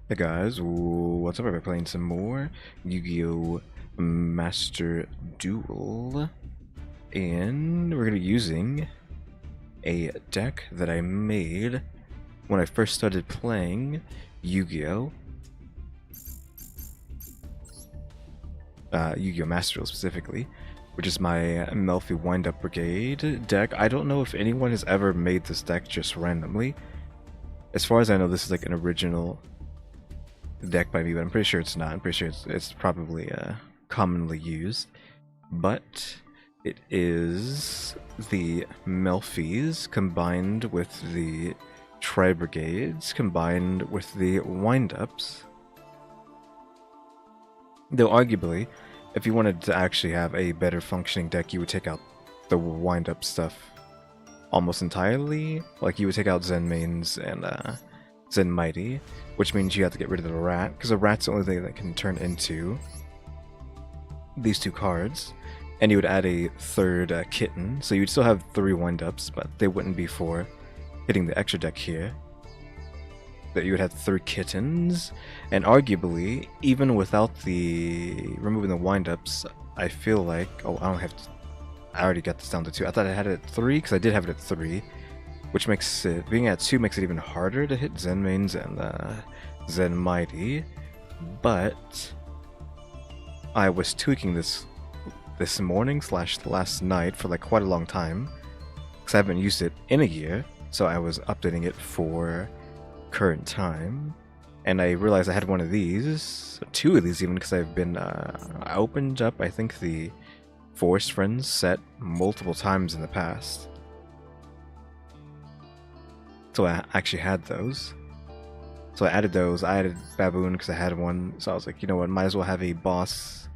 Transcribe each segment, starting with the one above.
Hey guys, what's up? We're playing some more Yu-Gi-Oh! Master Duel, and we're gonna be using a deck that I made when I first started playing Yu-Gi-Oh! Yu-Gi-Oh! Master Duel specifically, which is my Melffy Wind-Up Brigade deck. I don't know if anyone has ever made this deck just randomly. As far as I know, this is like an original deck by me, but I'm pretty sure it's not. I'm pretty sure it's probably commonly used, but it is the Melffys combined with the Tri-Brigades combined with the Wind-Ups. Though arguably, if you wanted to actually have a better functioning deck, you would take out the Wind-Up stuff almost entirely. Like, you would take out Zen Mains and Zen Mighty, which means you have to get rid of the rat, because the rat's the only thing that can turn into these two cards. And you would add a third kitten, so you'd still have 3 wind-ups, but they wouldn't be for hitting the extra deck here. That you would have 3 kittens, and arguably, even without the removing the wind-ups, I feel like, oh, I don't have to, I already got this down to 2. I thought I had it at 3, because I did have it at 3. Which makes it, being at 2 makes it even harder to hit Zen Mains and Zen Mighty, but I was tweaking this morning / last night for like quite a long time, because I haven't used it in a year, so I was updating it for current time, and I realized I had one of these, 2 of these even, because I've been, I opened up, I think, the Forest Friends set multiple times in the past. So I actually had those. So I added those. I added Baboon because I had one. So I was like, you know what, might as well have a boss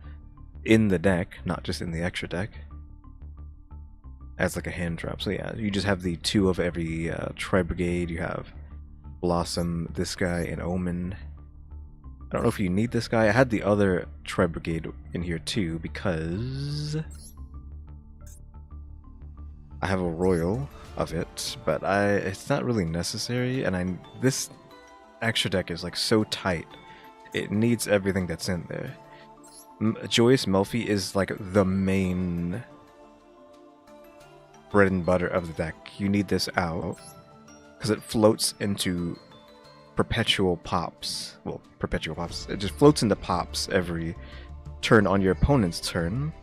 in the deck, not just in the extra deck, as like a hand drop. So yeah, you just have the 2 of every Tri-Brigade. You have Blossom, this guy, and Omen. I don't know if you need this guy. I had the other Tri-Brigade in here too because I have a Royal of it, but it's not really necessary, and this extra deck is like so tight. It needs everything that's in there. Joyous Melffy is like the main bread and butter of the deck. You need this out because it floats into perpetual pops. Well, perpetual pops. It just floats into pops every turn on your opponent's turn.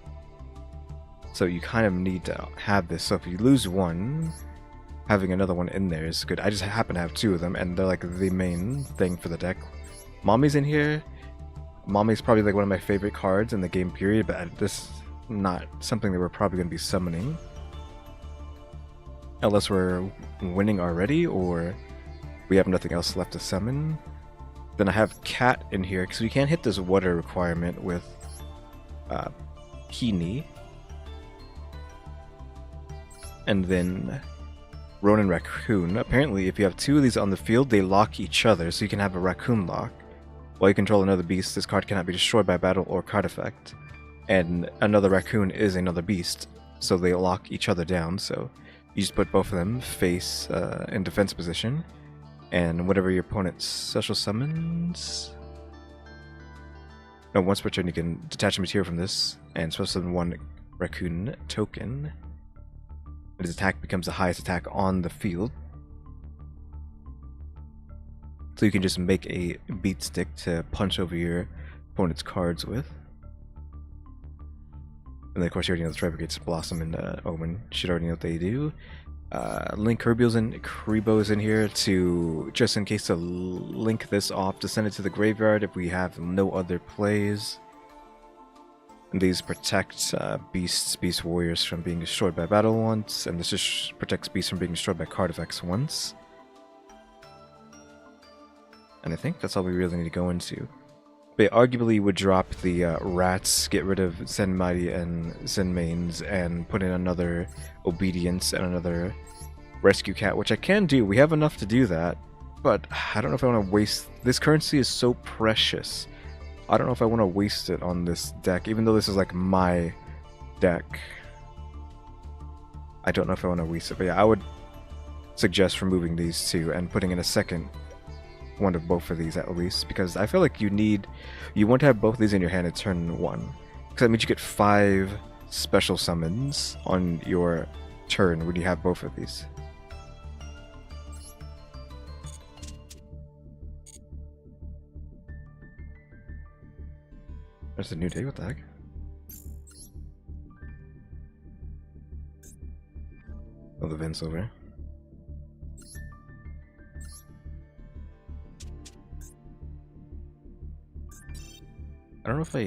So you kind of need to have this. So if you lose one, having another one in there is good. I just happen to have 2 of them, and they're like the main thing for the deck. Mommy's in here. Mommy's probably like one of my favorite cards in the game period, but this is not something that we're probably going to be summoning. Unless we're winning already, or we have nothing else left to summon. Then I have Cat in here, because we can't hit this water requirement with Heaney. And then Ronin Raccoon. Apparently, if you have 2 of these on the field, they lock each other, so you can have a Raccoon lock. While you control another beast, this card cannot be destroyed by battle or card effect. And another Raccoon is another beast, so they lock each other down, so you just put both of them face in defense position, and whatever your opponent special summons... No, once per turn you can detach a material from this, and special summon 1 Raccoon token. His attack becomes the highest attack on the field. So you can just make a beat stick to punch over your opponent's cards with. And then of course you already know the Tri-Brigades, Blossom and Omen. You should already know what they do. Link Kribo's in here to, just in case, to link this off, to send it to the graveyard if we have no other plays. And these protect beast warriors from being destroyed by battle once, and this just protects beasts from being destroyed by card effects once. And I think that's all we really need to go into. But arguably would drop the rats, get rid of Zen Mighty and Zen Mains, and put in another Obedience and another Rescue Cat, which I can do. We have enough to do that, but I don't know if I want to waste... This currency is so precious. I don't know if I want to waste it on this deck, even though this is like my deck. I don't know if I want to waste it, but yeah, I would suggest removing these 2 and putting in a second one of both of these at least, because I feel like you want to have both of these in your hand at turn 1. Because that means you get 5 special summons on your turn when you have both of these. There's a new day, what the heck? Oh, the vent's over. I don't know if I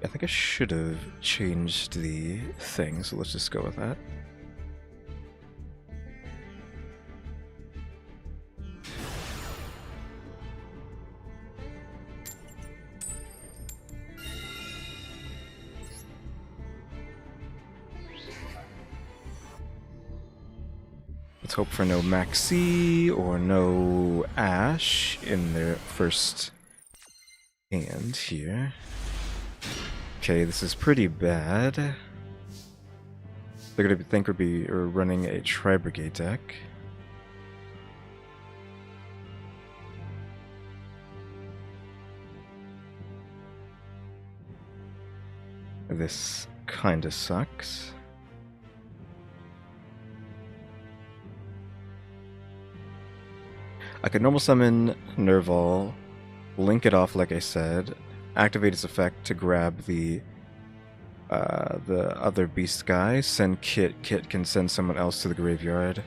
think I should have changed the thing, so let's just go with that. Let's hope for no Maxi or no Ash in their first hand here. Okay, this is pretty bad. They're gonna think we're running a Brigade deck. This kinda sucks. I could normal summon Nerval, link it off like I said, activate its effect to grab the other beast guy, send Kit can send someone else to the graveyard,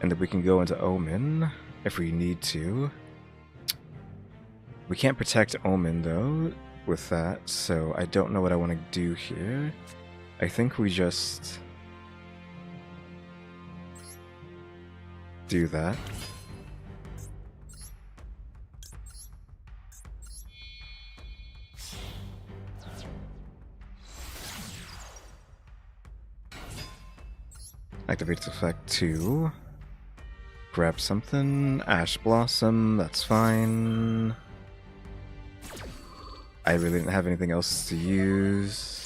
and then we can go into Omen if we need to. We can't protect Omen though with that, so I don't know what I want to do here. I think we just do that. Activate its effect to grab something. Ash Blossom, that's fine. I really didn't have anything else to use.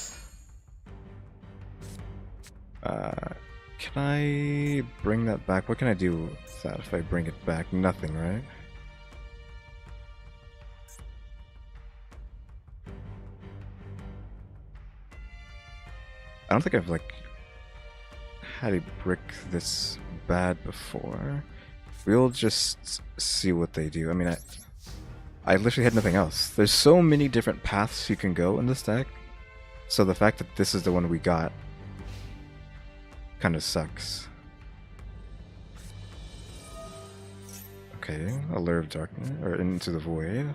Can I bring that back? What can I do with that if I bring it back? Nothing, right? I don't think I've like had a brick this bad before. We'll just see what they do. I mean, I literally had nothing else. There's so many different paths you can go in this deck, so the fact that this is the one we got kind of sucks. Okay, Allure of Darkness, or Into the Void.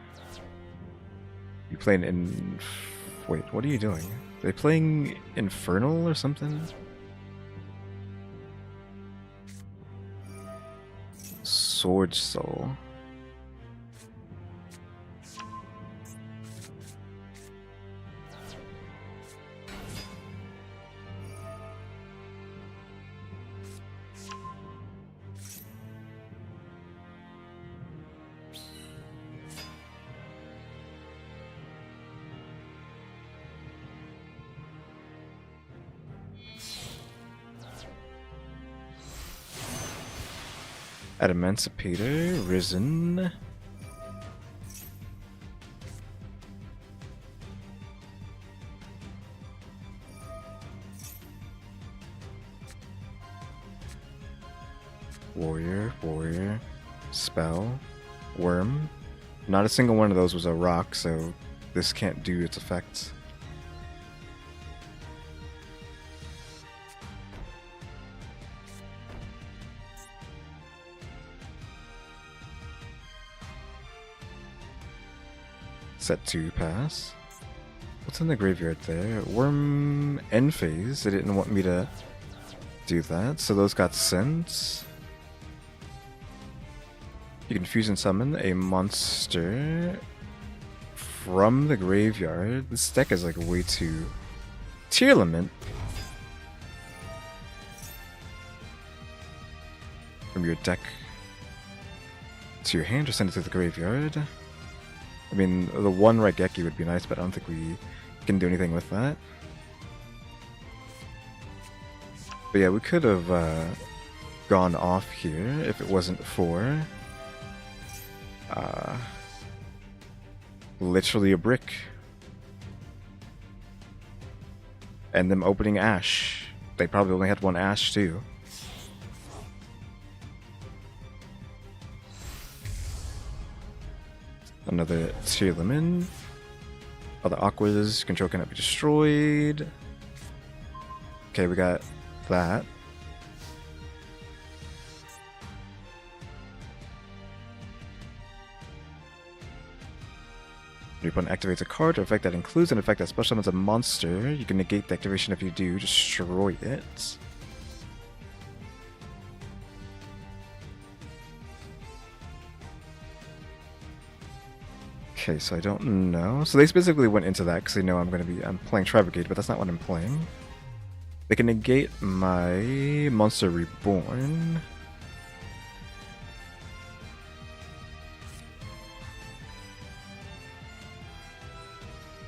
You playing in... Wait, what are you doing? Are they playing Infernal or something? Sword Soul. Emancipator, Risen. Warrior, Spell, Worm. Not a single one of those was a rock, so this can't do its effects. Set 2 pass. What's in the graveyard there? Worm end phase. They didn't want me to do that, so those got sent. You can fusion summon a monster from the graveyard. This deck is like way too... Tier Lament. From your deck to your hand or send it to the graveyard. I mean, the one Raigeki would be nice, but I don't think we can do anything with that. But yeah, we could have gone off here if it wasn't for literally a brick. And them opening Ash. They probably only had one Ash too. Another Tearlamin. Other Aquas. Control cannot be destroyed. Okay, we got that. Your opponent activates a card or effect that includes an effect that special summons a monster. You can negate the activation if you do, destroy it. Okay, so I don't know. So they specifically went into that because they know I'm playing Brigade, but that's not what I'm playing. They can negate my Monster Reborn.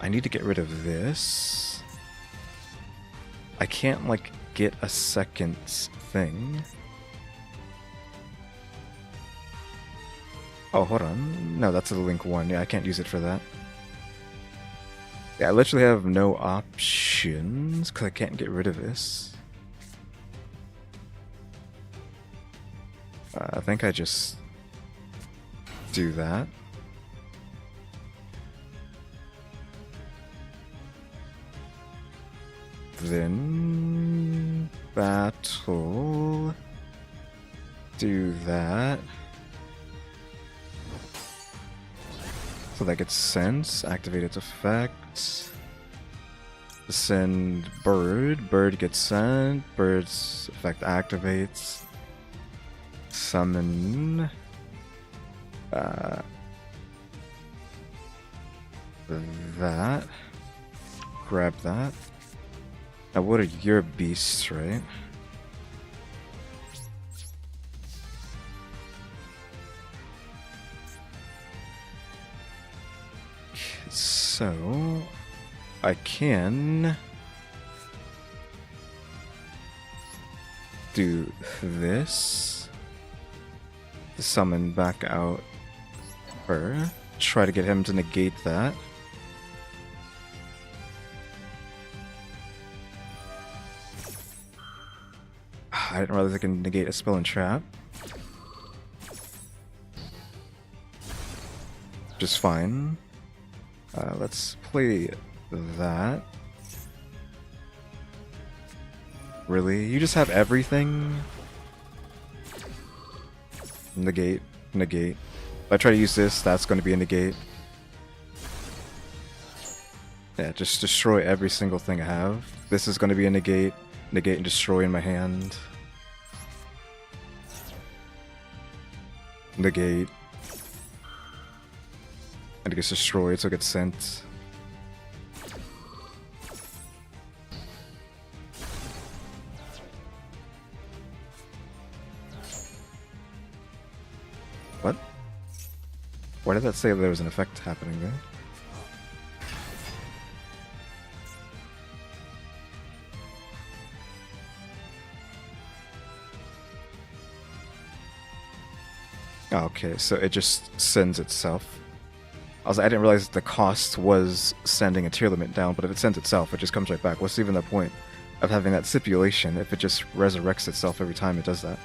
I need to get rid of this. I can't, like, get a second thing. Oh, hold on. No, that's a Link 1. Yeah, I can't use it for that. Yeah, I literally have no options because I can't get rid of this. I think I just do that. Then battle. Do that. So that gets sent. Activate its effect. Send bird. Bird gets sent. Bird's effect activates. Summon. That. Grab that. Now, what are your beasts, right? So, I can do this. Summon back out her. Try to get him to negate that. I didn't realize I can negate a spell and trap. Just fine. Let's play that. Really? You just have everything? Negate. Negate. If I try to use this, that's going to be a negate. Yeah, just destroy every single thing I have. This is going to be a negate. Negate and destroy in my hand. Negate. And it gets destroyed, so it gets sent. What? Why did that say there was an effect happening there? Okay, so it just sends itself. I didn't realize the cost was sending a tier limit down, but if it sends itself, it just comes right back. What's even the point of having that stipulation if it just resurrects itself every time it does that?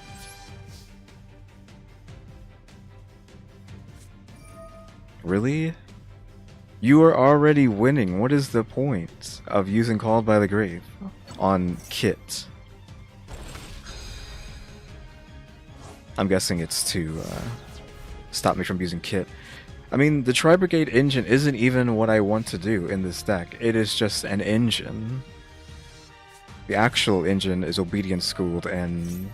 Really? You are already winning. What is the point of using Called by the Grave on Kit? I'm guessing it's to stop me from using Kit. I mean, the Brigade engine isn't even what I want to do in this deck. It is just an engine. The actual engine is Obedience Schooled and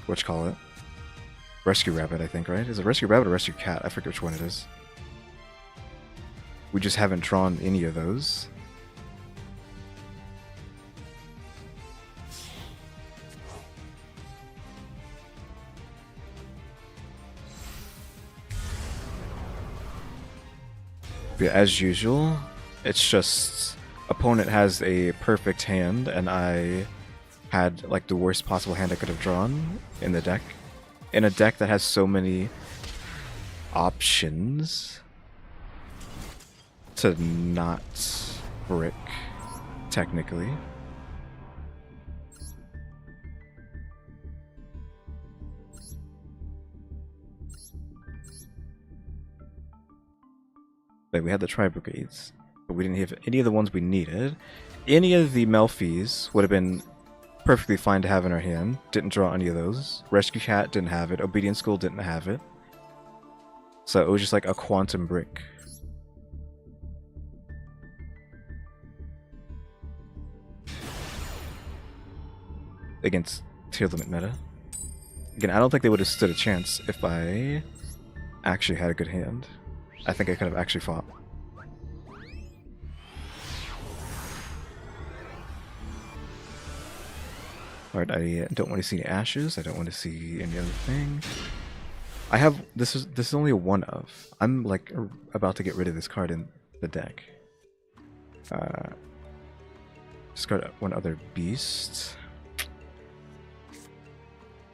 whatchamacallit? Rescue Rabbit, I think, right? Is it Rescue Rabbit or Rescue Cat? I forget which one it is. We just haven't drawn any of those. Yeah, as usual, it's just opponent has a perfect hand and I had like the worst possible hand I could have drawn in the deck. In a deck that has so many options to not brick, technically. But we had the Tri-Brigades, but we didn't have any of the ones we needed. Any of the Melffys would have been perfectly fine to have in our hand. Didn't draw any of those. Rescue Cat didn't have it. Obedience School didn't have it. So it was just like a quantum brick. Against tier limit meta. Again, I don't think they would have stood a chance if I actually had a good hand. I think I could have actually fought. Alright, I don't want to see any ashes. I don't want to see any other thing. I have this is only a one of. I'm like about to get rid of this card in the deck. Discard one other beast.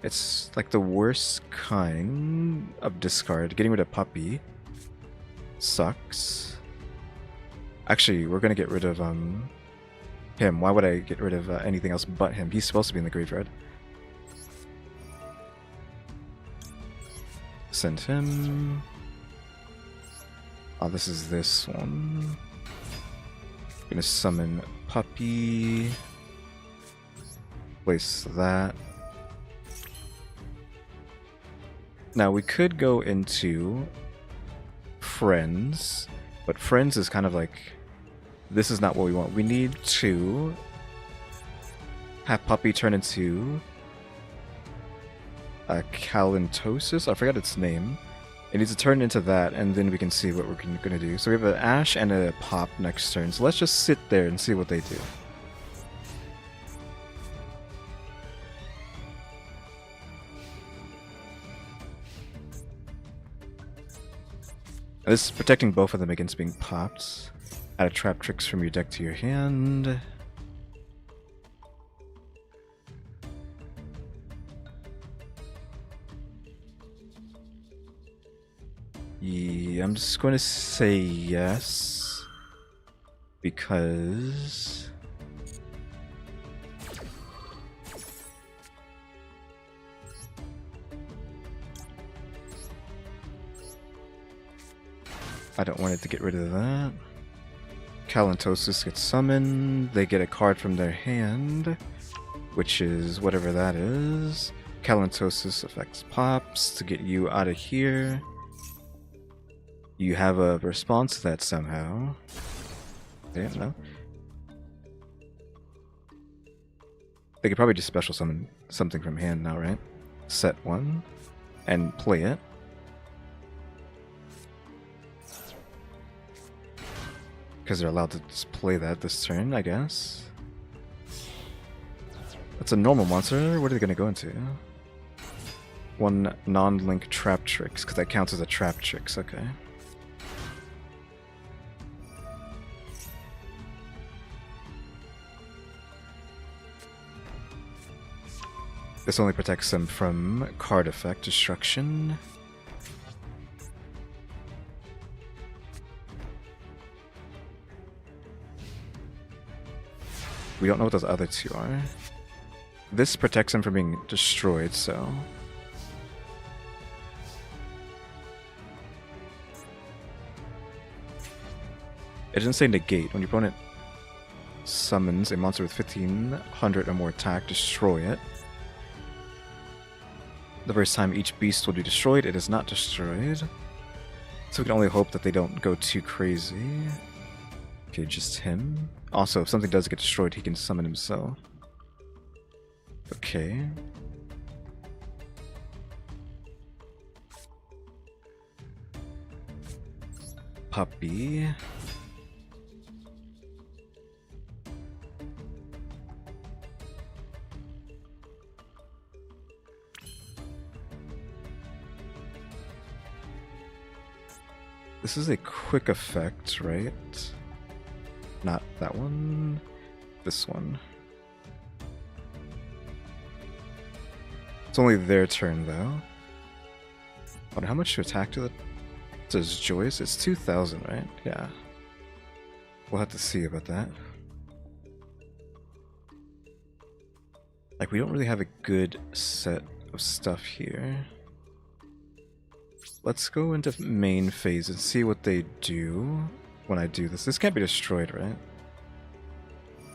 It's like the worst kind of discard. Getting rid of Puppy sucks. Actually, we're gonna get rid of him. Why would I get rid of anything else but him? He's supposed to be in the graveyard. Send him. Oh, this is this one. Gonna summon Puppy. Place that. Now we could go into Friends, but Friends is kind of like, this is not what we want. We need to have Puppy turn into a Calantosis. I forgot its name. It needs to turn into that, and then we can see what we're going to do. So we have an Ash and a Pop next turn. So let's just sit there and see what they do. This is protecting both of them against being popped. Add a trap tricks from your deck to your hand. Yeah, I'm just going to say yes. Because I don't want it to get rid of that. Calantosis gets summoned. They get a card from their hand, which is whatever that is. Calantosis affects Pops to get you out of here. You have a response to that somehow. Yeah, no. They could probably just special summon something from hand now, right? Set one and play it. Because they're allowed to just play that this turn, I guess. That's a normal monster. What are they going to go into? One non-link trap tricks, because that counts as a trap tricks. Okay. This only protects them from card effect destruction. We don't know what those other two are. This protects them from being destroyed, so... It doesn't say negate. When your opponent summons a monster with 1500 or more attack, destroy it. The first time each beast will be destroyed, it is not destroyed. So we can only hope that they don't go too crazy. Okay, just him. Also, if something does get destroyed, he can summon himself. Okay. Puppy. This is a quick effect, right? Not that one. This one. It's only their turn though. But how much to attack to the does Joyous? It's 2,000, right? Yeah. We'll have to see about that. Like, we don't really have a good set of stuff here. Let's go into main phase and see what they do when I do this. This can't be destroyed, right?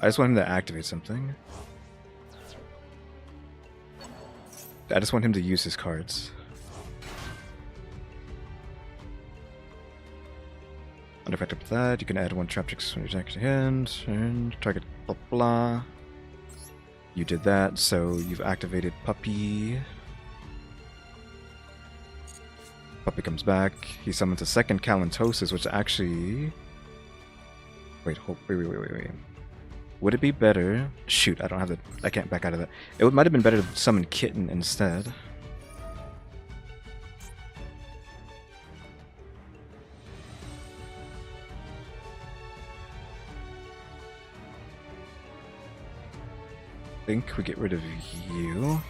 I just want him to activate something. I just want him to use his cards. Under effect of that, you can add one trap trick when you attack to hand, and target blah blah. You did that, so you've activated Puppy. Puppy comes back. He summons a second Kalantosis, which actually... Wait. Would it be better... Shoot, I don't have the... I can't back out of that. It might have been better to summon Kitten instead. I think we get rid of you.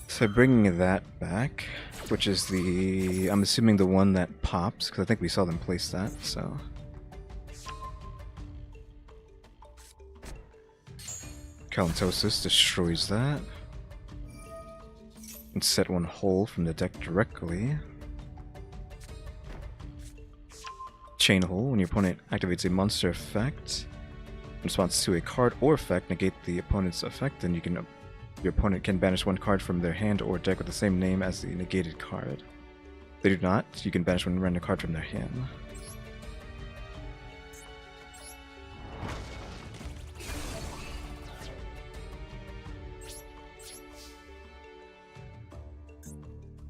So bringing that back, which is the... I'm assuming the one that pops, because I think we saw them place that, so... Kalantosis destroys that. And set one whole from the deck directly. Chain Hole, when your opponent activates a monster effect in response to a card or effect, negate the opponent's effect, and your opponent can banish one card from their hand or deck with the same name as the negated card. If they do not, you can banish one random card from their hand.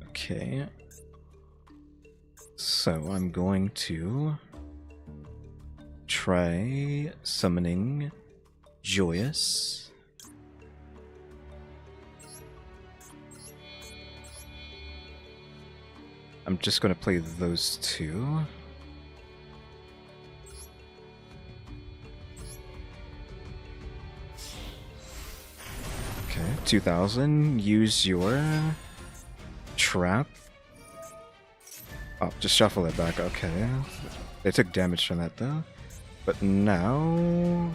Okay, so I'm going to try summoning Joyous. I'm just going to play those two. Okay, 2,000. Use your trap. Oh, just shuffle it back. Okay. They took damage from that though. But now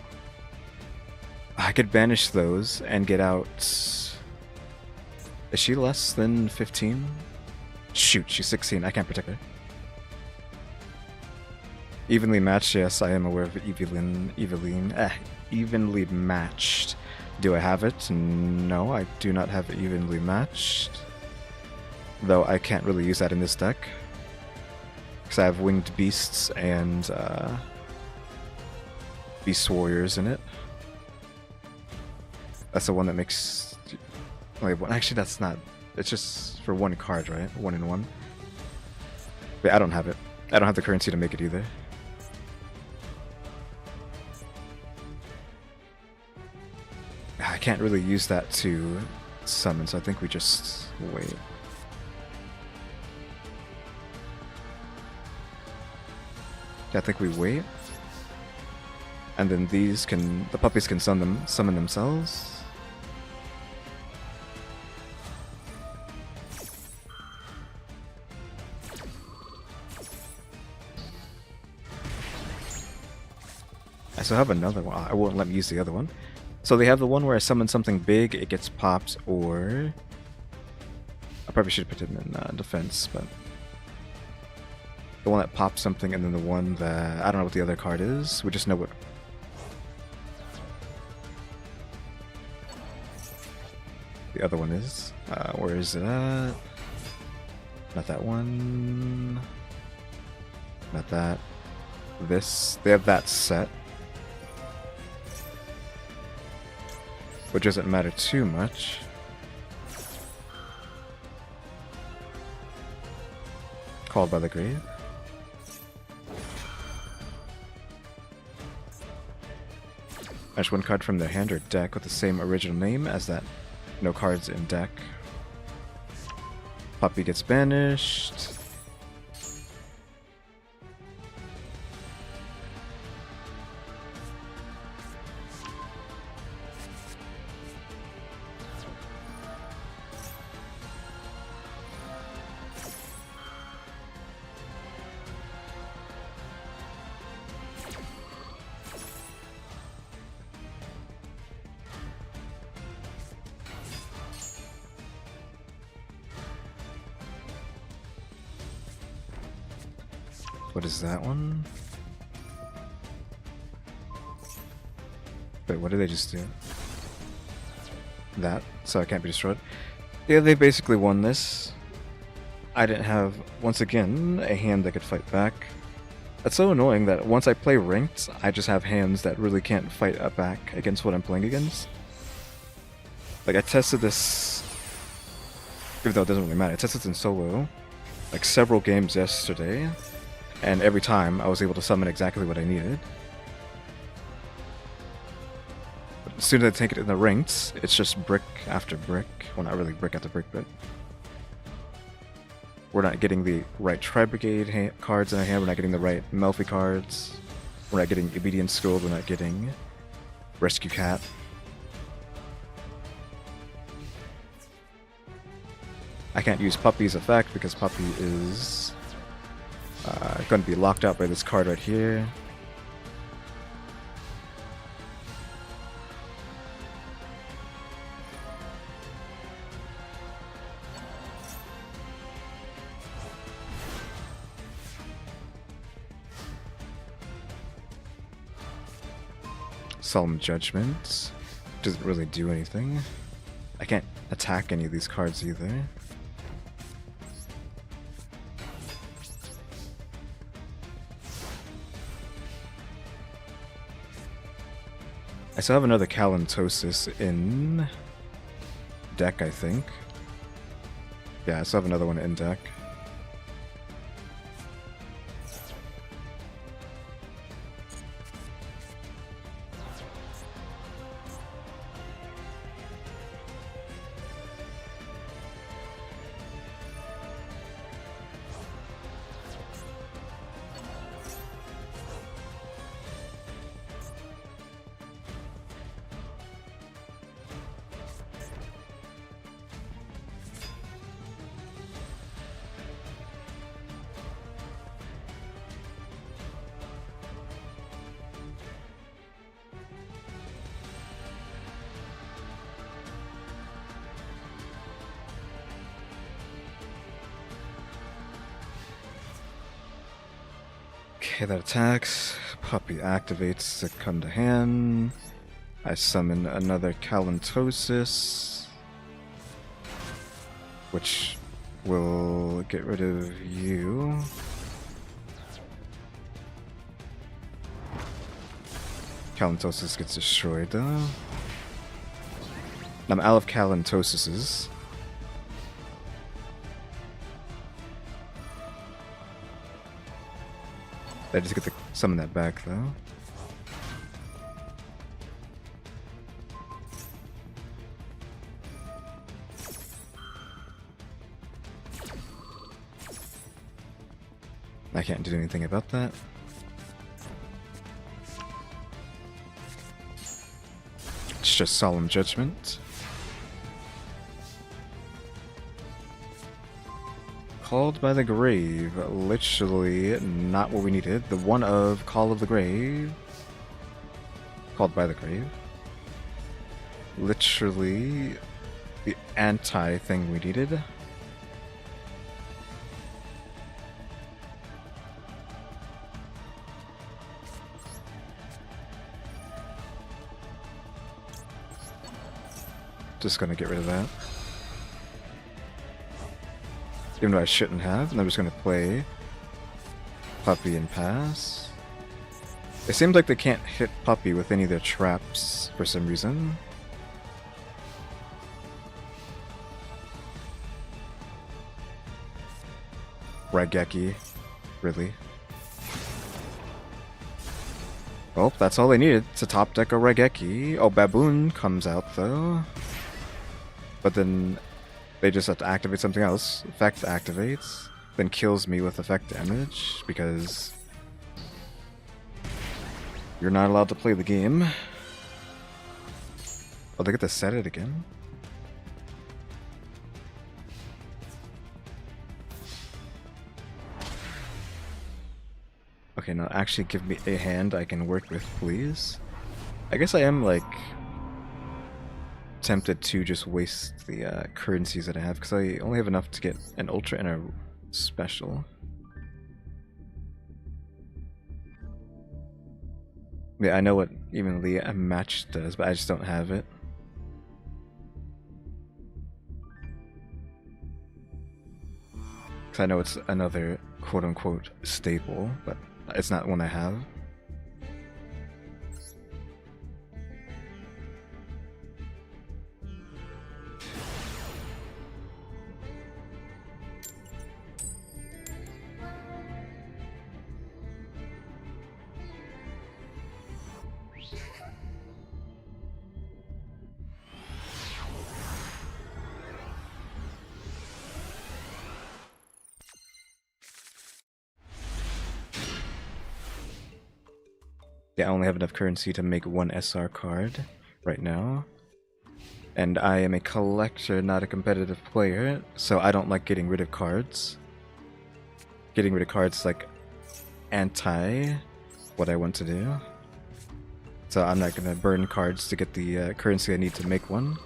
I could banish those and get out. Is she less than 15? Shoot, she's 16. I can't protect her. Evenly matched, yes, I am aware of evenly matched. Do I have it? No, I do not have it evenly matched. Though I can't really use that in this deck. Because I have Winged Beasts and Beast Warriors in it. That's the one that makes... Wait, actually that's not... It's just for one card, right? 1 in 1. Wait, I don't have it. I don't have the currency to make it either. I can't really use that to summon, so I think we just wait. I think we wait. And then these can... The puppies can summon themselves. I still have another one. I won't let me use the other one. So they have the one where I summon something big, it gets popped, or... I probably should have put it in defense, but... The one that pops something, and then the one that... I don't know what the other card is. We just know what... the other one is. Where is it at? Not that one. Not that. This. They have that set. Which doesn't matter too much. Called by the Grave. Match one card from their hand or deck with the same original name as that. No cards in deck. Puppy gets banished. What is that one? Wait, what did they just do? That, so I can't be destroyed. Yeah, they basically won this. I didn't have, once again, a hand that could fight back. It's so annoying that once I play ranked, I just have hands that really can't fight back against what I'm playing against. Like, I tested this, even though it doesn't really matter, I tested this in solo, like several games yesterday. And every time, I was able to summon exactly what I needed. But as soon as I take it in the ranks, it's just brick after brick. Well, not really brick after brick, but... We're not getting the right Brigade cards in our hand, we're not getting the right Melffy cards. We're not getting Obedience School, we're not getting Rescue Cat. I can't use Puppy's effect because Puppy is... going to be locked out by this card right here. Solemn Judgment doesn't really do anything. I can't attack any of these cards either. I still have another Calantosis in deck, I think. Yeah, I still have another one in deck. Okay, that attacks. Puppy activates to come to hand. I summon another Calantosis, which will get rid of you. Calantosis gets destroyed though. I'm out of Calantosises. I just get to summon that back though. I can't do anything about that. It's just Solemn Judgment. Called by the Grave. Literally not what we needed. The one of Call of the Grave. Called by the Grave. Literally the anti-thing we needed. Just gonna get rid of that. Even though I shouldn't have, and I'm just gonna play Puppy and pass. It seems like they can't hit Puppy with any of their traps for some reason. Raigeki, really? Oh, that's all they needed to top deck a Raigeki. Oh, Baboon comes out though. But then They just have to activate something else. Effect activates, then kills me with effect damage because you're not allowed to play the game. Oh, they get to set it again? Okay, now actually give me a hand I can work with, please. I guess I am, like, tempted to just waste the currencies that I have, because I only have enough to get an ultra and a special. Yeah, I know what evenly a match does, but I just don't have it. Because I know it's another quote-unquote staple, but it's not one I have. Yeah, I only have enough currency to make one SR card right now. And I am a collector, not a competitive player, so I don't like getting rid of cards. Getting rid of cards is like anti what I want to do. So I'm not gonna burn cards to get the currency I need to make one.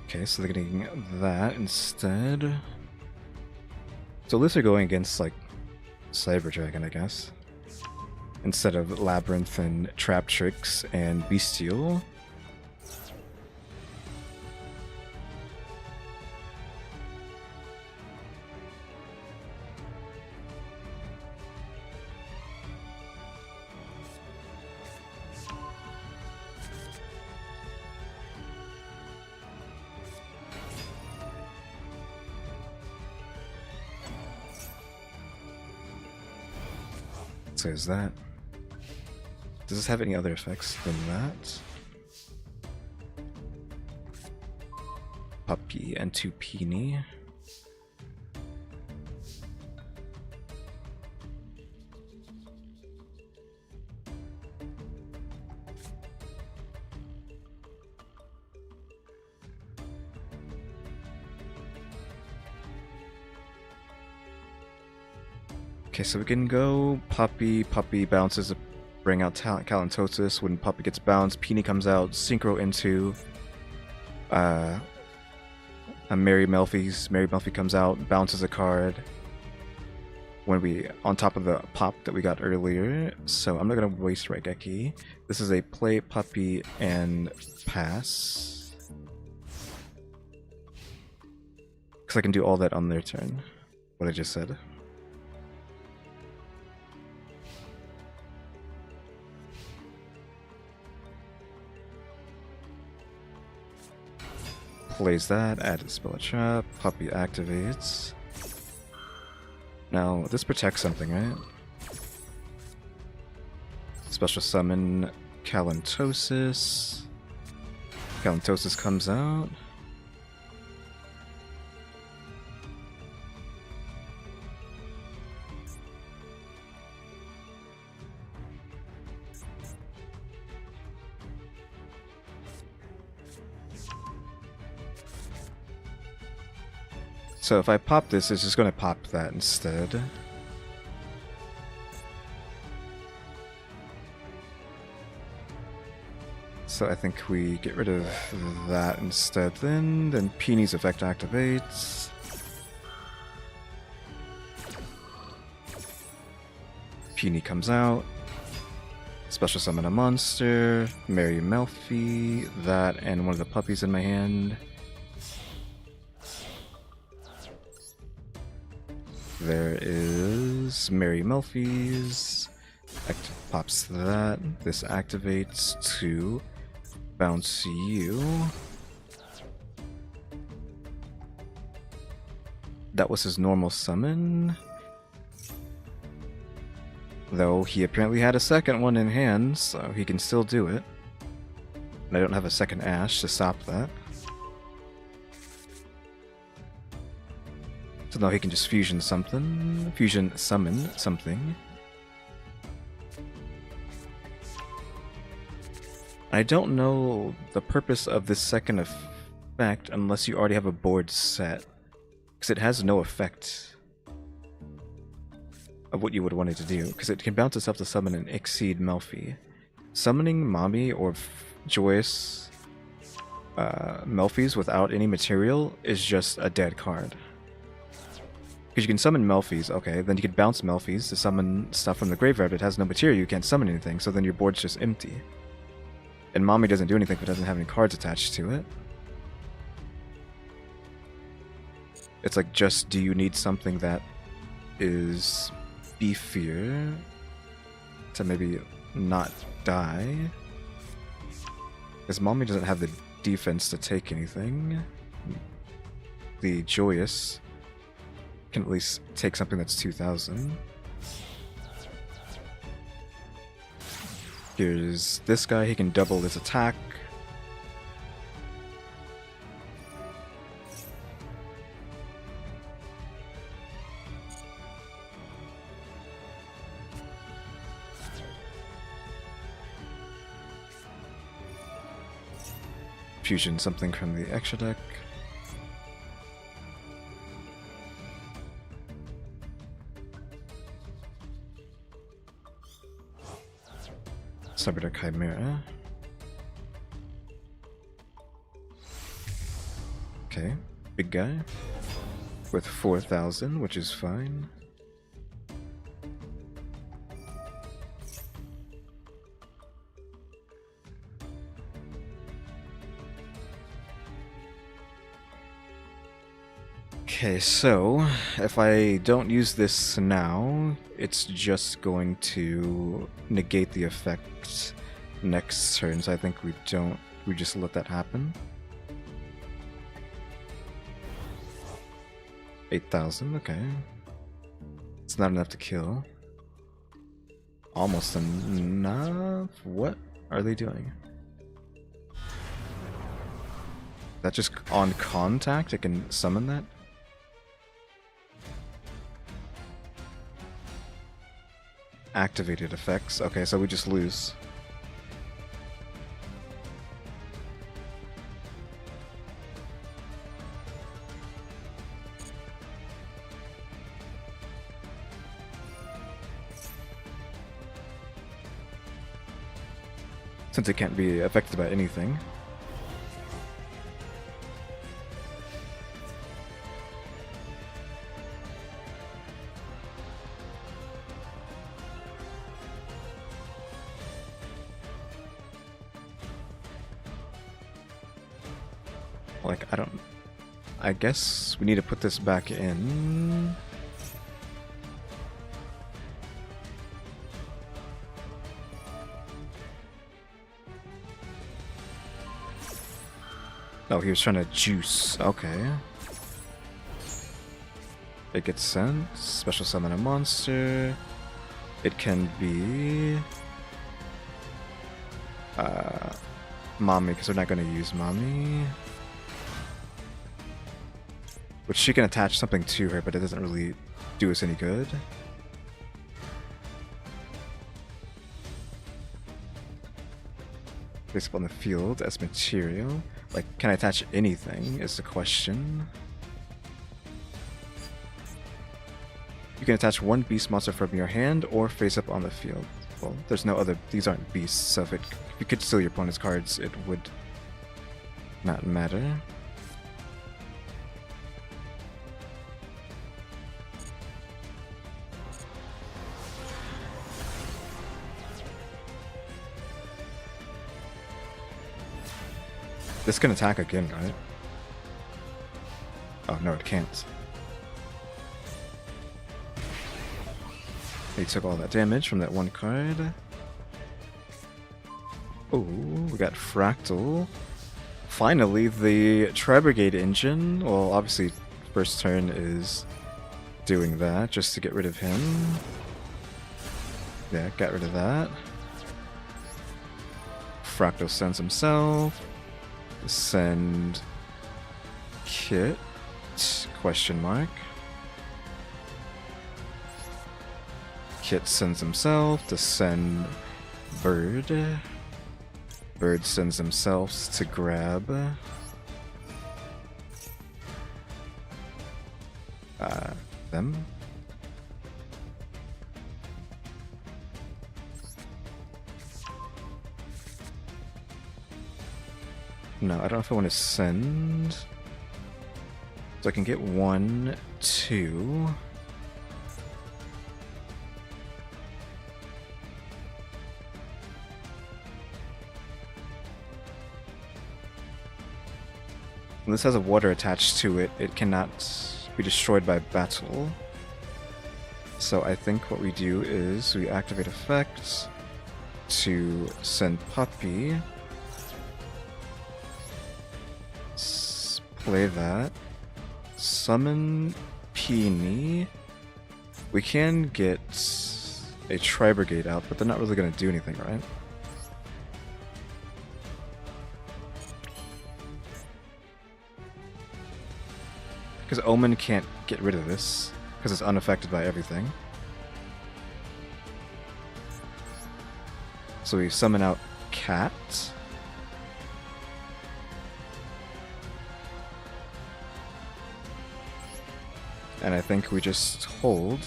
Okay, so they're getting that instead. So at least they're going against, like, Cyber Dragon, I guess. Instead of Labyrinth and Trap Tricks and Bestial. So is that... Does this have any other effects than that? Puppy and 2 Peony. Okay, so we can go Puppy. Puppy bounces to bring out Calantosis. When Puppy gets bounced, Peony comes out, synchro into a Mary Melffy's. Mary Melffy comes out, bounces a card. When we on top of the pop that we got earlier, so I'm not gonna waste Raigeki. This is a play Puppy and pass. Because I can do all that on their turn. What I just said. Plays that, add a spell trap, Puppy activates. Now, this protects something, right? Special summon Calantosis. Calantosis comes out. So if I pop this, it's just going to pop that instead. So I think we get rid of that instead then Peony's effect activates. Peony comes out. Special summon a monster. Mary Melffy. That and one of the puppies in my hand. There is Mary Melffy's. Pops that. This activates to bounce you. That was his normal summon. Though he apparently had a second one in hand, so he can still do it. And I don't have a second Ash to stop that. So now he can just fusion summon something. I don't know the purpose of this second effect unless you already have a board set. Because it has no effect of what you would want it to do. Because it can bounce itself to summon and exceed Melffy. Summoning Mommy or Joyous Melffys without any material is just a dead card. Because you can summon Melffys, okay, then you can bounce Melffys to summon stuff from the graveyard, but it has no material, you can't summon anything, so then your board's just empty. And Mommy doesn't do anything if it doesn't have any cards attached to it. It's like, just do you need something that is beefier to maybe not die? Because Mommy doesn't have the defense to take anything. The Joyous can at least take something that's 2,000. Here's this guy, he can double his attack. Fusion something from the extra deck. Cyber Chimera. Okay, big guy with 4,000, which is fine. Okay, so if I don't use this now, it's just going to negate the effect next turn, so I think we just let that happen. 8,000, okay. It's not enough to kill. Almost enough? What are they doing? That just on contact, it can summon that? Activated effects. Okay, so we just lose. Since it can't be affected by anything. Like, I guess we need to put this back in. Oh, he was trying to juice. Okay. It gets sent. Special summon a monster. It can be Mommy, because we're not going to use Mommy. Which she can attach something to her, but it doesn't really do us any good. Place up on the field as material. Like, can I attach anything is the question. You can attach one beast monster from your hand or face up on the field. Well, there's no other, these aren't beasts, so if you could steal your opponent's cards, it would not matter. This can attack again, right? Oh, no, it can't. He took all that damage from that one card. Oh, we got Fractal. Finally, the Brigade engine, well, obviously first turn is doing that just to get rid of him. Yeah, got rid of that. Fractal sends himself. Send Kit? Question mark. Kit sends himself to send Bird. Bird sends himself to grab them. No, I don't know if I want to send. So I can get 1, 2. When this has a water attached to it, it cannot be destroyed by battle. So I think what we do is we activate effects to send Puppy. Play that. Summon Peony. We can get a Tri-Brigade out, but they're not really going to do anything, right? Because Omen can't get rid of this, because it's unaffected by everything. So we summon out Cat. And I think we just hold.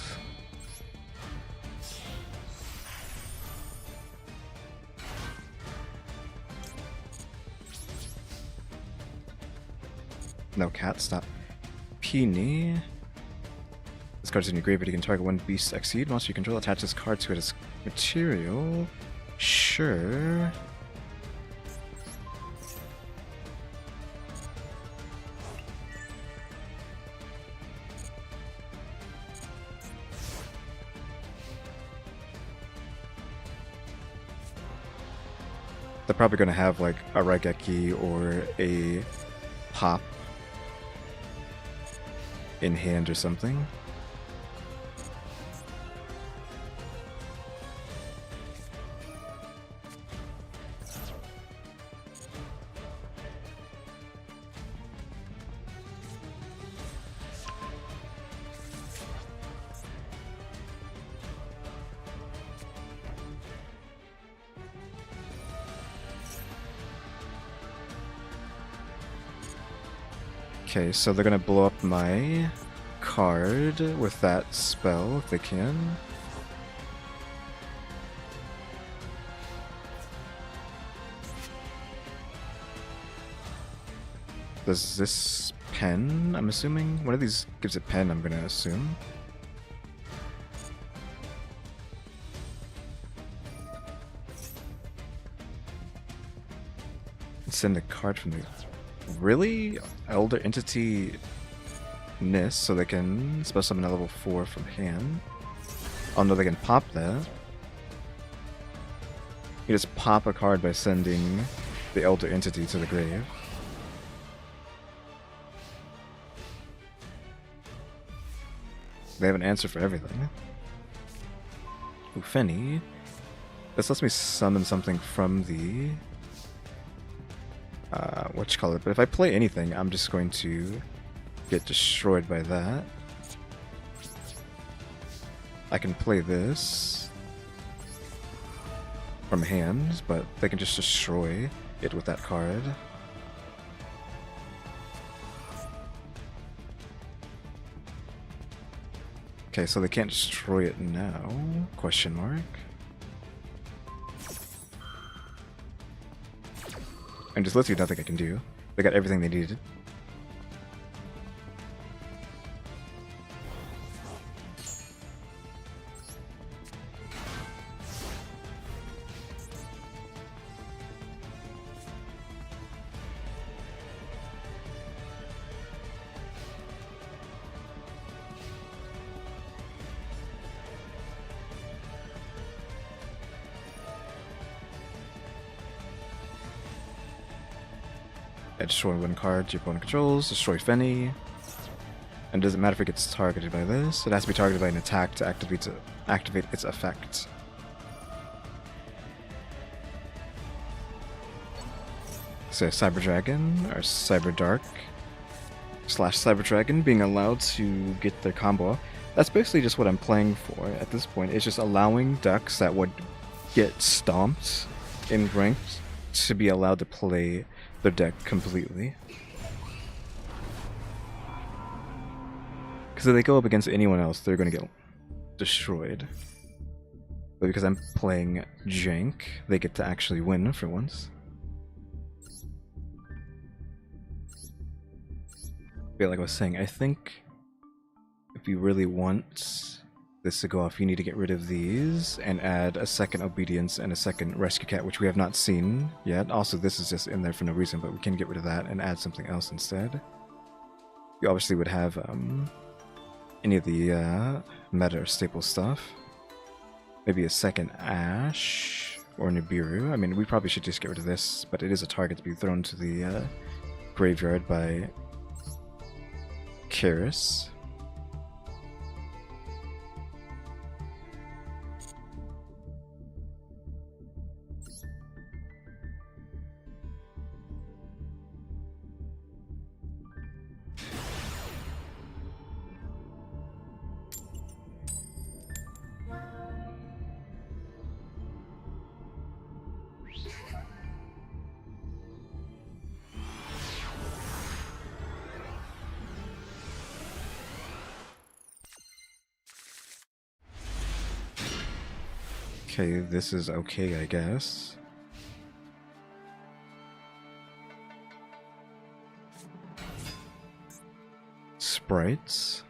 No, Cat, stop. Peony. This card's in your graveyard. You can target one beast exceed monster you control. Attach this card to it as material. Sure. They're probably going to have like a Raigeki or a Pop in hand or something. Okay, so they're gonna blow up my card with that spell if they can. Does this pen, I'm assuming? One of these gives it pen, I'm gonna assume. Send a card from the... Really? Elder Entity Nis, so they can spell summon a level 4 from hand. Oh no, they can pop that. You just pop a card by sending the Elder Entity to the grave. They have an answer for everything. Ooh, Fenny. This lets me summon something from the... whatchamacallit, but if I play anything, I'm just going to get destroyed by that. I can play this from hand, but they can just destroy it with that card. Okay, so they can't destroy it now? Question mark. And just literally nothing I can do. They got everything they needed. Destroy one card your opponent controls, destroy Fenny. And it doesn't matter if it gets targeted by this, it has to be targeted by an attack to activate its effect. So Cyber Dragon, or Cyber Dark, / Cyber Dragon being allowed to get their combo. That's basically just what I'm playing for at this point. It's just allowing decks that would get stomped in ranked to be allowed to play their deck completely. Because if they go up against anyone else, they're going to get destroyed. But because I'm playing jank, they get to actually win for once. But like I was saying, I think if you really want this to go off, you need to get rid of these and add a second Obedience and a second Rescue Cat, which we have not seen yet. Also, this is just in there for no reason, but we can get rid of that and add something else instead. You obviously would have any of the meta or staple stuff. Maybe a second Ash or Nibiru. I mean, we probably should just get rid of this, but it is a target to be thrown to the graveyard by Karis. Okay, this is okay, I guess. Sprites.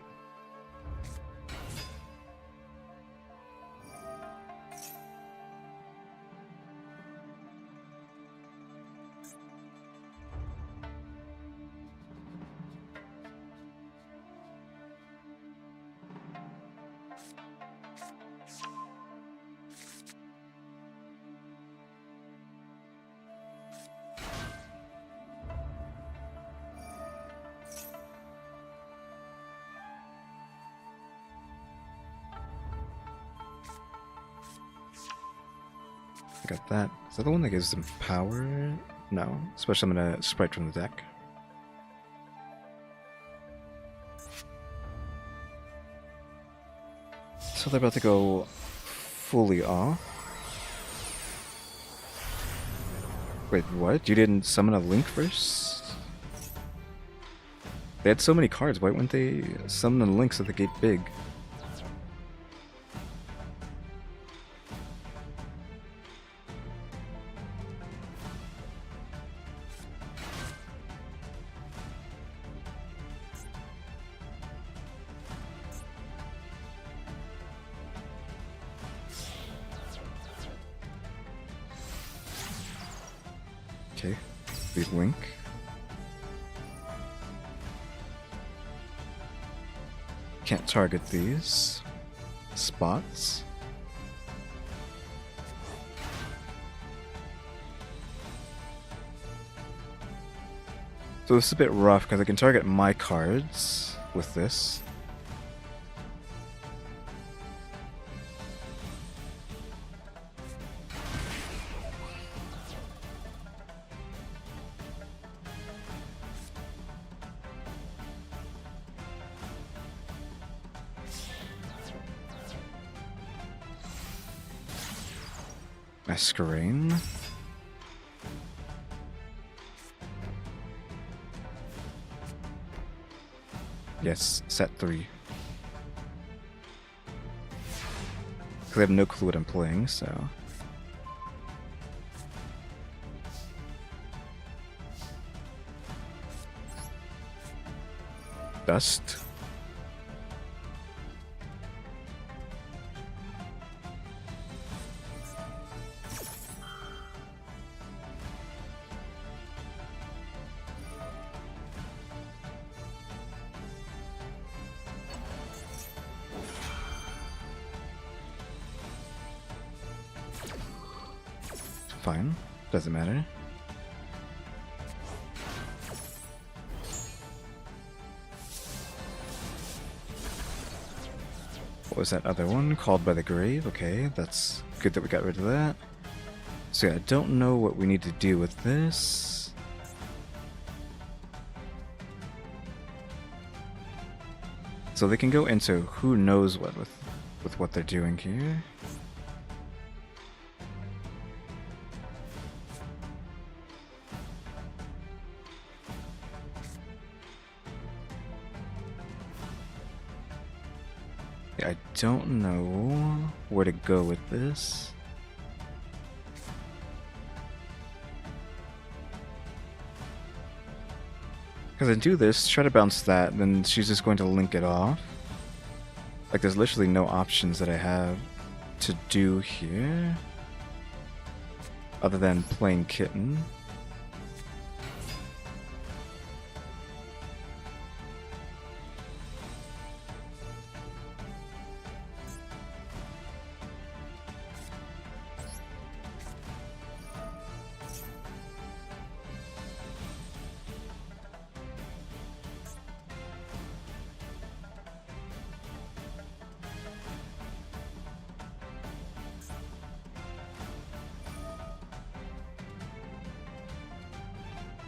Got that. Is that the one that gives them power? No. Especially I'm gonna sprite from the deck. So they're about to go fully off. Wait, what? You didn't summon a Link first? They had so many cards, why wouldn't they summon a Link so they get big? Okay, big Link. Can't target these spots. So this is a bit rough because I can target my cards with this. Masquerade. Yes, set 3. Because I have no clue what I'm playing, so... Dust. Fine, doesn't matter. was that other one? Called by the Grave. Okay, that's good that we got rid of that. So yeah, I don't know what we need to do with this. So they can go into who knows what with what they're doing here. I don't know where to go with this. Because I do this, try to bounce that, then she's just going to link it off. Like, there's literally no options that I have to do here. Other than playing Kitten.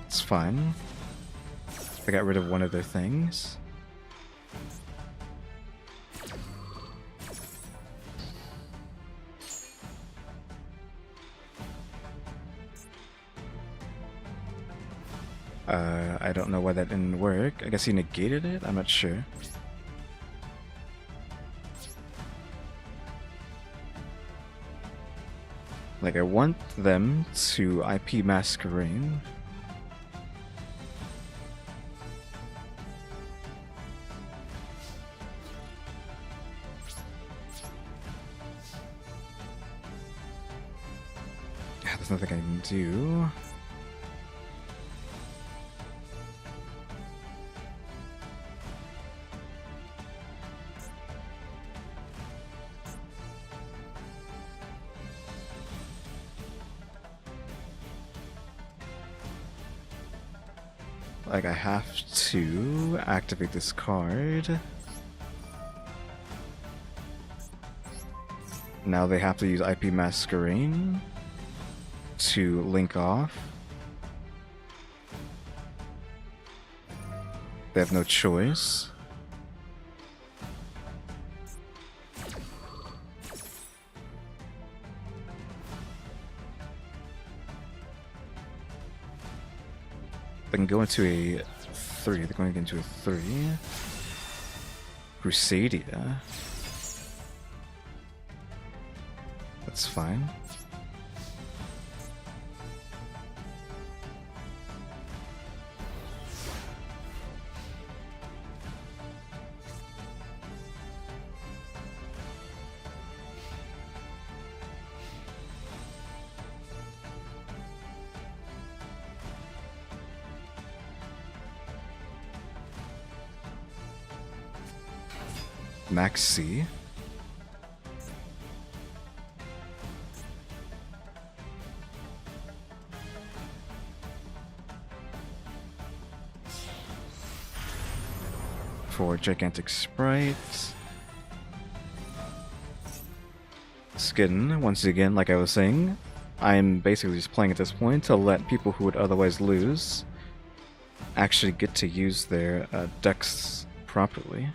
It's fine. I got rid of one of their things. I don't know why that didn't work. I guess he negated it? I'm not sure. Like, I want them to IP Masquerade. There's nothing I can do. Like, I have to activate this card. Now they have to use IP Masquerade to link off. They have no choice. They can go into a 3. They're going into a 3. Crusadia. That's fine. Max C. For Gigantic Sprites. Skin, once again, like I was saying, I'm basically just playing at this point to let people who would otherwise lose actually get to use their decks properly.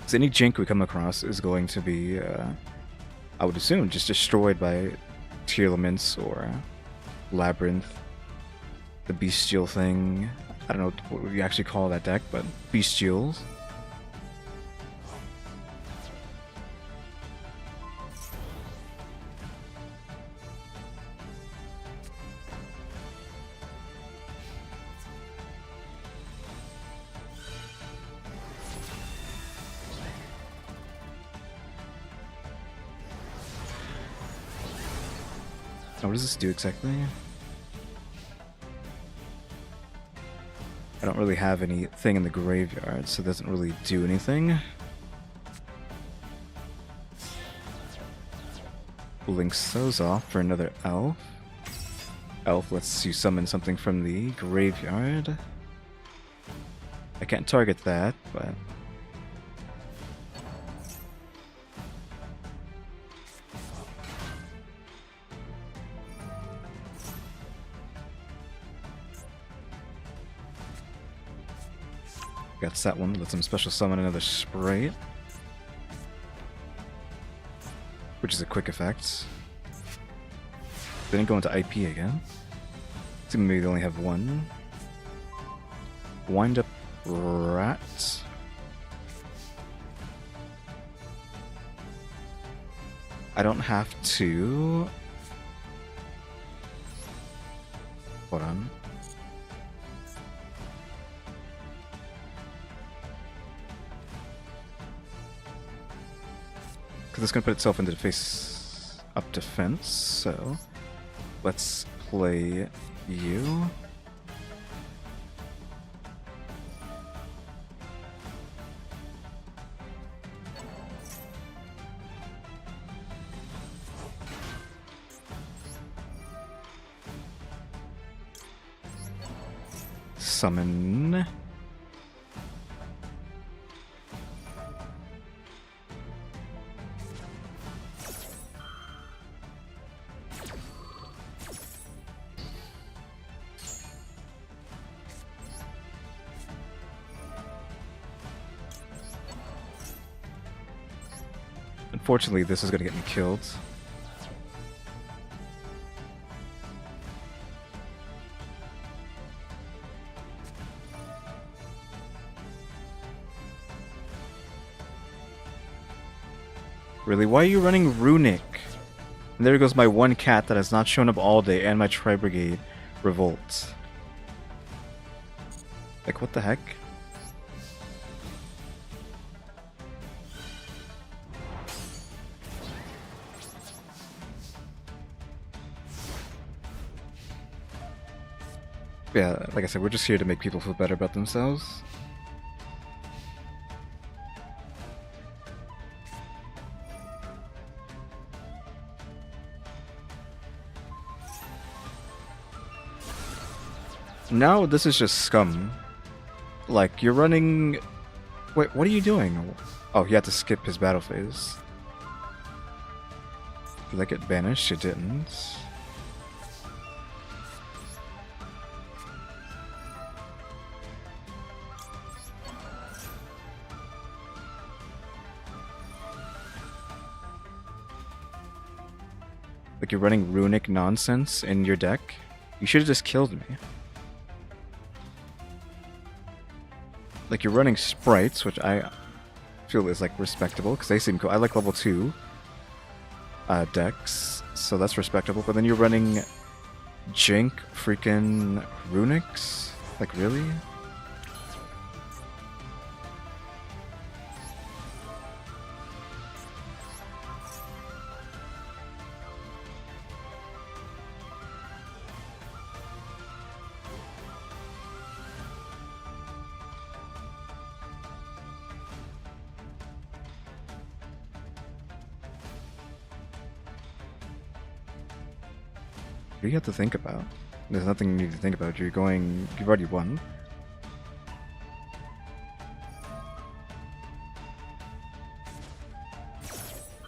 So any jank we come across is going to be, I would assume, just destroyed by Tearlaments or Labyrinth. The Bestial thing. I don't know what we actually call that deck, but Bestials. What does this do exactly? I don't really have anything in the graveyard, so it doesn't really do anything. Links those off for another elf. Elf lets you summon something from the graveyard. I can't target that, but... Got that one. Let him special summon another Sprite. Which is a quick effect. Didn't go into IP again. So maybe they only have one. Wind up rat. I don't have to. Hold on. Because it's going to put itself into the face up defense, so let's play you. Summon. Unfortunately, this is going to get me killed. Really? Why are you running Runic? And there goes my one cat that has not shown up all day and my Tri-Brigade Revolt. Like, what the heck? Yeah, like I said, we're just here to make people feel better about themselves. Now this is just scum. Like, you're running... Wait, what are you doing? Oh, he had to skip his battle phase. Did I get banished? It didn't. Like, you're running Runic nonsense in your deck? You should have just killed me. Like, you're running Sprites, which I feel is, like, respectable, because they seem cool. I like level 2 decks, so that's respectable. But then you're running jank freaking Runics? Like, really? What do you have to think about? There's nothing you need to think about. You've already won.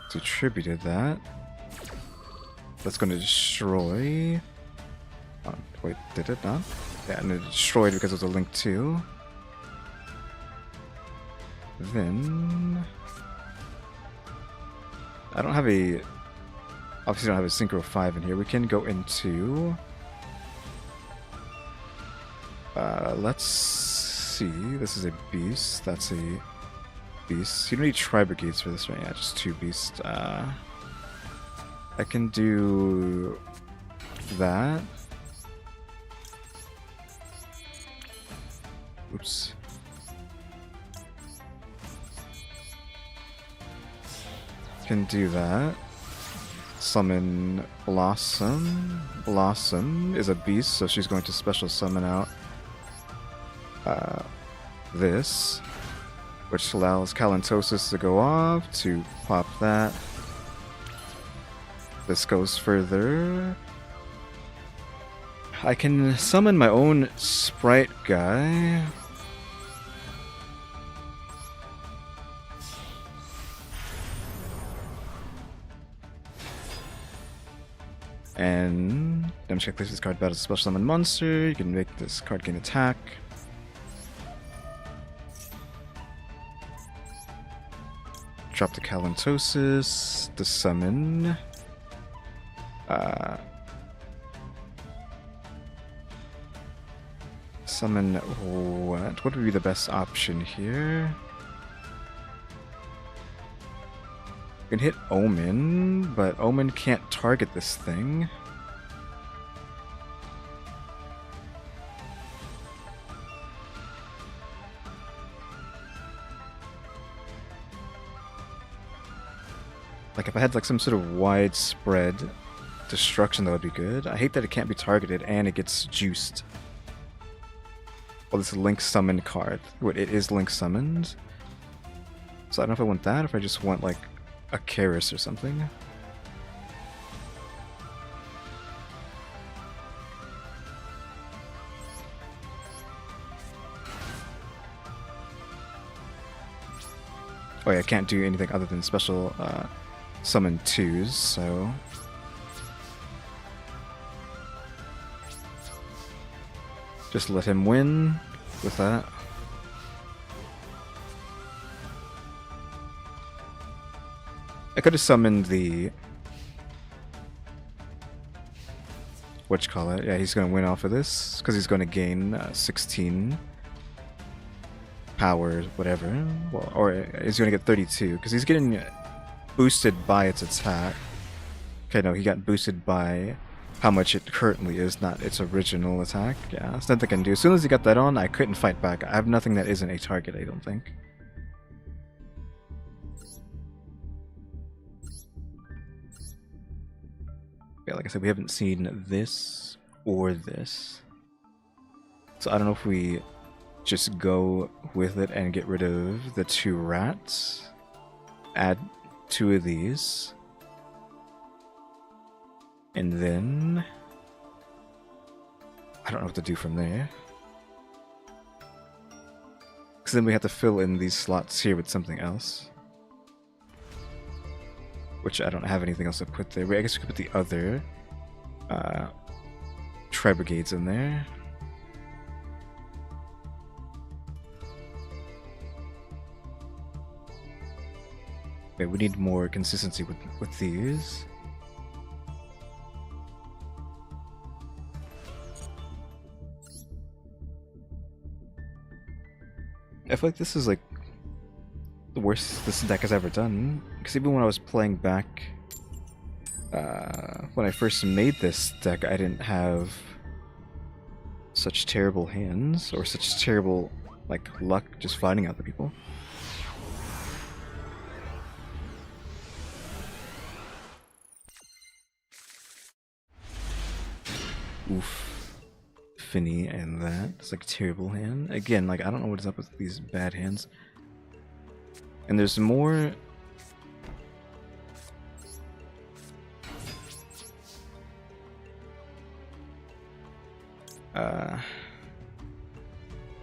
So attributed that. That's going to destroy... Oh, wait, did it not? Yeah, and it destroyed because it was a link 2. Then... I don't have a... Obviously don't have a Synchro 5 in here. We can go into... let's see. This is a beast. That's a beast. You don't need Tri-Brigades for this, right? Yeah, just 2 beasts. I can do... that. Oops. Can do that. Summon Blossom. Blossom is a beast, so she's going to special summon out this, which allows Calantosis to go off, to pop that. This goes further. I can summon my own Sprite guy. And damage check this card battles a special summon monster. You can make this card gain attack. Drop the Calantosis, the summon. Summon what? What would be the best option here? You can hit Omen, but Omen can't target this thing. Like if I had like some sort of widespread destruction, that would be good. I hate that it can't be targeted and it gets juiced. Well, this is Link Summoned card. Wait, it is Link Summoned? So I don't know if I want that, or if I just want like a Karis or something. Oh yeah, I can't do anything other than special summon 2s, so... Just let him win with that. I could have summoned the... Whatchamacallit? Yeah, he's going to win off of this, because he's going to gain 16 power, whatever. Well, or he's going to get 32, because he's getting boosted by its attack. Okay, no, he got boosted by how much it currently is, not its original attack. Yeah, that's nothing I can do. As soon as he got that on, I couldn't fight back. I have nothing that isn't a target, I don't think. Yeah, like I said, we haven't seen this or this. So I don't know if we just go with it and get rid of the 2 rats. Add 2 of these. And then... I don't know what to do from there. Because then we have to fill in these slots here with something else. Which I don't have anything else to put there. Wait, I guess we could put the other Tri-Brigades in there. Wait, we need more consistency with these. I feel like this is like the worst this deck has ever done, because even when I was playing back when I first made this deck, I didn't have such terrible hands or such terrible like luck just fighting other people. Oof. Finny and that. It's like a terrible hand. Again, like I don't know what is up with these bad hands. And there's more...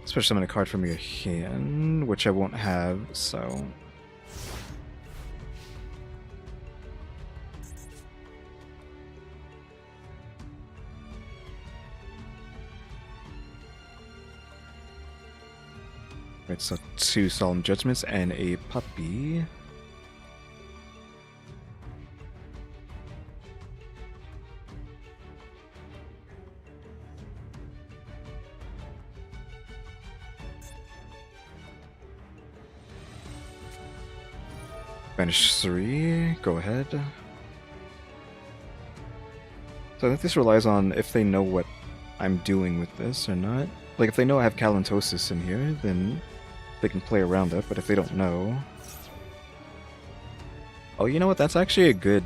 Especially summon a card from your hand, which I won't have, so... Right, so 2 Solemn Judgments and a puppy. Banish 3, go ahead. So I think this relies on if they know what I'm doing with this or not. Like if they know I have Calantosis in here, then they can play around it, but if they don't know... Oh, you know what? That's actually a good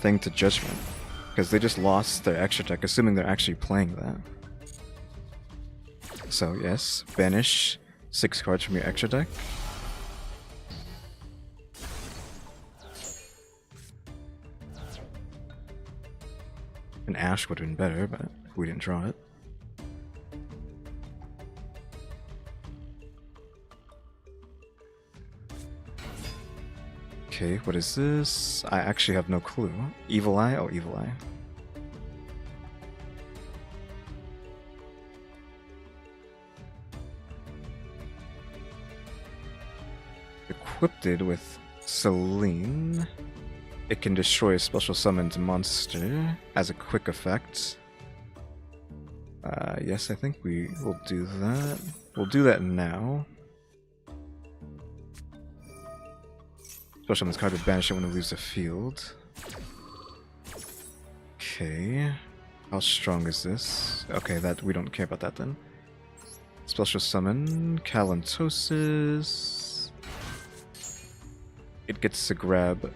thing to Judgment. Because they just lost their extra deck, assuming they're actually playing that. So, yes, banish 6 cards from your extra deck. An Ash would have been better, but we didn't draw it. Okay, what is this? I actually have no clue. Evil Eye? Oh, Evil Eye. equipped it with Celine, it can destroy a special summoned monster as a quick effect. Yes, I think we will do that. We'll do that now. Special summons card to banish it when it leaves the field. Okay. How strong is this? Okay, that we don't care about that then. Special summon Calantosis. It gets to grab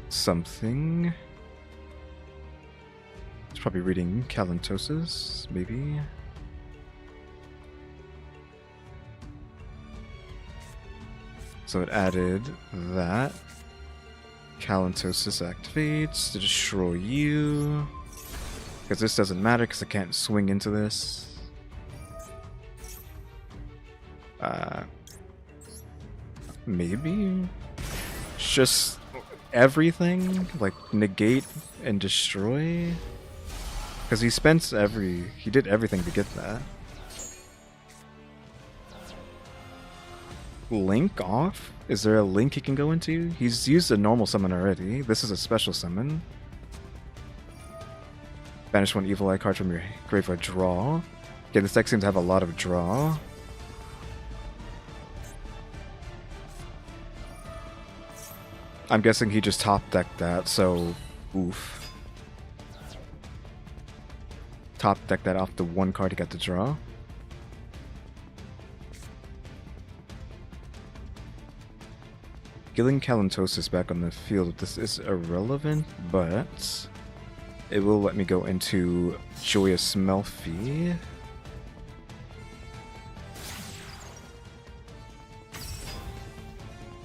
something. It's probably reading Calantosis, maybe. So it added that. Calantosis activates to destroy you. Because this doesn't matter because I can't swing into this. Maybe? Just everything? Like negate and destroy? Because he did everything to get that. Link off? Is there a link he can go into? He's used a normal summon already. This is a special summon. Banish one evil eye card from your graveyard, draw. Okay, this deck seems to have a lot of draw. I'm guessing he just top decked that, so oof. Top decked that off the one card he got to draw. Killing Calantosis back on the field, this is irrelevant, but it will let me go into Joyous Melffy.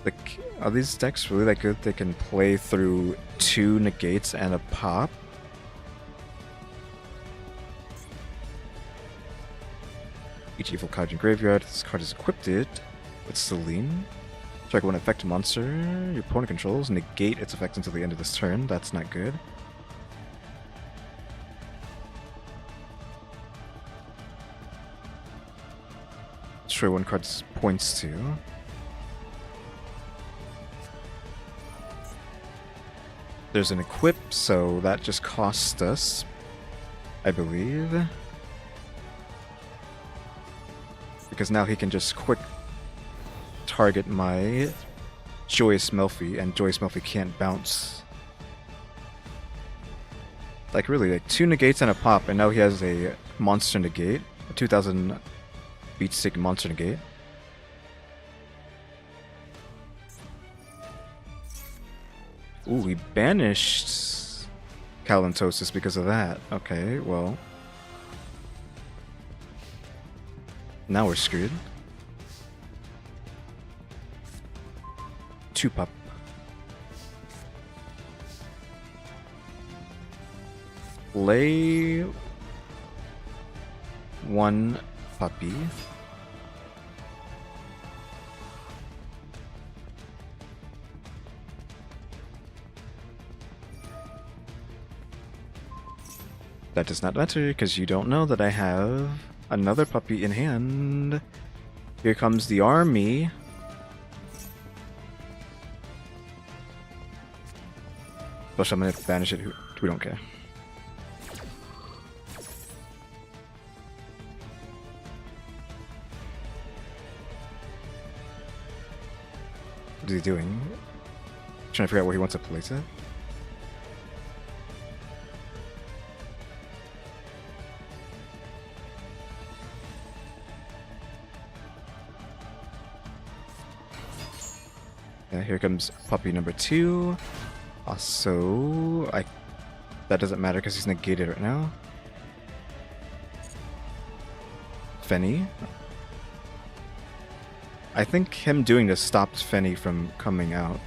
Like, are these decks really that good? They can play through 2 negates and a pop. Each evil card in graveyard. This card is equipped with Celine. Strike one effect monster your opponent controls. Negate its effect until the end of this turn. That's not good. Destroy one card's points to. There's an equip, so that just cost us, I believe. Because now he can just quick target my Joyous Melffy, and Joyous Melffy can't bounce. Like really, like 2 negates and a pop, and now he has a monster negate, a 2000 beat stick monster negate. Ooh, we banished Calantosis because of that. Okay, well. Now we're screwed. 2 pop. Lay 1 puppy. That does not matter, because you don't know that I have another puppy in hand. Here comes the army. But I'm gonna banish it, we don't care. What is he doing? Trying to figure out where he wants to place it. Yeah, here comes puppy number 2. Also, that doesn't matter because he's negated right now. Fenny. I think him doing this stops Fenny from coming out.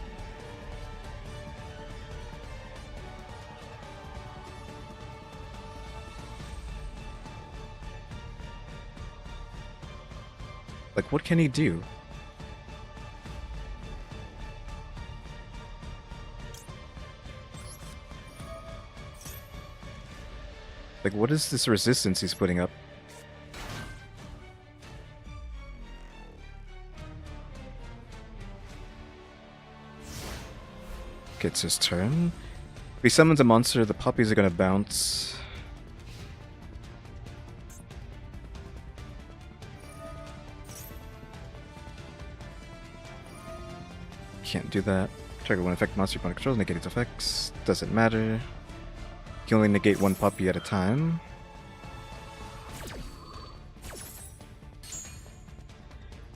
Like, what can he do? Like, what is this resistance he's putting up? Okay, it's his turn. If he summons a monster, the puppies are gonna bounce. Can't do that. Trigger one effect monster opponent controls, negate its effects. Doesn't matter. You can only negate one puppy at a time.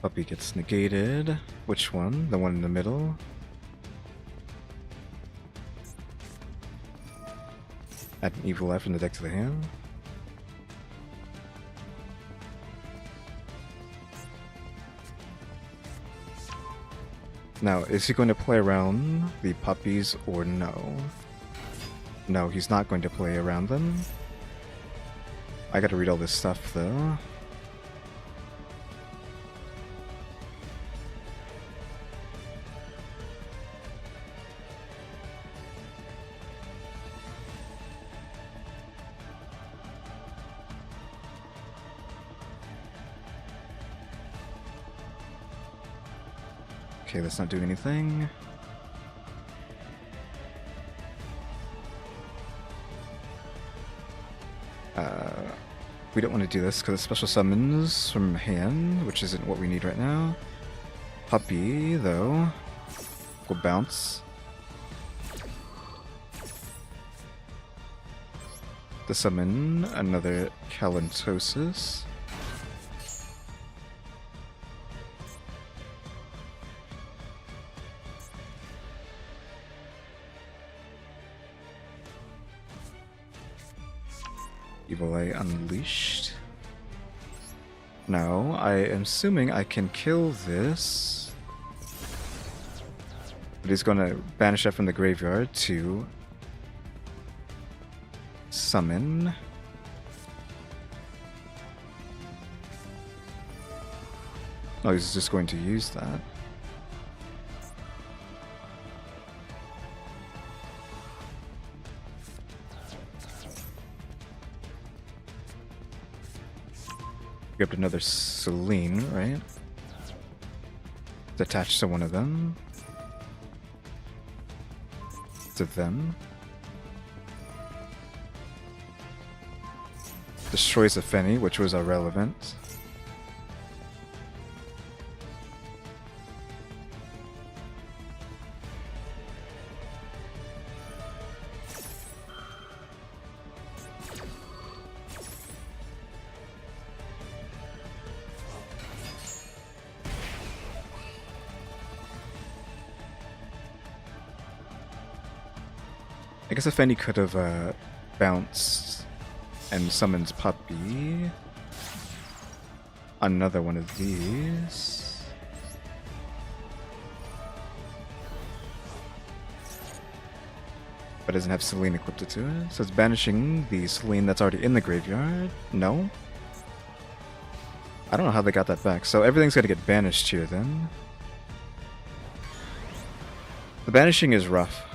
Puppy gets negated. Which one? The one in the middle? Add an evil eye from the deck to the hand. Now, is he going to play around the puppies or no? No, he's not going to play around them. I gotta read all this stuff though. Okay, let's not do anything. We don't want to do this because it's special summons from hand, which isn't what we need right now. Puppy, though, will bounce. To summon another Calantosis. Evil Eye Unleashed. Now, I am assuming I can kill this. But he's gonna banish that from the graveyard to summon. Oh, he's just going to use that. Grabbed another Celine, right? It's attached to one of them. To them. Destroys a Fenny, which was irrelevant. I guess if Fenny could have bounced and summons Puppy. Another one of these. But doesn't have Celine equipped to it. So it's banishing the Celine that's already in the graveyard. No? I don't know how they got that back. So everything's gonna get banished here then. The banishing is rough.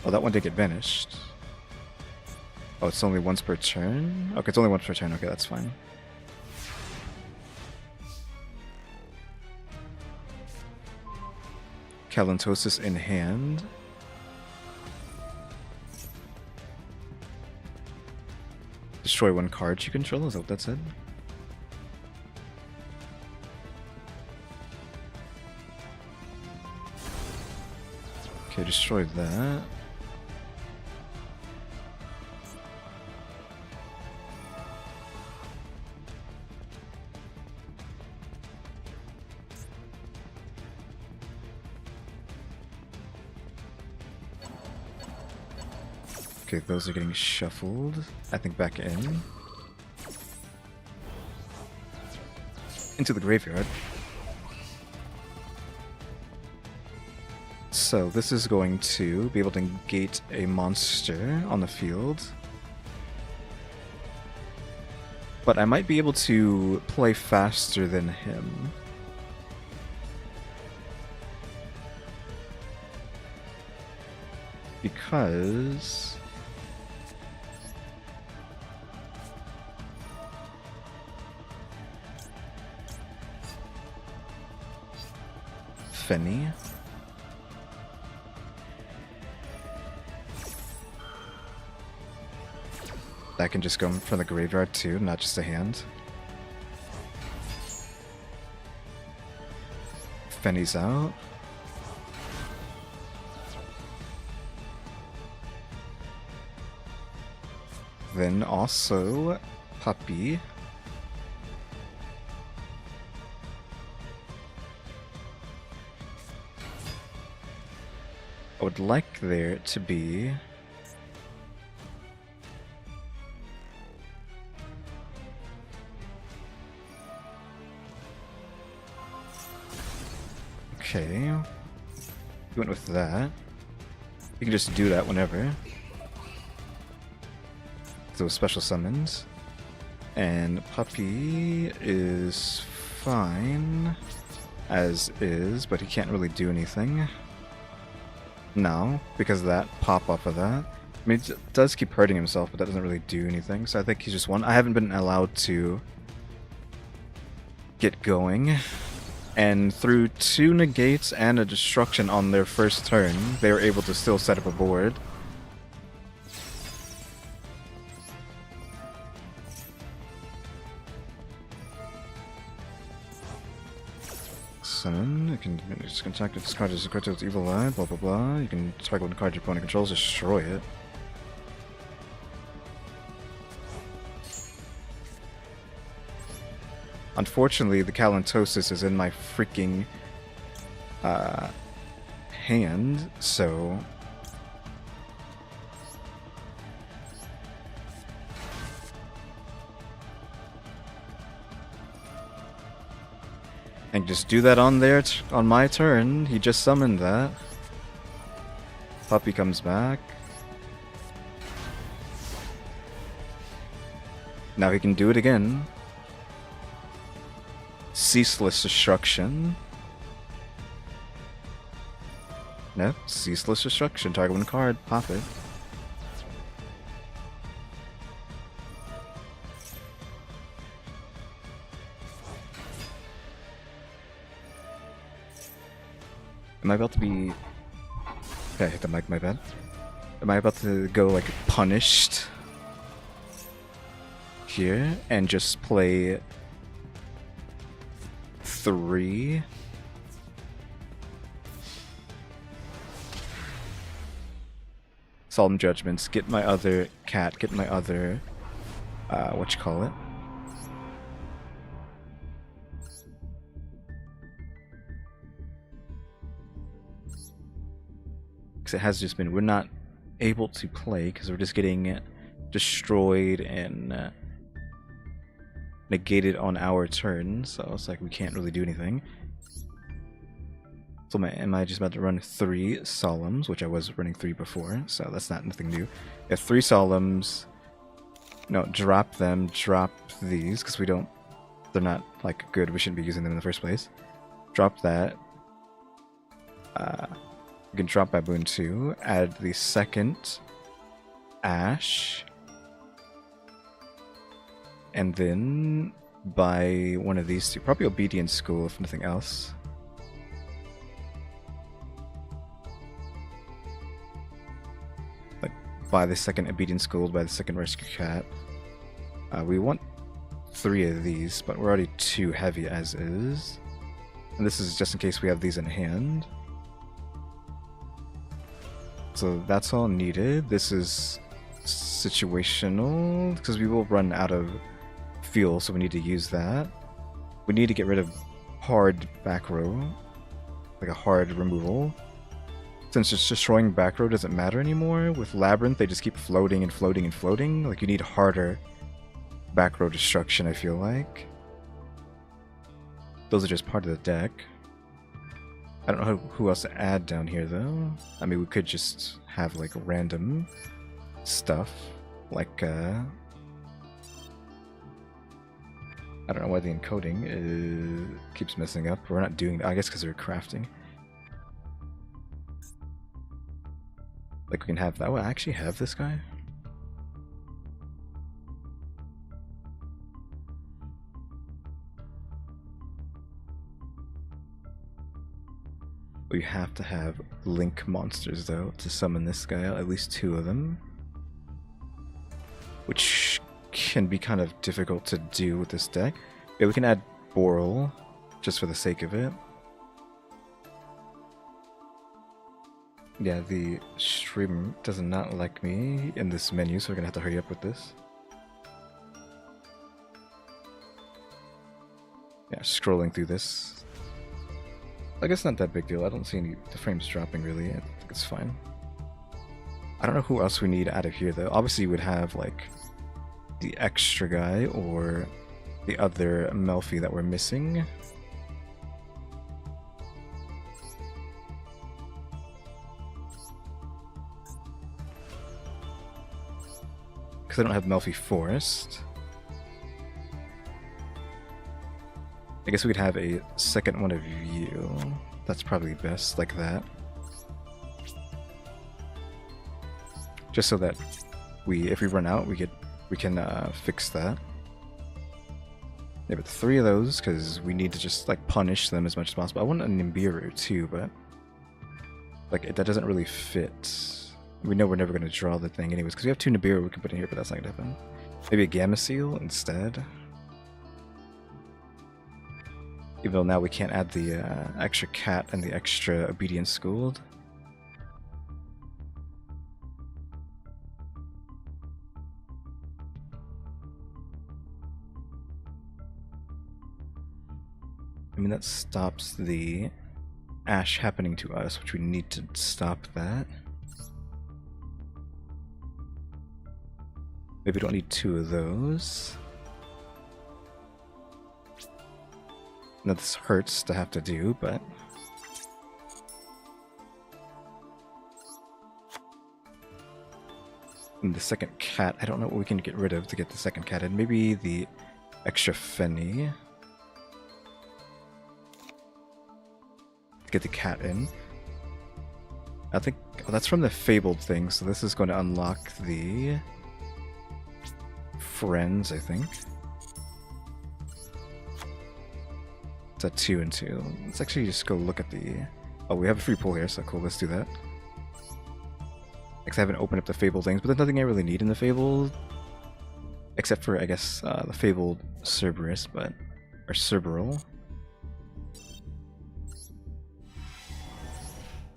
Oh, that one did get banished. Oh, it's only once per turn? Okay, it's only once per turn. Okay, that's fine. Calantosis in hand. Destroy one card you control, is that what that said? Okay, destroy that. Okay, those are getting shuffled. I think back in. Into the graveyard. So this is going to be able to negate a monster on the field. But I might be able to play faster than him. Because Fenny. That can just go from the graveyard too, not just a hand. Fenny's out. Then also Puppy. I would like there to be okay. You went with that. You can just do that whenever. Those special summons. And Puppy is fine as is, but he can't really do anything now because of that pop off of that. I mean, it does keep hurting himself, but that doesn't really do anything, so I think he's just won. I haven't been allowed to get going, and through 2 negates and a destruction on their first turn, they were able to still set up a board. Summon, you can just contact this card as a card to its evil eye, blah blah blah. You can target one card your opponent controls, destroy it. Unfortunately, the Kalantosis is in my freaking hand, so and just do that on there on my turn. He just summoned that. Puppy comes back. Now he can do it again. Ceaseless Destruction. Nope, Ceaseless Destruction. Target one card, pop it. Am I about to be... Okay, I hit the mic, my bad. Am I about to go, like, punished here and just play 3? Solemn Judgments, get my other cat, get my other, whatchamacallit? It has just been, we're not able to play because we're just getting destroyed and negated on our turn, so it's like we can't really do anything. So am I just about to run 3 Solemns, which I was running 3 before, so that's not nothing new. We have 3 Solemns. No, drop them, drop these, because we don't, they're not like good, we shouldn't be using them in the first place. Drop that. We can drop Baboon 2, add the second Ash, and then buy one of these 2, probably Obedience School if nothing else. Like, buy the second Obedience School, buy the second Rescue Cat. We want 3 of these, but we're already too heavy as is. And this is just in case we have these in hand. So that's all needed. This is situational, because we will run out of fuel, so we need to use that. We need to get rid of hard back row, like a hard removal. Since just destroying back row doesn't matter anymore, with Labyrinth they just keep floating and floating and floating. Like, you need harder back row destruction, I feel like. Those are just part of the deck. I don't know who else to add down here, though. I mean, we could just have, like, random stuff. Like, I don't know why the encoding keeps messing up. We're not doing that. I guess because we're crafting. Like, we can have that. Oh, I actually have this guy? We have to have link monsters though to summon this guy, at least 2 of them. Which can be kind of difficult to do with this deck. Yeah, we can add Boral, just for the sake of it. Yeah, the stream does not like me in this menu, so we're gonna have to hurry up with this. Yeah, scrolling through this. I guess not that big deal. I don't see the frames dropping really. I think it's fine. I don't know who else we need out of here though. Obviously you would have like the extra guy or the other Melffy that we're missing. Because I don't have Melffy Forest. I guess we could have a second one of you. That's probably best, like that. Just so that if we run out, we can fix that. Yeah, but 3 of those, because we need to just like punish them as much as possible. I want a Nibiru too, but like that doesn't really fit. We know we're never going to draw the thing anyways, because we have 2 Nibiru we can put in here, but that's not going to happen. Maybe a Gamma Seal instead. Even though now we can't add the extra cat and the extra obedience schooled. I mean, that stops the Ash happening to us, which we need to stop that. Maybe we don't need 2 of those. Now this hurts to have to do, but... And the second cat, I don't know what we can get rid of to get the second cat in. Maybe the extra Fenny. To get the cat in. I think... Oh, that's from the Fabled thing, so this is going to unlock the... Friends, I think. It's at 2 and 2. Let's actually just go look at the... Oh, we have a free pull here, so cool, let's do that. Because I haven't opened up the Fabled things, but there's nothing I really need in the Fabled. Except for, I guess, the Fabled Cerberus, but... Or Cerberal.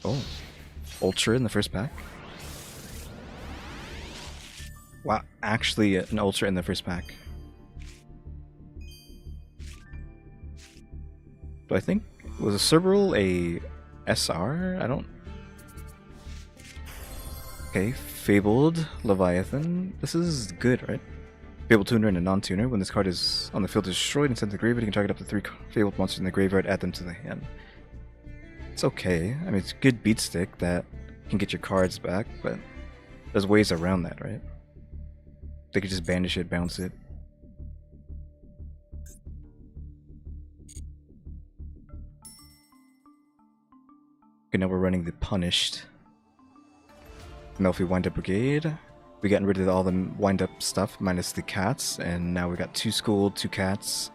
Oh. Ultra in the first pack. Wow, actually an Ultra in the first pack. Do I think... Was a Cerberal a SR? I don't... Okay, Fabled Leviathan. This is good, right? Fabled Tuner and a non-tuner. When this card is on the field is destroyed and sent to the graveyard, you can target up to 3 Fabled monsters in the graveyard, add them to the hand. It's okay. I mean, it's a good beat stick that can get your cards back, but there's ways around that, right? They could just banish it, bounce it. Okay, now we're running the Punished Melffy Wind-Up Brigade. We gotten rid of all the wind-up stuff, minus the cats, and now we got 2 schooled, 2 cats.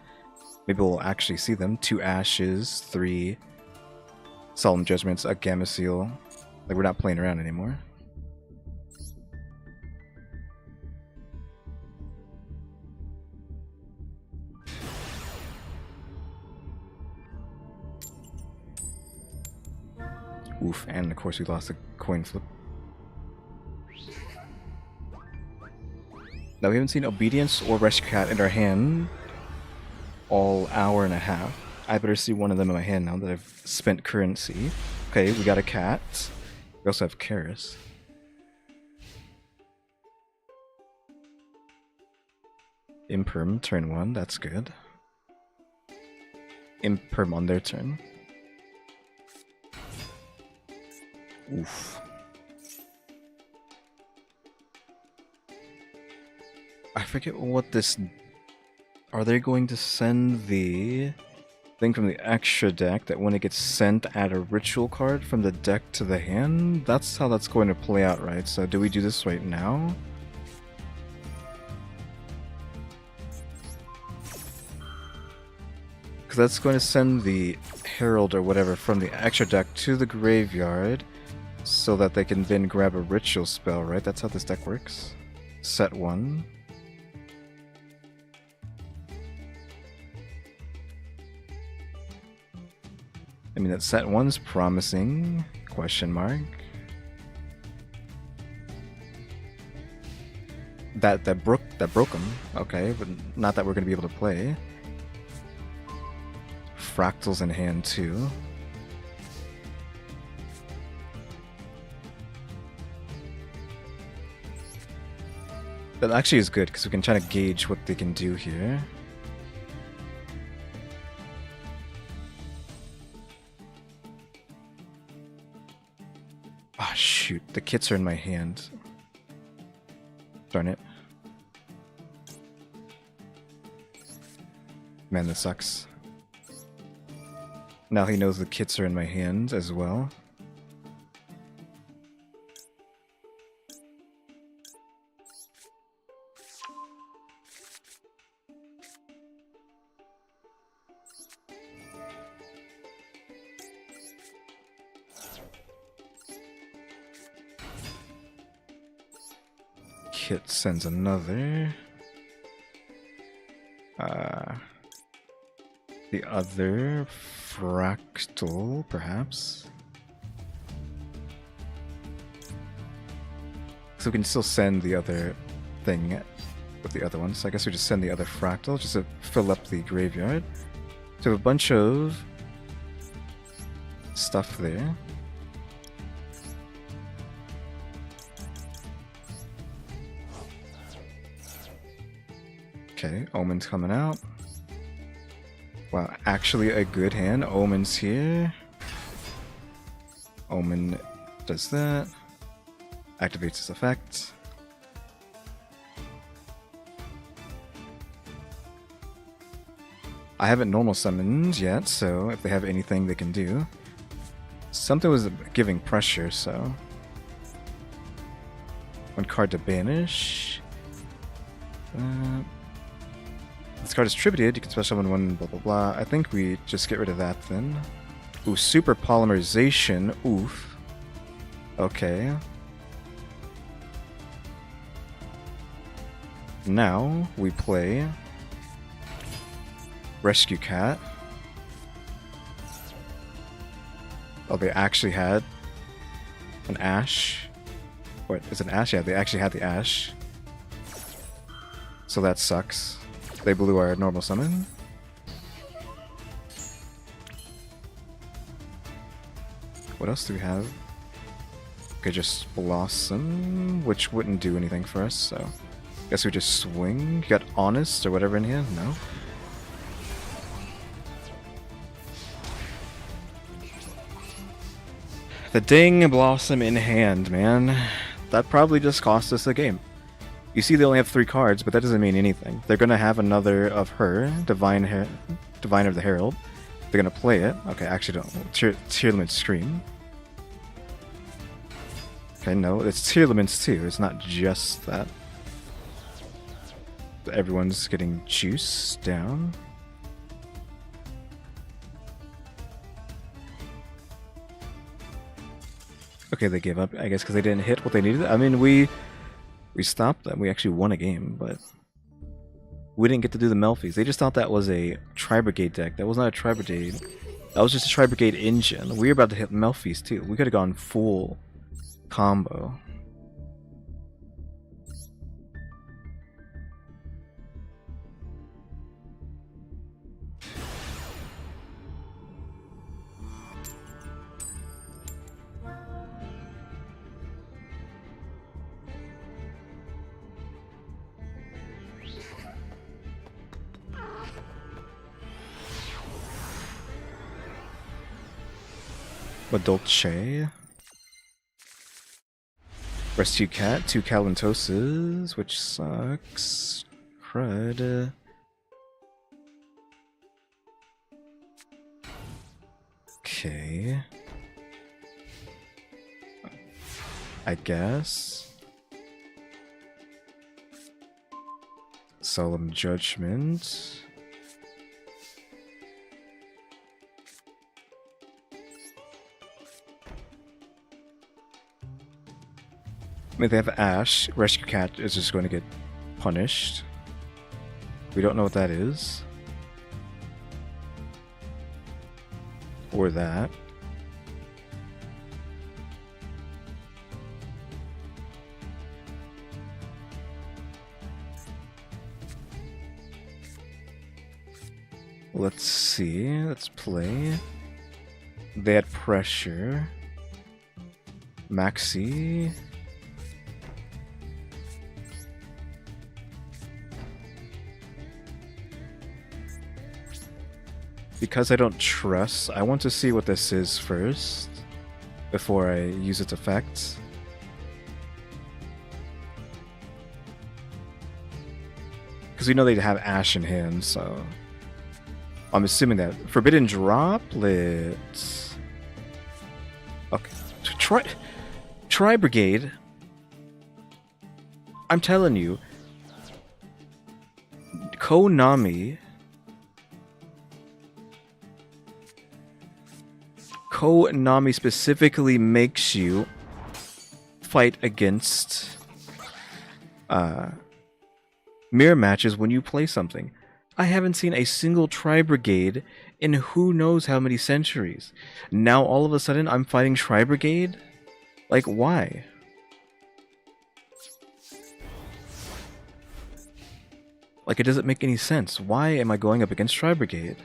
Maybe we'll actually see them. 2 ashes, 3 solemn judgments, a Gamma Seal. Like, we're not playing around anymore. Oof, and of course we lost a coin flip. Now we haven't seen Obedience or Rescue Cat in our hand all hour and a half. I better see one of them in my hand now that I've spent currency. Okay, we got a cat. We also have Karis. Imperm, turn 1, that's good. Imperm on their turn. Oof. I forget what this... Are they going to send the thing from the extra deck that when it gets sent, add a ritual card from the deck to the hand? That's how that's going to play out, right? So do we do this right now? Because that's going to send the Herald or whatever from the extra deck to the graveyard so that they can then grab a ritual spell, right? That's how this deck works. Set 1. I mean, that set 1's promising, question mark. That broke them, okay, but not that we're gonna be able to play. Fractals in hand too. That actually is good because we can try to gauge what they can do here. Ah, shoot, the kits are in my hand. Darn it. Man, this sucks. Now he knows the kits are in my hand as well. Kit sends another. The other fractal, perhaps. So we can still send the other thing with the other one. So I guess we just send the other fractal just to fill up the graveyard. So we have a bunch of stuff there. Okay, Omen's coming out. Wow, actually a good hand. Omen's here. Omen does that. Activates his effect. I haven't normal summoned yet, so if they have anything they can do. Something was giving pressure, so. One card to banish. This card is tributed, you can special summon one, blah blah blah. I think we just get rid of that then. Ooh, super polymerization. Oof. Okay. Now we play Rescue Cat. Oh, they actually had an Ash. What, is it an Ash? Yeah, they actually had the Ash. So that sucks. They blew our normal summon. What else do we have? Okay, just Blossom, which wouldn't do anything for us, so... Guess we just swing. You got Honest or whatever in here? No? The dang Blossom in hand, man. That probably just cost us the game. You see they only have 3 cards, but that doesn't mean anything. They're gonna have another of her, Divine of the Herald. They're gonna play it. Okay, actually don't. Tearlament's Scream. Okay, no, it's Tearlament's too. It's not just that. Everyone's getting juice down. Okay, they gave up, I guess, because they didn't hit what they needed. I mean, we stopped them. We actually won a game, but we didn't get to do the Melffys. They just thought that was a Tri-Brigade deck. That was not a Tri-Brigade. That was just a Tri-Brigade engine. We were about to hit Melffys too. We could have gone full combo. Dolce. Rescue Cat, 2 Calentoses, which sucks. Crud. Okay. I guess. Solemn Judgment. I mean, they have Ash. Rescue Cat is just going to get punished. We don't know what that is. Or that. Let's see. Let's play. They had pressure. Maxi. Because I don't trust, I want to see what this is first before I use its effects. Because we know they'd have Ash in hand, so I'm assuming that. Forbidden Droplets. Okay. Try Brigade. I'm telling you. Konami specifically makes you fight against mirror matches when you play something. I haven't seen a single Tri-Brigade in who knows how many centuries. Now all of a sudden I'm fighting Tri-Brigade? Like, why? Like, it doesn't make any sense. Why am I going up against Tri-Brigade?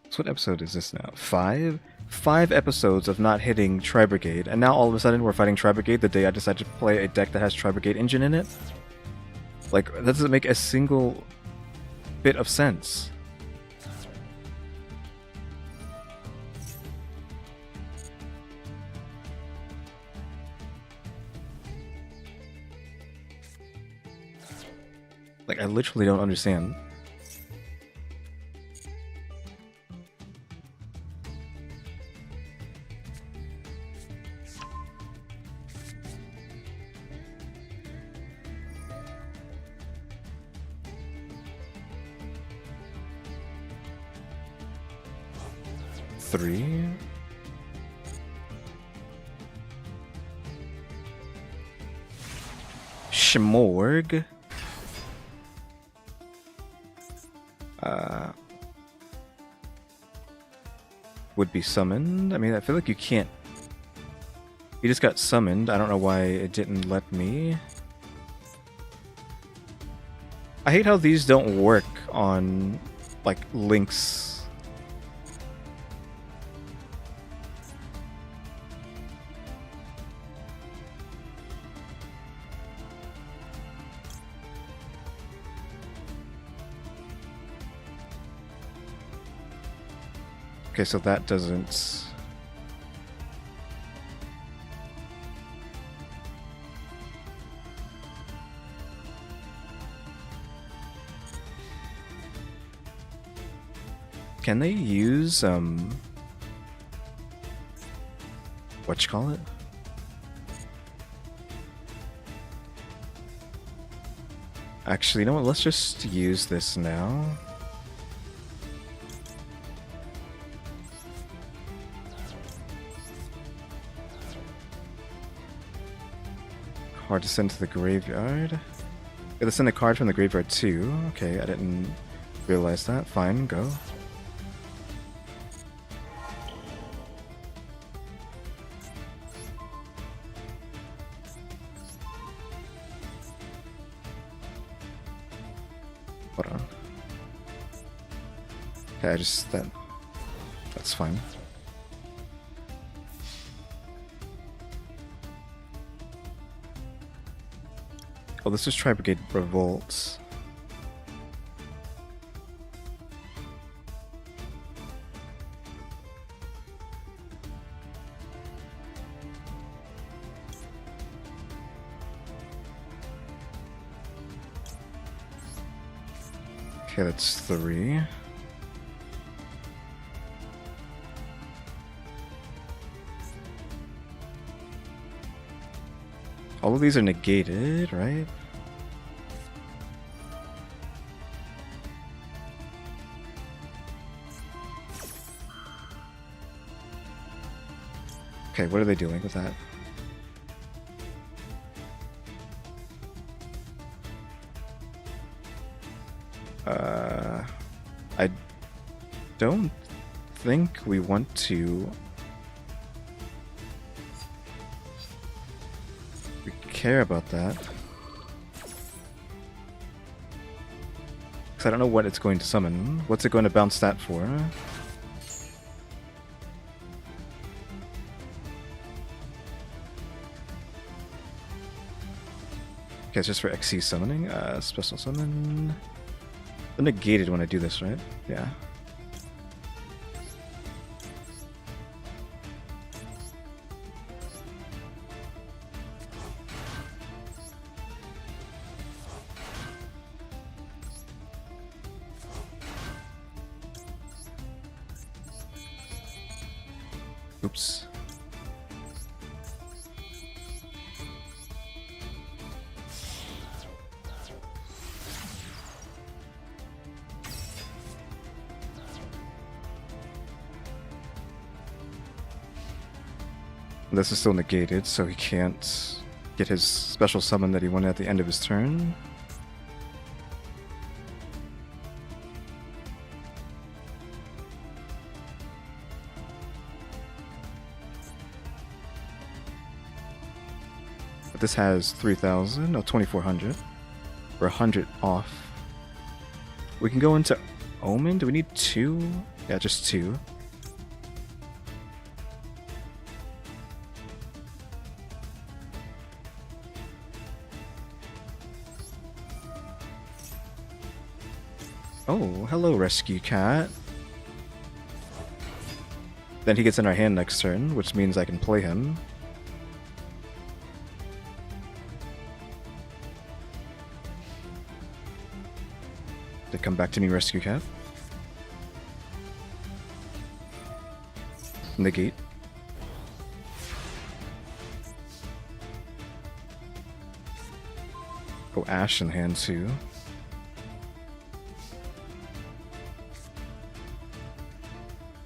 So what episode is this now? 5? 5 episodes of not hitting Tri-Brigade, and now all of a sudden we're fighting Tri-Brigade the day I decided to play a deck that has Tri-Brigade engine in it? Like, that doesn't make a single bit of sense. Like, I literally don't understand. Three. Shmorg. Would be summoned. I mean, I feel like you can't. You just got summoned. I don't know why it didn't let me. I hate how these don't work on, like, links. Okay, so that doesn't... Can they use, whatchamacallit? Actually, you know what? Let's just use this now. Hard to send to the graveyard. Gotta send a card from the graveyard too. Okay, I didn't realize that. Fine, go. Hold on. Okay, that's fine. Oh, this is Tri-Brigade Revolts. Okay, that's 3. All of these are negated, right? Okay, what are they doing with that? I don't think we want to. We care about that. Because I don't know what it's going to summon. What's it going to bounce that for? Okay, it's just for XC summoning. Special summon. The negated when I do this, right? Yeah. Oops. This is still negated, so he can't get his special summon that he wanted at the end of his turn. But this has 3,000, no, 2,400. We're 100 off. We can go into Omen. Do we need 2? Yeah, just 2. Oh, hello, Rescue Cat. Then he gets in our hand next turn, which means I can play him. They come back to me, Rescue Cat. Negate. Oh, Ash in hand too.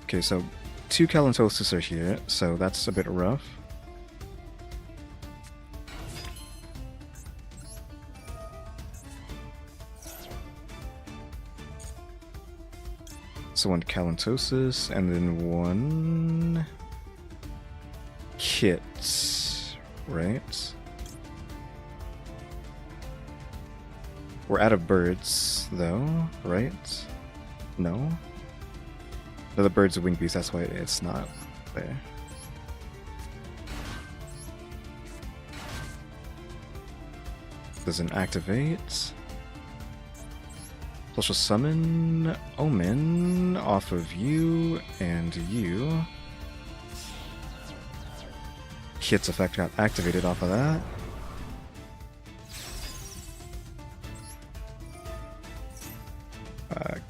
Okay, so 2 Kalantosis are here, so that's a bit rough. So 1 Kalantosis, and then 1 Kit, right? We're out of birds, though, right? No? No, the bird's a wing beast, that's why it's not there. Doesn't activate. Special summon Omen off of you and you. Kit's effect got activated off of that.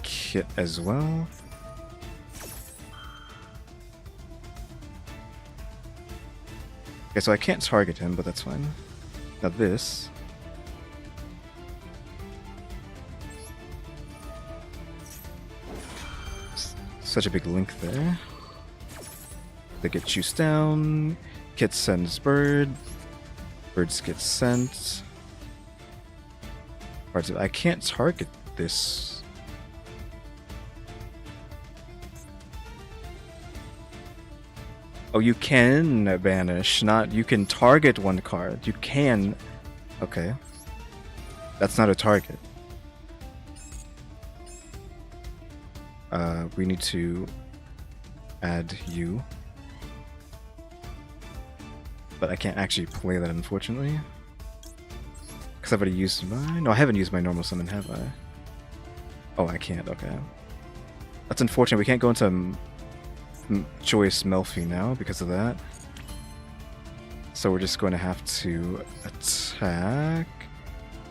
Kit as well. Okay, so I can't target him, but that's fine. Now this. Such a big link there. They get juiced down. Kit sends bird. Birds get sent. Parts of I can't target this. Oh, you can banish, not you can target 1 card. You can. Okay. That's not a target. We need to add you. But I can't actually play that, unfortunately. Because I've already used my... No, I haven't used my normal summon, have I? Oh, I can't, okay. That's unfortunate. We can't go into choice Melffy now because of that. So we're just going to have to attack.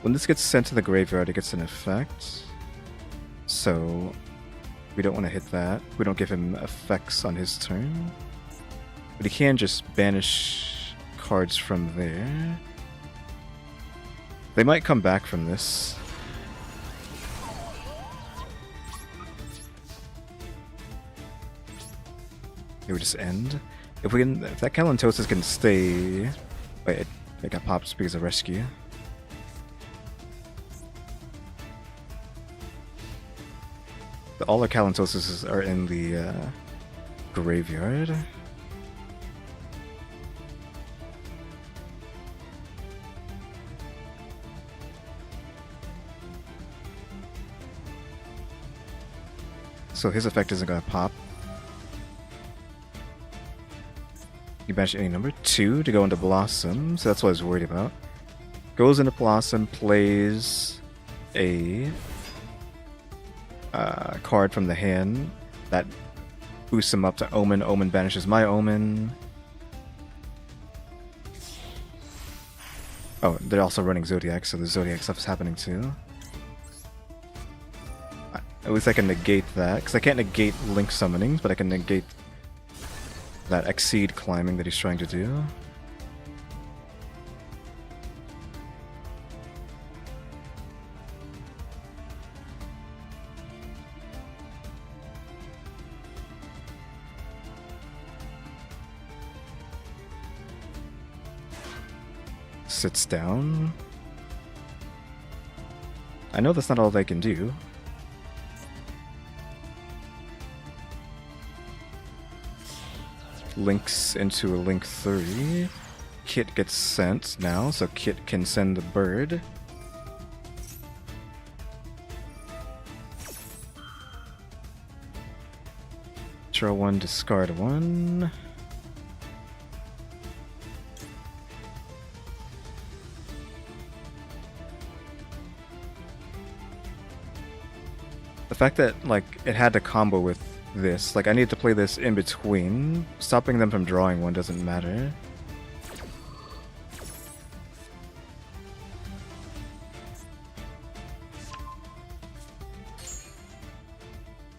When this gets sent to the graveyard, it gets an effect. So we don't want to hit that. We don't give him effects on his turn. But he can just banish cards from there. They might come back from this. It would just end. If that Kalantosis can stay... Wait, it got popped because of rescue. All our Kalantoses are in the graveyard. So his effect isn't gonna pop. You banish any number 2 to go into Blossom, so that's what I was worried about. Goes into Blossom, plays a card from the hand that boosts him up to Omen. Omen banishes my Omen. Oh, they're also running Zodiac, so the Zodiac stuff's happening too. At least I can negate that, because I can't negate Link summonings, but I can negate that Exceed climbing that he's trying to do. Sits down. I know that's not all they can do. Links into a Link 3. Kit gets sent now, so Kit can send the bird. Draw 1, discard 1. The fact that, like, it had to combo with this, like, I need to play this in between. Stopping them from drawing one doesn't matter.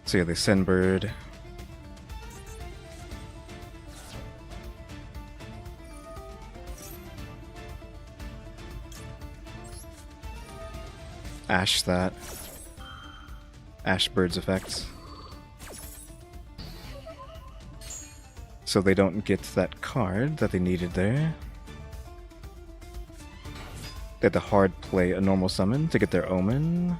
So yeah, they send bird. Ash that. Ash bird's effects. So they don't get that card that they needed there. They had to hard play a normal summon to get their Omen.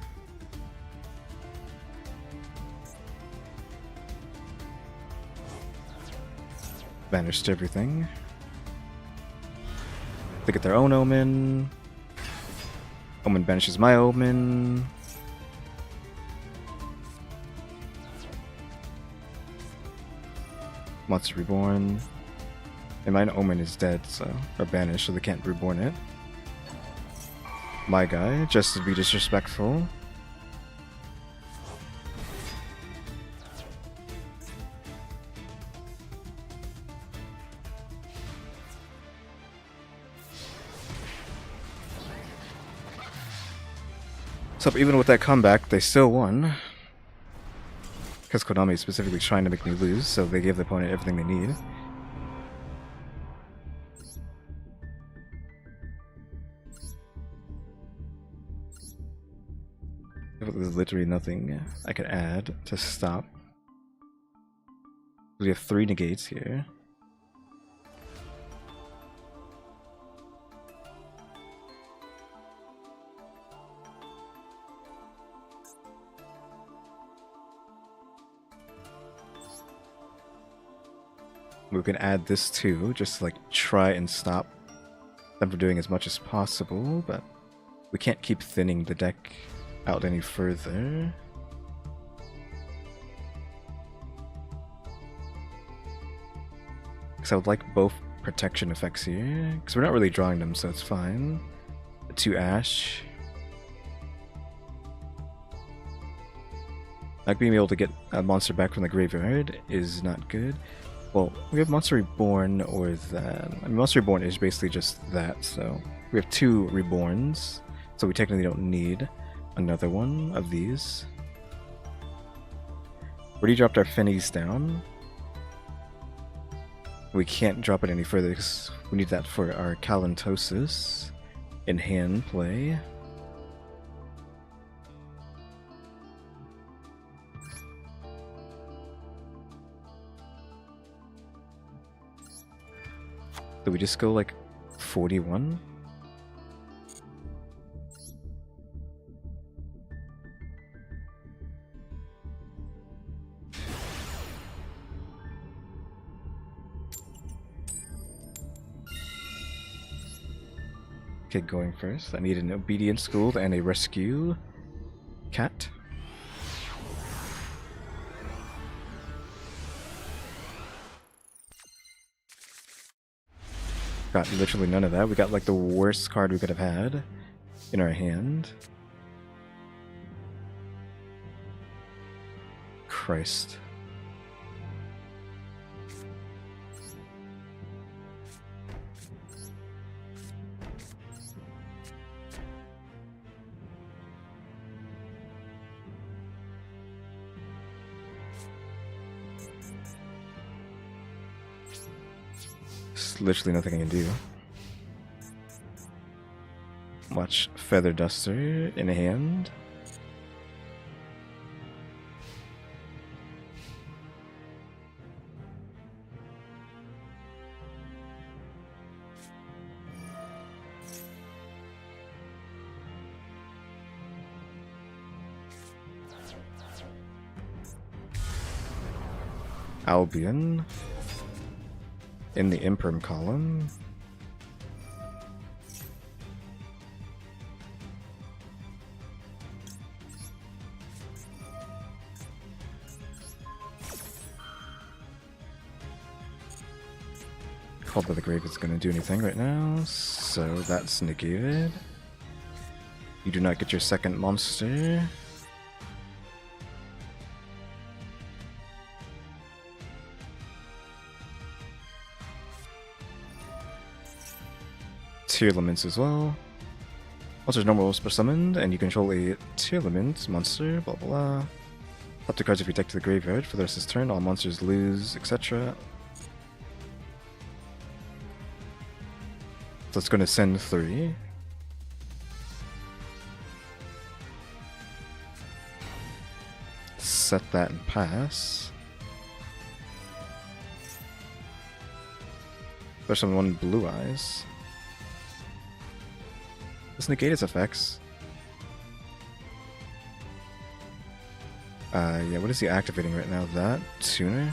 Banished everything. They get their own Omen. Omen banishes my Omen. Monster Reborn. And mine Omen is dead, so, or banished, so they can't reborn it. My guy, just to be disrespectful. So even with that comeback, they still won. Because Konami is specifically trying to make me lose, so they give the opponent everything they need. There's literally nothing I could add to stop. We have 3 negates here. We can add this too, just to, like, try and stop them from doing as much as possible, but we can't keep thinning the deck out any further. Because I would like both protection effects here, because we're not really drawing them, so it's fine. 2 Ash. Like, being able to get a monster back from the graveyard is not good. Well, we have Monster Reborn or that. I mean, Monster Reborn is basically just that, so we have 2 Reborns, so we technically don't need another one of these. We already dropped our Fennies down. We can't drop it any further because we need that for our Kalantosis in hand play. Do we just go like 41? Okay, going first. I need an obedience school and a rescue cat. Got literally none of that. We got like the worst card we could have had in our hand. Christ. There's literally nothing I can do. Watch Feather Duster in hand. Albion in the Imperm column. Call by the Grave is going to do anything right now, so that's negated. You do not get your second monster. Tearlaments as well. Monsters no more were summoned, and you control a Tearlament monster, blah blah blah. Up to cards if you deck to the graveyard for the rest of this turn, all monsters lose, etc. So it's going to send 3. Set that and pass. There's someone blue eyes. Let's negate its effects. Yeah, what is he activating right now? That? Tuner?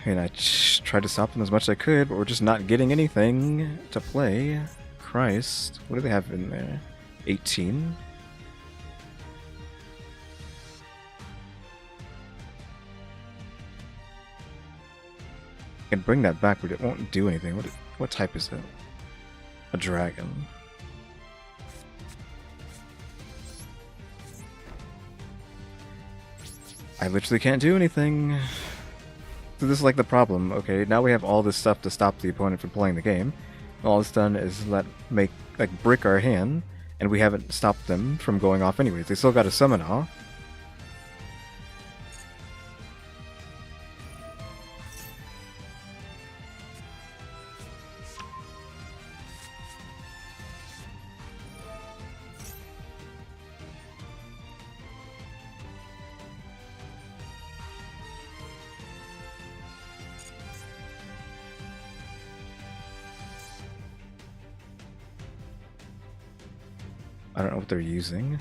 And I tried to stop them as much as I could, but we're just not getting anything to play. Christ. What do they have in there? 18? I can bring that back, but it won't do anything. What type is it? A dragon. I literally can't do anything. So this is like the problem. Okay, now we have all this stuff to stop the opponent from playing the game. All it's done is brick our hand, and we haven't stopped them from going off anyways. They still got a summon off. I don't know what they're using.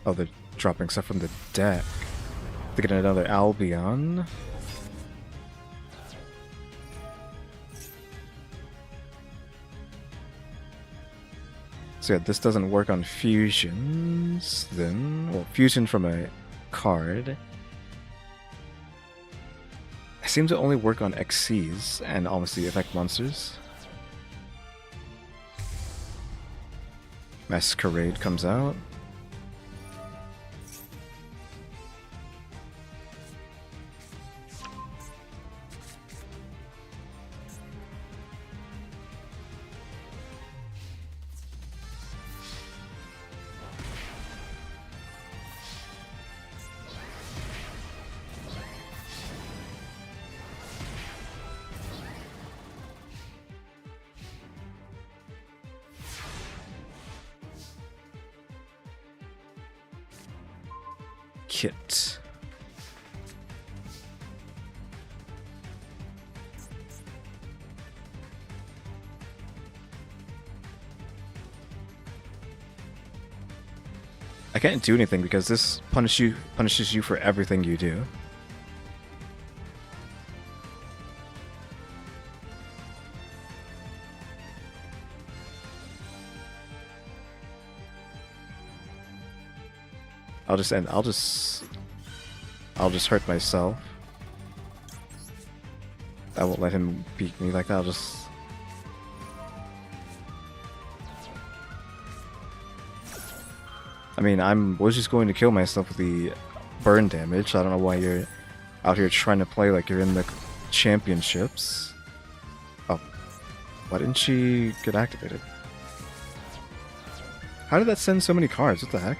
Oh, they're dropping stuff from the deck. They get another Albion. So yeah, this doesn't work on fusions then. Well, fusion from a card. It seems to only work on XCs and obviously effect monsters. Masquerade comes out. kit. I can't do anything because this punishes you for everything you do. I'll just hurt myself. I won't let him beat me like that. I mean, was just going to kill myself with the burn damage. I don't know why you're out here trying to play like you're in the championships. Oh, why didn't she get activated? How did that send so many cards? What the heck?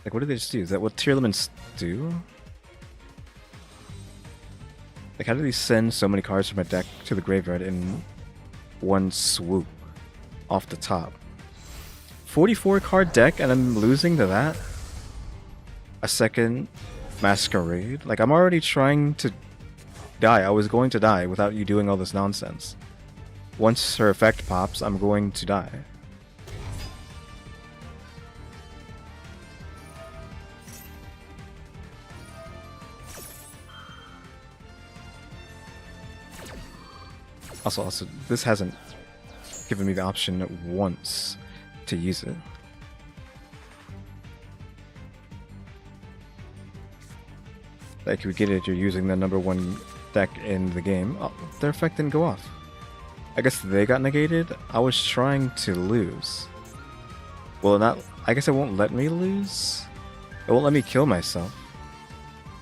Like, what did they just do? Is that what tier limits do? Like, how do they send so many cards from my deck to the graveyard in one swoop off the top? 44 card deck and I'm losing to that? A second Masquerade? Like, I'm already trying to die. I was going to die without you doing all this nonsense. Once her effect pops, I'm going to die. Also, this hasn't given me the option once to use it. Like, we get it, you're using the #1 deck in the game. Oh, their effect didn't go off. I guess they got negated. I was trying to lose. Well, not. I guess it won't let me lose. It won't let me kill myself.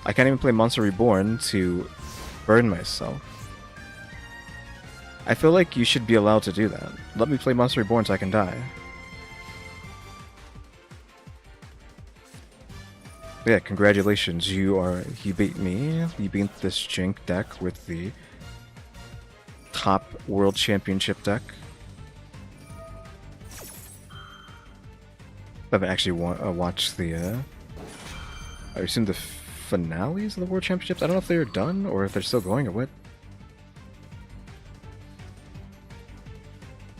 I can't even play Monster Reborn to burn myself. I feel like you should be allowed to do that. Let me play Monster Reborn so I can die. But yeah, congratulations. You beat me. You beat this jank deck with the top World Championship deck. I haven't actually watched the, I assume the finales of the World Championships? I don't know if they're done or if they're still going or what.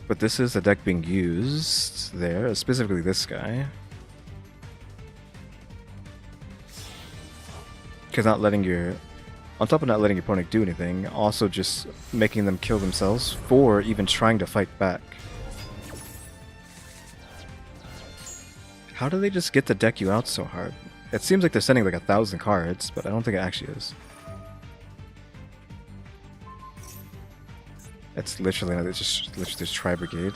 But this is the deck being used there, specifically this guy. Because not letting on top of not letting your opponent do anything, also just making them kill themselves for even trying to fight back. How do they just get to deck you out so hard? It seems like they're sending like 1,000 cards, but I don't think it actually is. It's literally not, it's just try Brigade.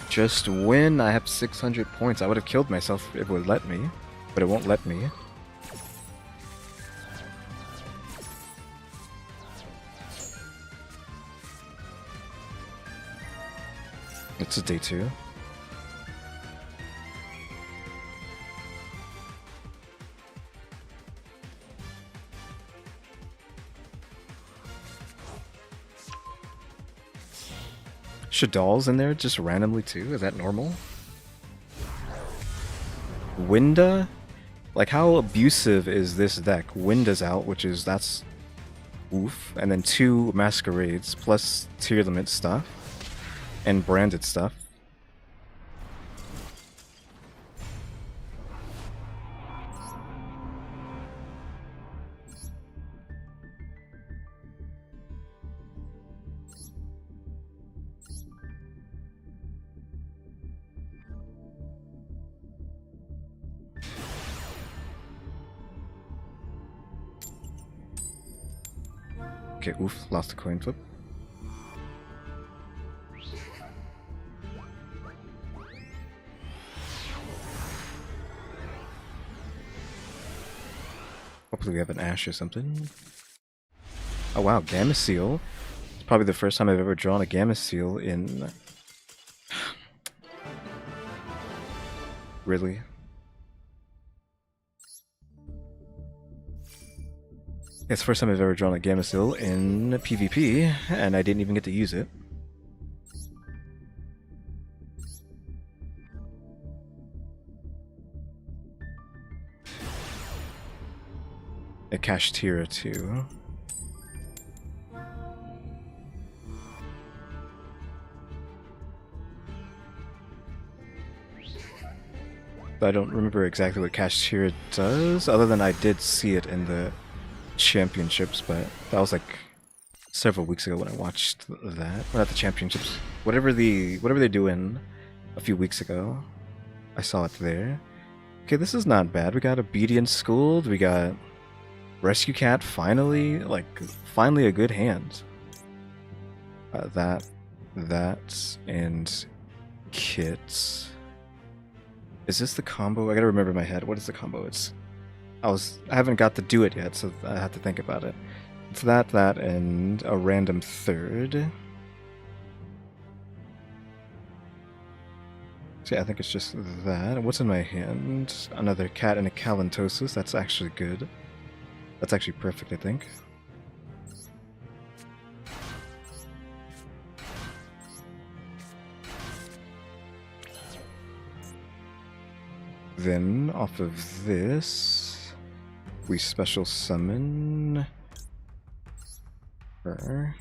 Just win, I have 600 points. I would have killed myself if it would let me, but it won't let me. It's a day 2. Shadal's in there just randomly too? Is that normal? Winda? Like, how abusive is this deck? Winda's out, that's oof. And then 2 Masquerades plus tier limit stuff and branded stuff. Okay, oof, lost a coin flip. Hopefully we have an Ash or something. Oh wow, Gamma Seal. It's probably the first time I've ever drawn a Gamma Seal in... Really? It's the first time I've ever drawn a Gamecill in PvP, and I didn't even get to use it. A Kashtira too. I don't remember exactly what Kashtira does, other than I did see it in the championships, but that was like several weeks ago when I watched that. Well, not the championships. Whatever they're doing a few weeks ago. I saw it there. Okay, this is not bad. We got Obedient Schooled, we got Rescue Cat, finally a good hand. That, and Kit. Is this the combo? I gotta remember in my head. What is the combo? I haven't got to do it yet, so I have to think about it. It's that, and a random third. So yeah, I think it's just that. What's in my hand? Another cat and a Calantosis. That's actually good. That's actually perfect, I think. Then, off of this, we special summon her.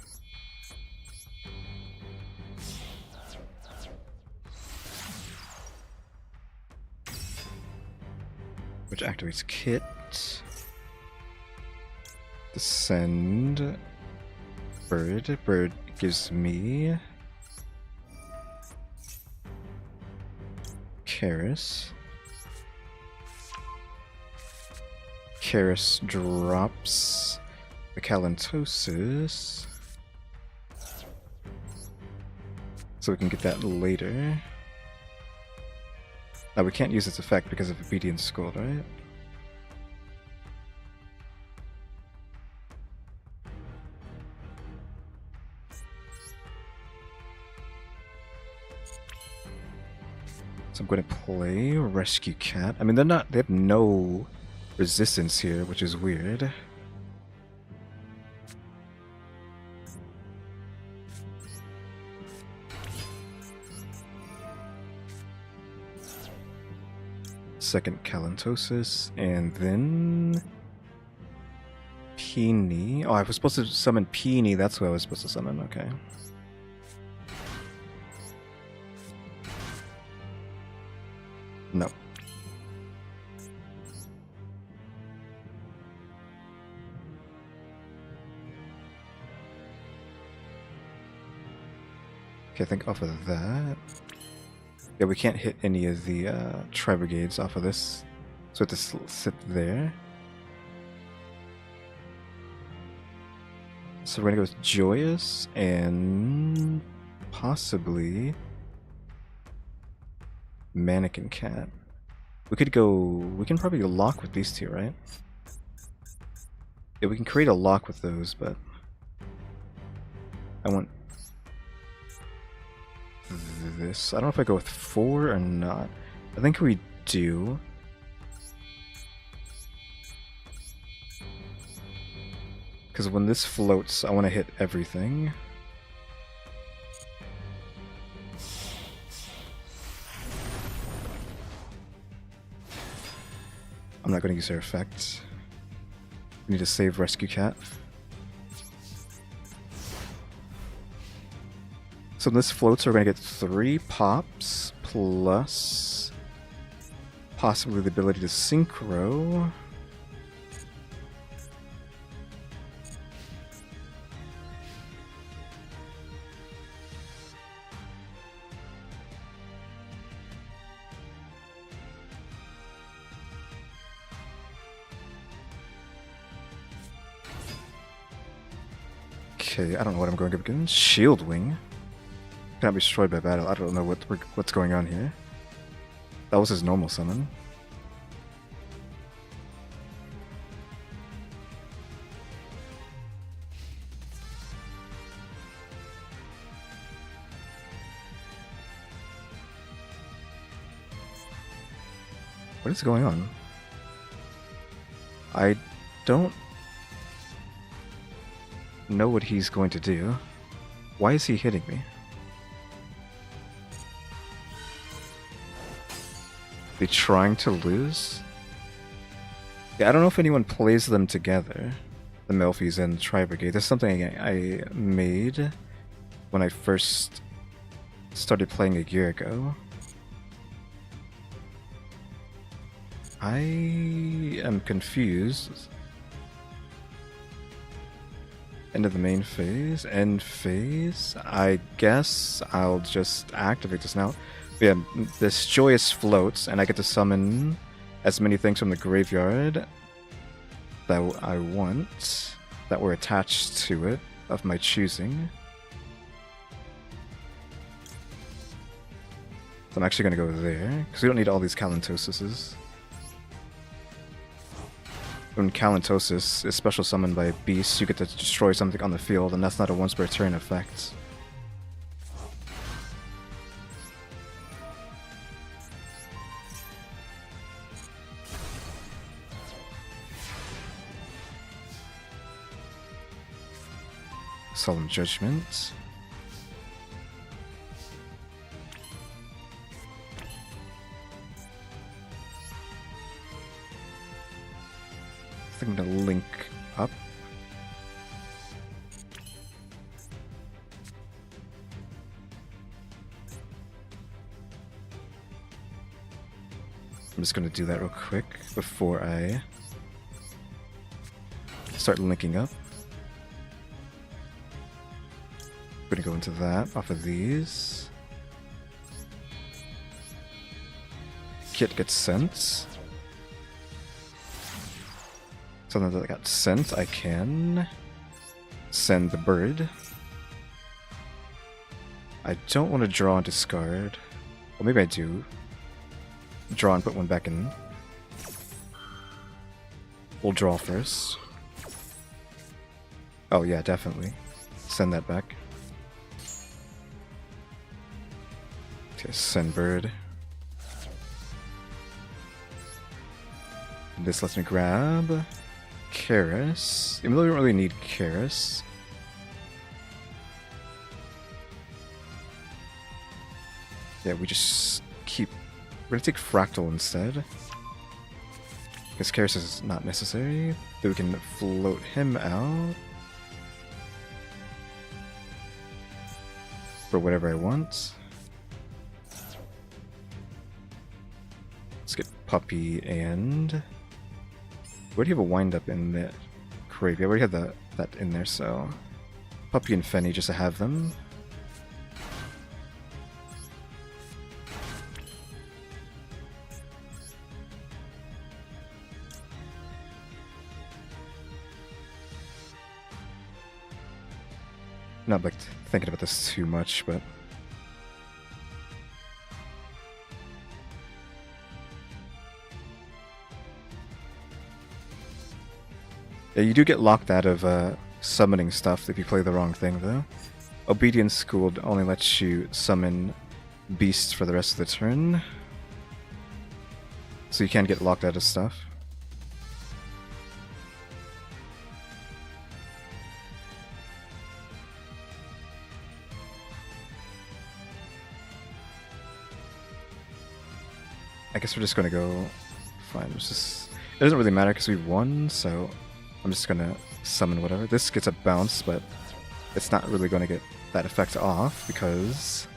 Which activates Kit. Descend. Bird. Bird gives me Karis. Karis drops the Calantosis. So we can get that later. Now we can't use its effect because of Obedient Schooled, right? So I'm going to play Rescue Cat. I mean, they have no resistance here, which is weird. Second Calantosis, and then Peony. Oh, I was supposed to summon Peony, that's what I was supposed to summon, okay. No. Okay, I think off of that... Yeah, we can't hit any of the Tri-Brigades off of this, so we have to sit there. So we're gonna go with Joyous, and possibly Mannequin Cat. We can probably lock with these two, right? Yeah, we can create a lock with those, but I want this. I don't know if I go with 4 or not. I think we do. Because when this floats, I want to hit everything. I'm not going to use their effect. We need to save Rescue Cat. So this floats, we're going to get 3 pops, plus possibly the ability to synchro. Okay, I don't know what I'm going up against. Shield Wing. Cannot be destroyed by battle. I don't know what's going on here. That was his normal summon. What is going on? I don't know what he's going to do. Why is he hitting me? They trying to lose? Yeah, I don't know if anyone plays them together. The Melffys and Brigade. That's something I made when I first started playing a year ago. I am confused. End of the main phase? End phase? I guess I'll just activate this now. But yeah, this Joyous floats, and I get to summon as many things from the graveyard that I want, that were attached to it, of my choosing. So I'm actually going to go there, because we don't need all these Kalantoses. When Kalantosis is special summoned by a beast, you get to destroy something on the field, and that's not a once per turn effect. Solemn Judgment. I think I'm gonna link up. I'm just gonna do that real quick before I start linking up. I'm gonna go into that off of these. Kit gets sent. So now that I got sent, I can send the bird. I don't want to draw and discard. Well, maybe I do. Draw and put one back in. We'll draw first. Oh yeah, definitely. Send that back. Okay, send bird. This lets me grab Karis, even though we don't really need Karis. Yeah, we just keep... We're gonna take Fractal instead. Because Karis is not necessary. Then we can float him out. For whatever I want. Let's get Puppy and... We already have a wind-up in the crave. We already had that in there, so... Puppy and Fenny just to have them. Not like thinking about this too much, but... Yeah, you do get locked out of summoning stuff if you play the wrong thing, though. Obedience School only lets you summon beasts for the rest of the turn. So you can get locked out of stuff. I guess we're just gonna go... Fine, it's just... It doesn't really matter because we won, so... I'm just gonna summon whatever. This gets a bounce, but it's not really gonna get that effect off because...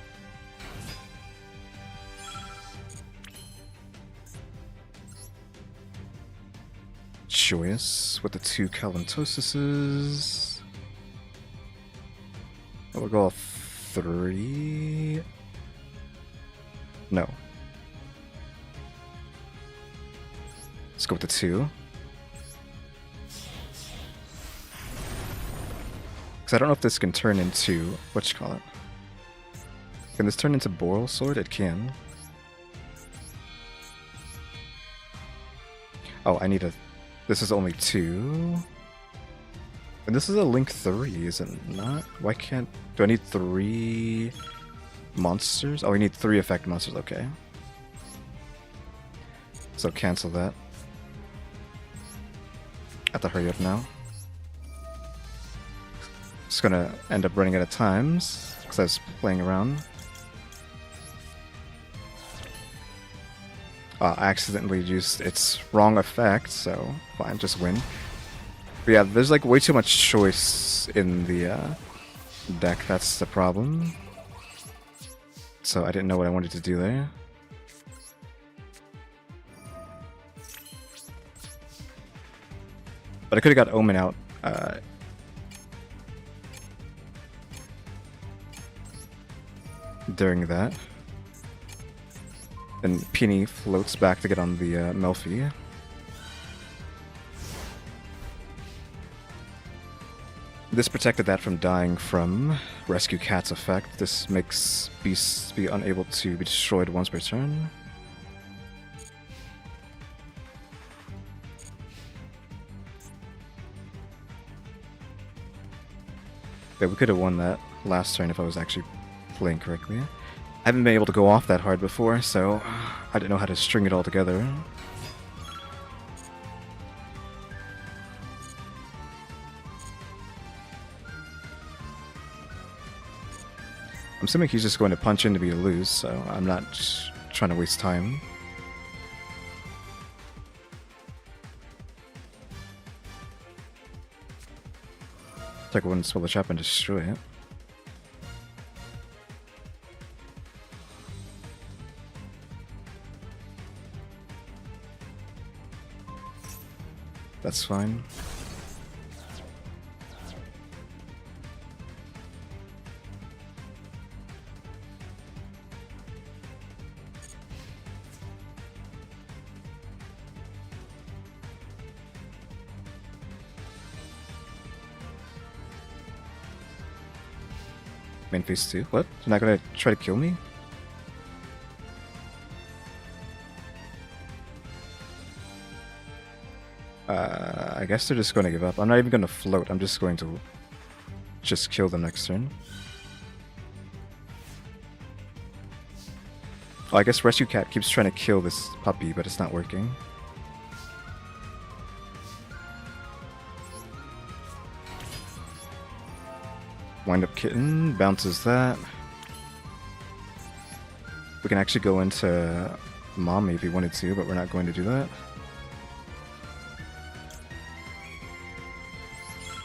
Joyous with the 2 Kalantoses. We'll go 3... No. Let's go with the 2. Because I don't know if this can turn into... Whatchamacallit? Can this turn into Boral Sword? It can. Oh, I need a... This is only 2. And this is a Link 3, is it not? Why can't... Do I need 3 monsters? Oh, we need 3 effect monsters, okay. So cancel that. I have to hurry up now. It's gonna end up running out of times because I was playing around. I accidentally used its wrong effect, so fine, just win. But yeah, there's like way too much choice in the deck, that's the problem. So I didn't know what I wanted to do there. But I could have got Omen out during that. Then Peony floats back to get on the Melffy. This protected that from dying from Rescue Cat's effect. This makes beasts be unable to be destroyed once per turn. Yeah, we could have won that last turn if I was actually playing correctly. I haven't been able to go off that hard before, so I didn't know how to string it all together. I'm assuming he's just going to punch into me to lose, so I'm not trying to waste time. Take one swell the trap and destroy it. That's fine. Main phase 2? What? You're not gonna try to kill me? I guess they're just gonna give up. I'm not even gonna float, I'm just going to just kill them next turn. Oh, I guess Rescue Cat keeps trying to kill this puppy, but it's not working. Wind Up Kitten, bounces that. We can actually go into Mommy if we wanted to, but we're not going to do that.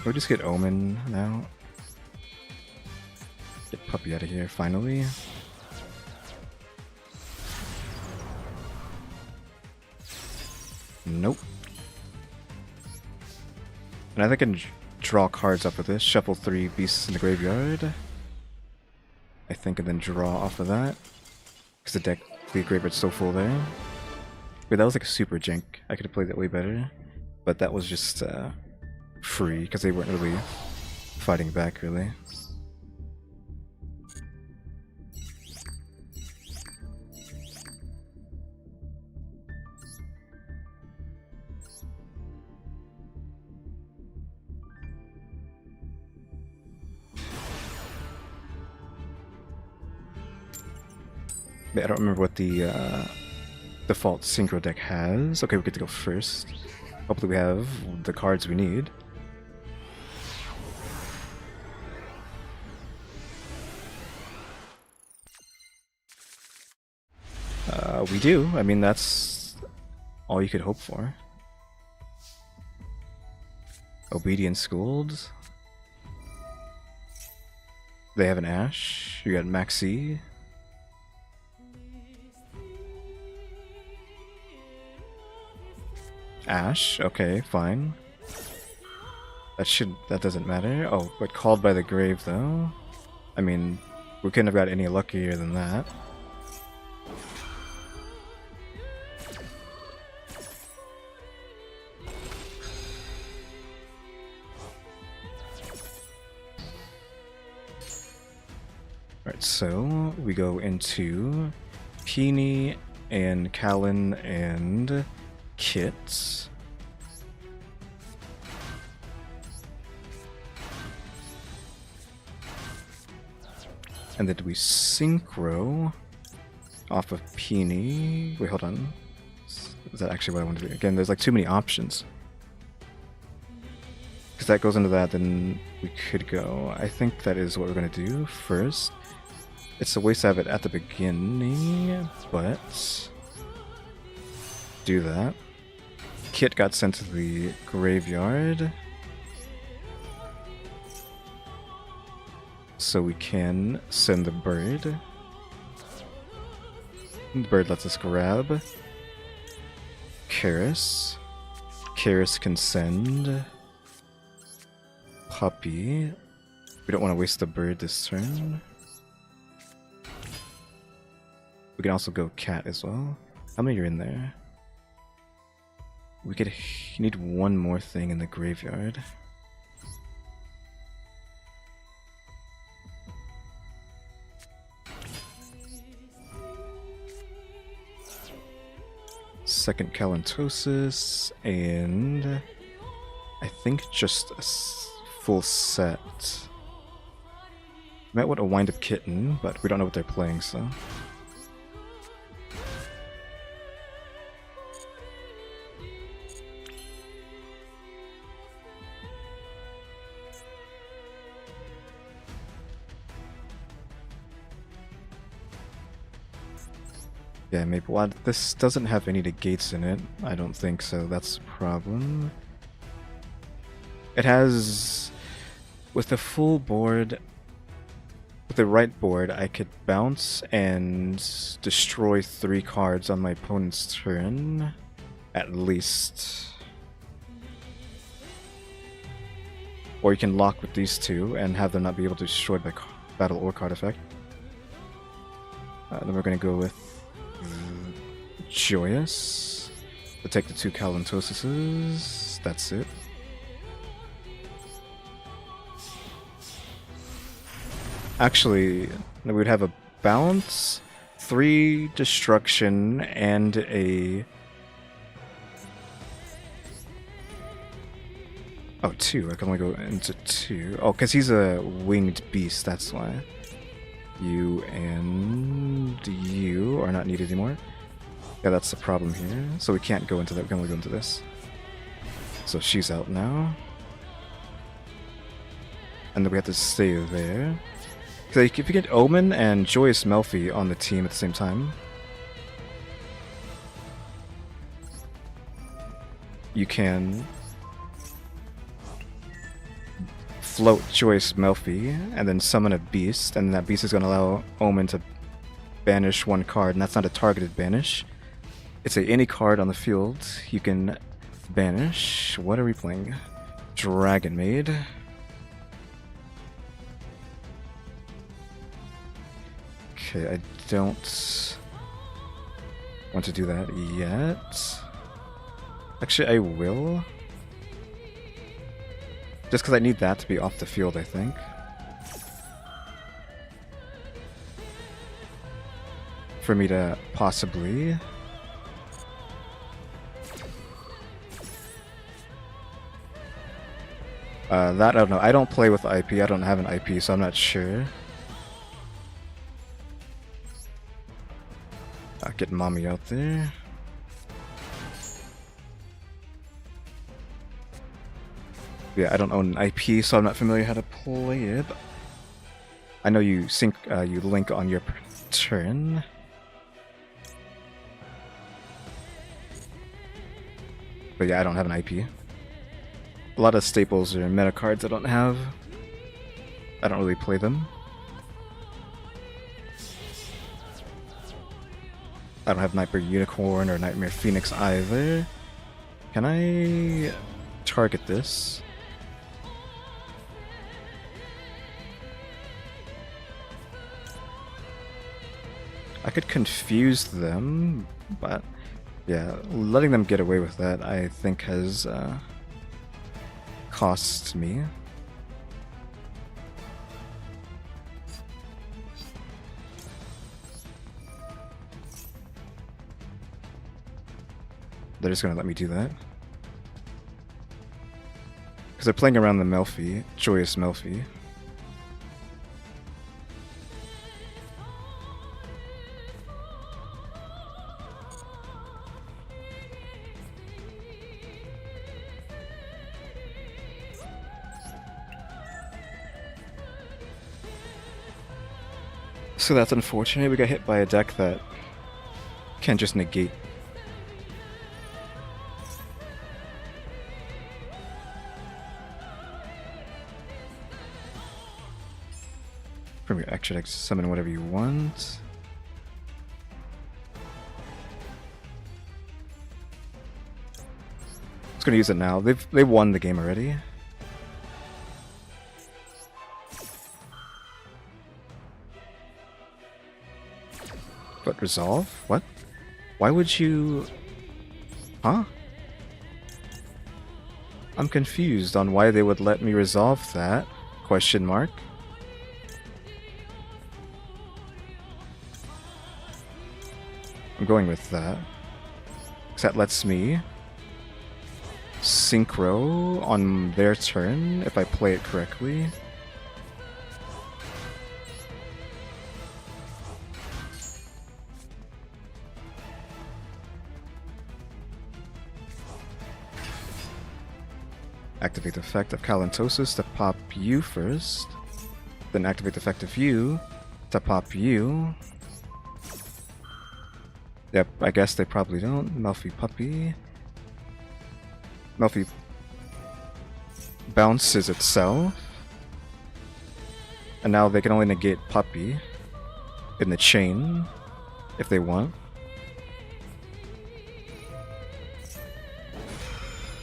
We'll just get Omen now. Get Puppy out of here, finally. Nope. And I think I can draw cards off of this. Shuffle 3 beasts in the graveyard. I think, and then draw off of that. Because the graveyard's so full there. Wait, that was like a super jank. I could have played that way better. But that was just free, because they weren't really fighting back, really. I don't remember what the default synchro deck has. Okay, we get to go first. Hopefully we have the cards we need. We do. I mean, that's all you could hope for. Obedient Scold. They have an Ash. You got Maxi. Ash, okay, fine. That doesn't matter. Oh, but Called by the Grave though? I mean, we couldn't have got any luckier than that. Alright, so we go into Peony and Callan and Kit. And then we synchro off of Peony. Wait, hold on. Is that actually what I want to do? Again, there's like too many options. Because that goes into that, then we could go. I think that is what we're going to do first. It's a waste to have it at the beginning, but do that. Kit got sent to the graveyard, so we can send the bird. The bird lets us grab Karis. Karis can send Puppy. We don't want to waste the bird this turn. We can also go Cat as well. How many are in there? We could need one more thing in the graveyard. Second Kalantosis, and I think just a full set. Might want a Wind Up Kitten, but we don't know what they're playing, so. Yeah, maybe. Well, this doesn't have any negates in it. I don't think so. That's a problem. It has... With the full board... With the right board, I could bounce and destroy 3 cards on my opponent's turn. At least. Or you can lock with these 2 and have them not be able to be destroyed by battle or card effect. Then we're going to go with Joyous to take the 2 Kalantosises. That's it. Actually, we would have a bounce, 3 destruction, and a... Oh, 2. I can only go into 2. Oh, because he's a winged beast, that's why. You and you are not needed anymore. Yeah, that's the problem here. So we can't go into that, we can only go into this. So she's out now. And then we have to stay there. So if you get Omen and Joyous Melffy on the team at the same time, you can float Joyous Melffy and then summon a beast, and that beast is going to allow Omen to banish 1 card, and that's not a targeted banish. It's any card on the field you can banish. What are we playing? Dragon Maid. Okay, I don't want to do that yet. Actually, I will. Just because I need that to be off the field, I think. For me to possibly... that, I don't know. I don't play with IP. I don't have an IP, so I'm not sure. Get Mommy out there. Yeah, I don't own an IP, so I'm not familiar how to play it. I know you sync, you link on your turn. But yeah, I don't have an IP. A lot of staples or meta cards I don't have. I don't really play them. I don't have Nightmare Unicorn or Nightmare Phoenix either. Can I target this? I could confuse them, but yeah, letting them get away with that I think has cost me. They're just gonna let me do that. Because they're playing around the Melffy, Joyous Melffy. So that's unfortunate. We got hit by a deck that can't just negate. From your extra deck, summon whatever you want. Just gonna use it now. They've won the game already. But resolve? What? Why would you... Huh? I'm confused on why they would let me resolve that. Question mark. I'm going with that. Because that lets me synchro on their turn if I play it correctly. Activate the effect of Calantosis to pop you first. Then activate the effect of you to pop you. Yep, I guess they probably don't. Melffy Puppy. Melffy bounces itself. And now they can only negate Puppy in the chain if they want.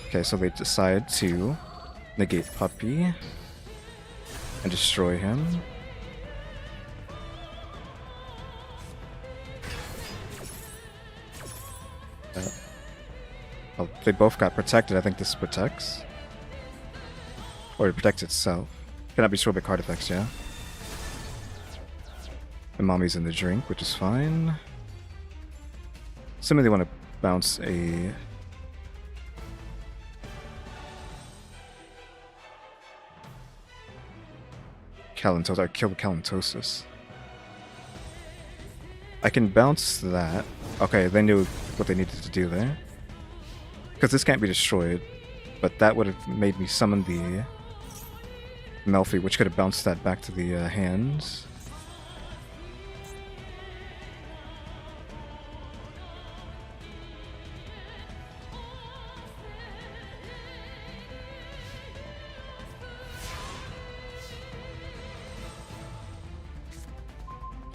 Okay, so they decide to negate Puppy and destroy him. Well, they both got protected. I think this protects. Or it protects itself. Cannot be destroyed by card effects, yeah? And Mommy's in the drink, which is fine. Assuming they want to bounce a... Calantosis. I killed Calantosis. I can bounce that. Okay, they knew what they needed to do there. Because this can't be destroyed. But that would have made me summon the Melffy, which could have bounced that back to the hands.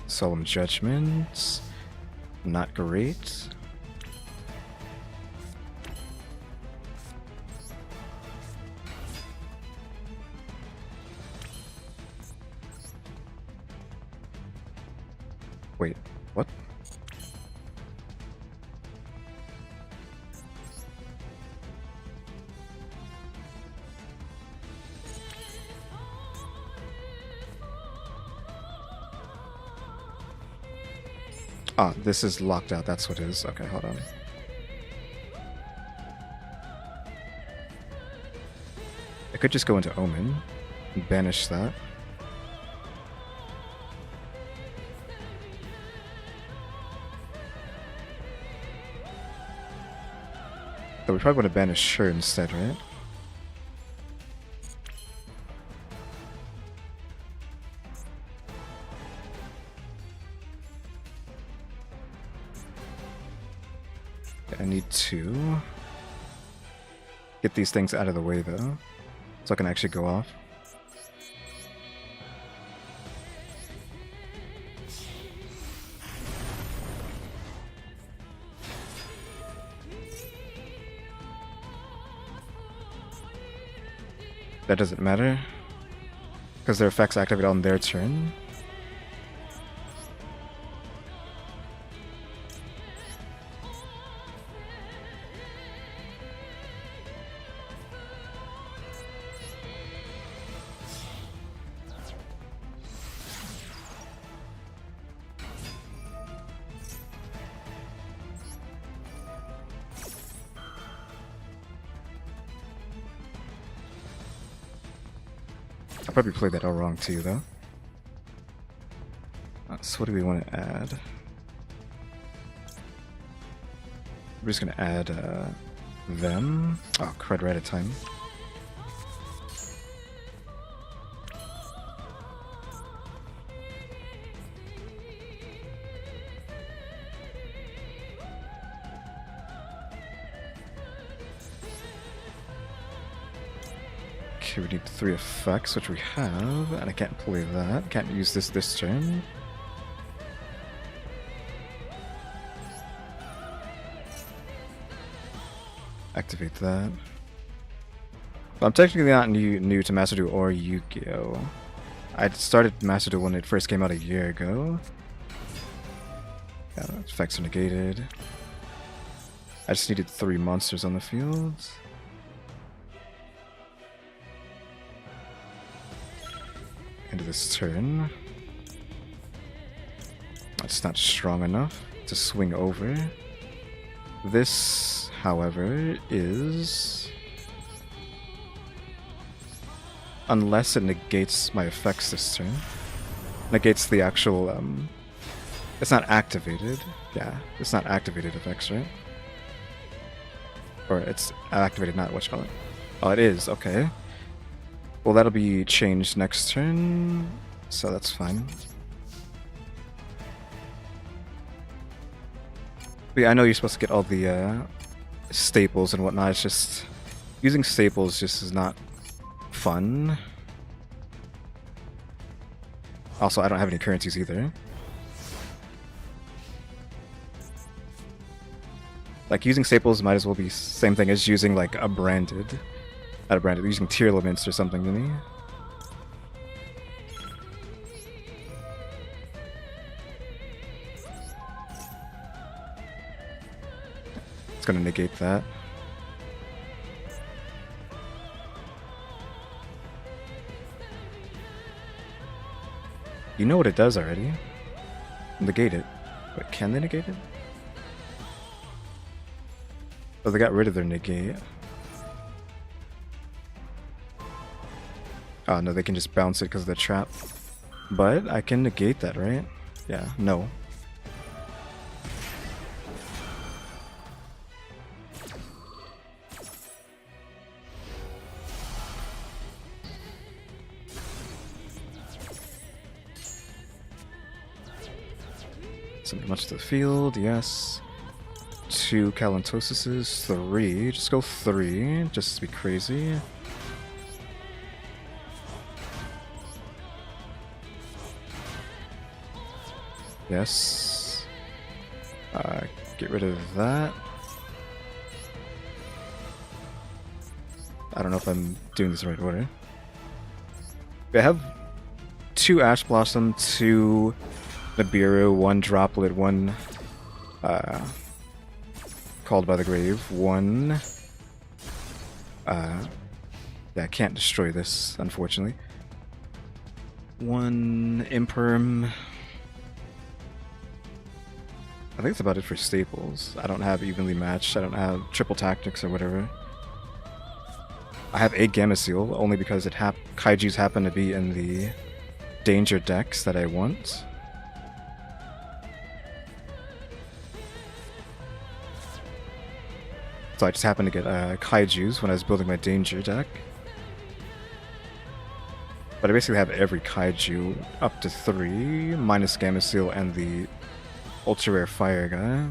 Solemn Judgment. Not great. Wait, what? Ah, this is locked out, that's what it is. Okay, hold on. I could just go into Omen and banish that. But we probably want to banish her instead, right? I need to get these things out of the way though, so I can actually go off. That doesn't matter, because their effects activate on their turn. I probably played that all wrong too, though. So what do we want to add? We're just gonna add them. Oh, crud, right at time. Okay, we need 3 effects, which we have, and I can't play that. Can't use this turn. Activate that. Well, I'm technically not new to Master Duel or Yugioh. I started Master Duel when it first came out a year ago. Yeah, effects are negated. I just needed 3 monsters on the field. End of this turn. That's not strong enough to swing over. This, however, is... unless it negates my effects this turn. Negates the actual, it's not activated. Yeah, it's not activated effects, right? Or it's activated, not what you call it. Oh, it is, okay. Well, that'll be changed next turn, so that's fine. But yeah, I know you're supposed to get all the staples and whatnot. It's just using staples just is not fun. Also, I don't have any currencies either. Like, using staples might as well be same thing as using like a branded. Not a branded, using tier limits or something to me. It's gonna negate that. You know what it does already. Negate it. But can they negate it? Oh, they got rid of their negate. Oh no, they can just bounce it because of the trap. But I can negate that, right? Yeah, no. Send much to the field, yes. 2 Calentosises, 3. Just go 3, just to be crazy. Yes. Get rid of that. I don't know if I'm doing this in the right order. I have 2 Ash Blossom, 2 Nibiru, 1 Droplet, 1 Called by the Grave, 1 yeah, I can't destroy this, unfortunately. 1 Imperm. I think that's about it for staples. I don't have evenly matched, I don't have triple tactics or whatever. I have a Gamma Seal, only because Kaijus happen to be in the danger decks that I want. So I just happened to get Kaijus when I was building my danger deck. But I basically have every Kaiju up to 3, minus Gamma Seal and the ultra rare fire guy.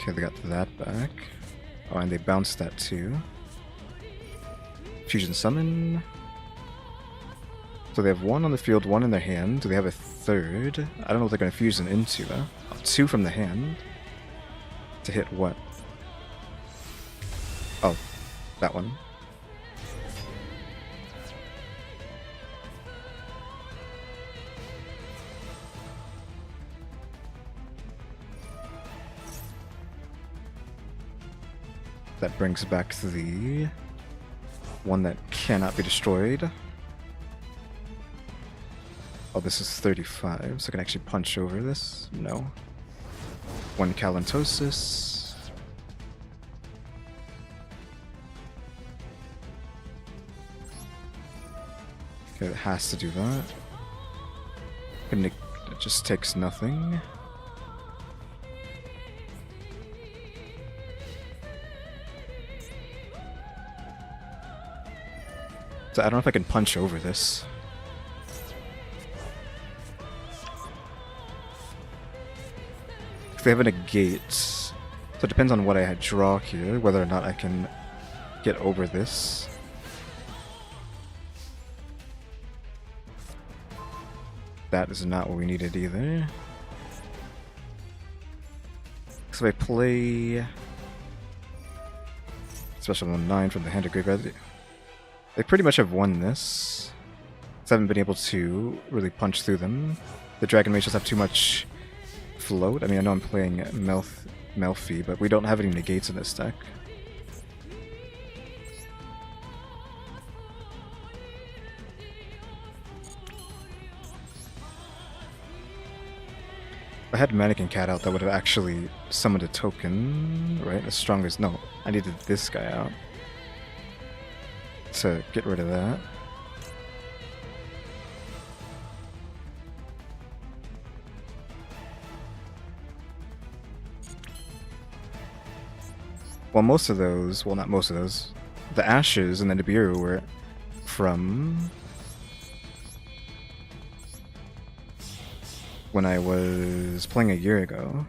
Okay, they got that back. Oh, and they bounced that too. Fusion Summon. So they have 1 on the field, 1 in their hand. Do they have a 3rd? I don't know what they're going to fusion into, though. Oh, 2 from the hand. To hit what? Oh, that one. That brings back the one that cannot be destroyed. Oh, this is 35, so I can actually punch over this? No. 1 Calentosis. Okay, it has to do that. And it just takes nothing. So I don't know if I can punch over this. If they have a negate, so it depends on what I draw here, whether or not I can get over this. That is not what we needed either. So I play Special 9 from the hand of Graveyard. They pretty much have won this. So I haven't been able to really punch through them. The Dragon Mages have too much float. I mean, I know I'm playing Melffy, but we don't have any negates in this deck. If I had Mannequin Cat out, that would have actually summoned a token, right? As strong as... No, I needed this guy out to get rid of that. Well, most of those... Well, not most of those. The Ashes and the Nibiru were from... when I was playing a year ago.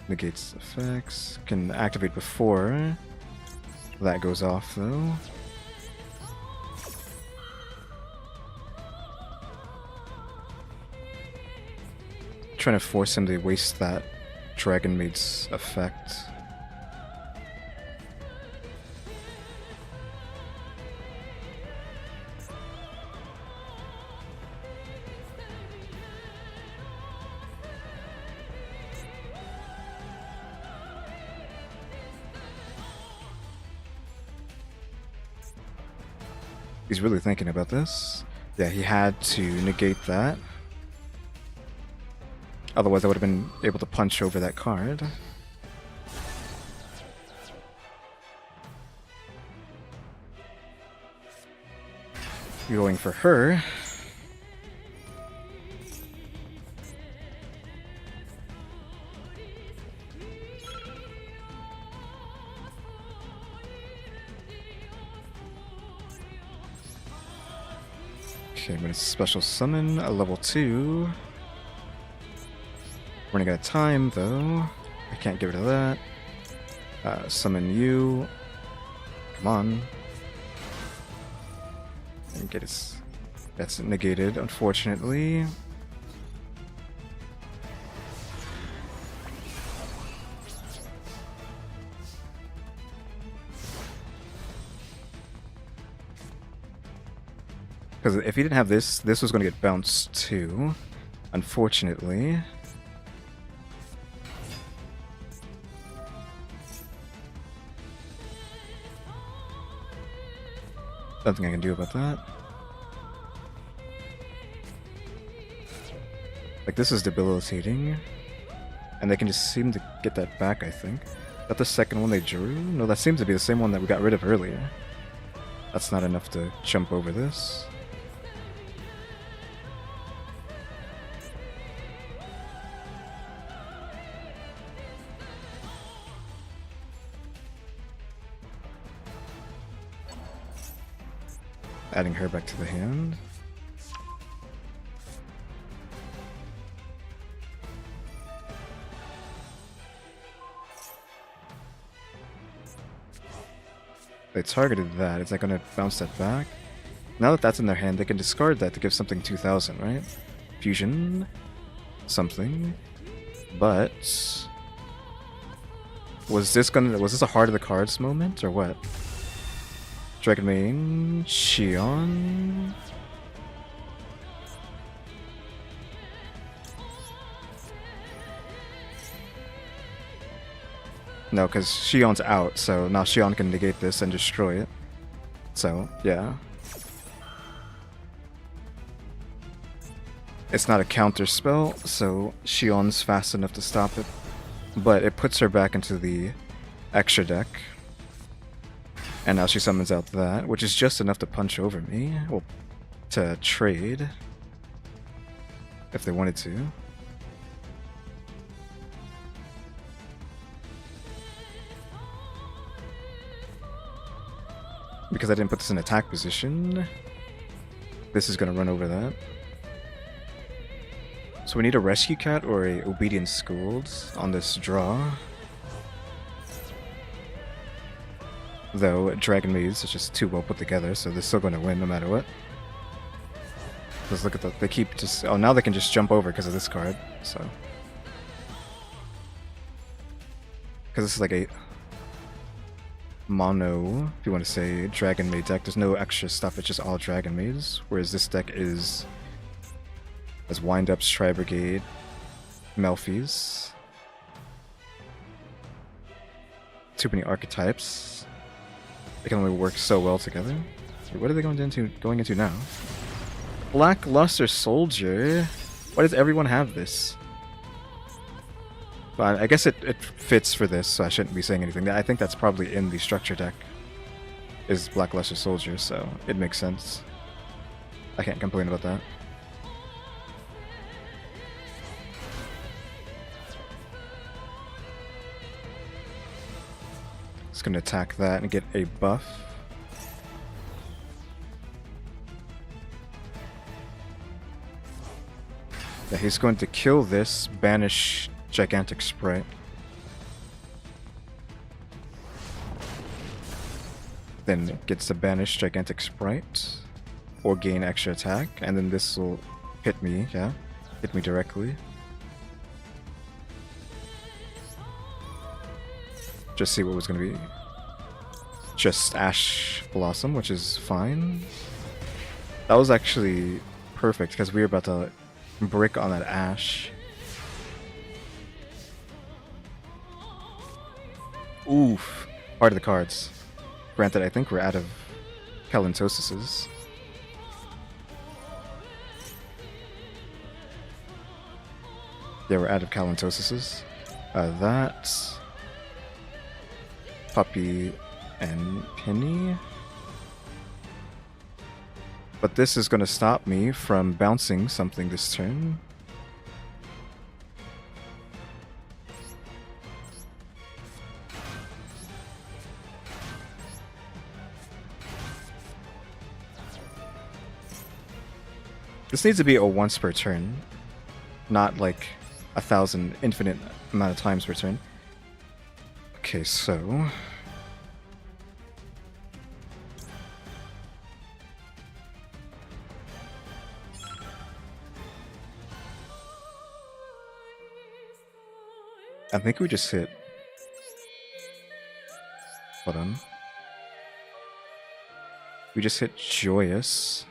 Negates effects. Can activate before that goes off, though. Trying to force him to waste that Dragon Maid's effect. He's really thinking about this. Yeah, he had to negate that. Otherwise I would have been able to punch over that card. Going for her. Okay, I'm gonna special summon a level 2. We're running out of time though. I can't get rid of that. Summon you. Come on. And get his... That's negated, unfortunately. Because if he didn't have this, this was going to get bounced too, unfortunately. Nothing I can do about that. Like, this is debilitating. And they can just seem to get that back, I think. Is that the second one they drew? No, that seems to be the same one that we got rid of earlier. That's not enough to jump over this. Adding her back to the hand. They targeted that. Is that going to bounce that back? Now that that's in their hand, they can discard that to give something 2,000, right? Fusion. Something. But... Was this a heart of the cards moment, or what? Dragon Main, Xion. No, because Xion's out, so now Xion can negate this and destroy it. So, yeah. It's not a counter spell, so Xion's fast enough to stop it. But it puts her back into the extra deck. And now she summons out that, which is just enough to punch over me. Well, to trade. If they wanted to. because I didn't put this in attack position, this is going to run over that. So we need a Rescue Cat or a Obedience Scold on this draw. Though Dragon Maze is just too well put together, so they're still going to win no matter what. Let's look at that. They keep just... Oh, now they can just jump over because of this card, so... Because this is like a mono, if you want to say, Dragon Maid deck. There's no extra stuff, it's just all Dragon Maids. Whereas this deck is... has Wind-Ups, Brigade, Melffys. Too many archetypes. They can only work so well together. So what are they going into now? Lackluster Soldier? Why does everyone have this? But I guess it fits for this, so I shouldn't be saying anything. I think that's probably in the structure deck, is Lackluster Soldier, so it makes sense. I can't complain about that. It's going to attack that and get a buff. Yeah, he's going to kill this, banish Gigantic Sprite. Then gets to banish Gigantic Sprite, or gain extra attack, and then this will hit me, yeah? Hit me directly. Just see what was going to be. Just Ash Blossom, which is fine. That was actually perfect, because we were about to brick on that Ash. Oof. Part of the cards. Granted, I think we're out of Kalentosis's. Yeah, we're out of Kalentosis's. That... Puppy and Penny. But this is going to stop me from bouncing something this turn. This needs to be a once per turn, not like 1,000 infinite amount of times per turn. Okay, so... I think we just hit... Hold on. We just hit Joyous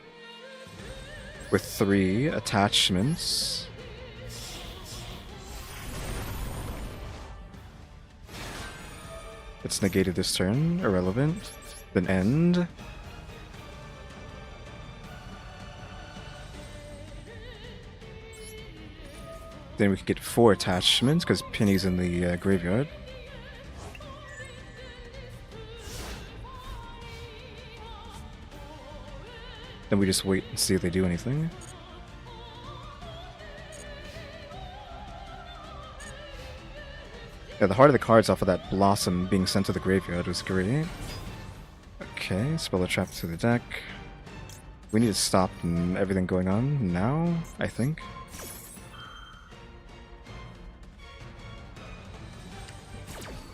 with 3 attachments. It's negated this turn, irrelevant. Then end. Then we could get 4 attachments because Penny's in the graveyard. Then we just wait and see if they do anything. Yeah, the heart of the cards off of that Blossom being sent to the graveyard was great. Okay, spell a trap to the deck. We need to stop everything going on now, I think.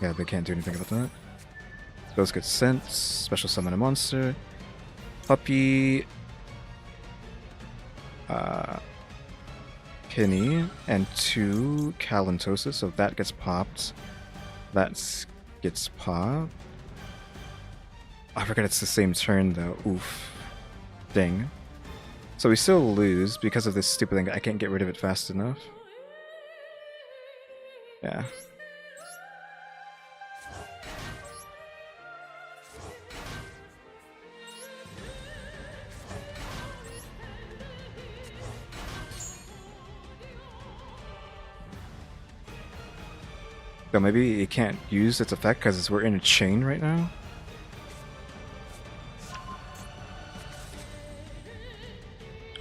Yeah, they can't do anything about that. Those get sent. Special summon a monster. Puppy. Penny. And 2 Kalentosis. So that gets popped. That gets popped. I forgot it's the same turn though. Oof. Dang. So we still lose because of this stupid thing. I can't get rid of it fast enough. Yeah. So maybe it can't use its effect because we're in a chain right now?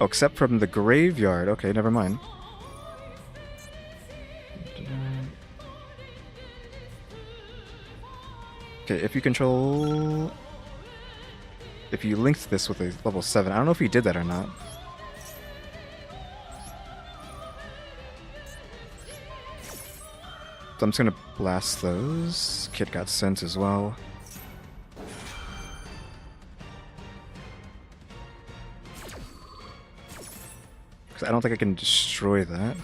Oh, except from the graveyard. Okay, never mind. Okay, if you control... if you linked this with a level 7. I don't know if he did that or not. So I'm just gonna blast those. Kid got sent as well. Because I don't think I can destroy that.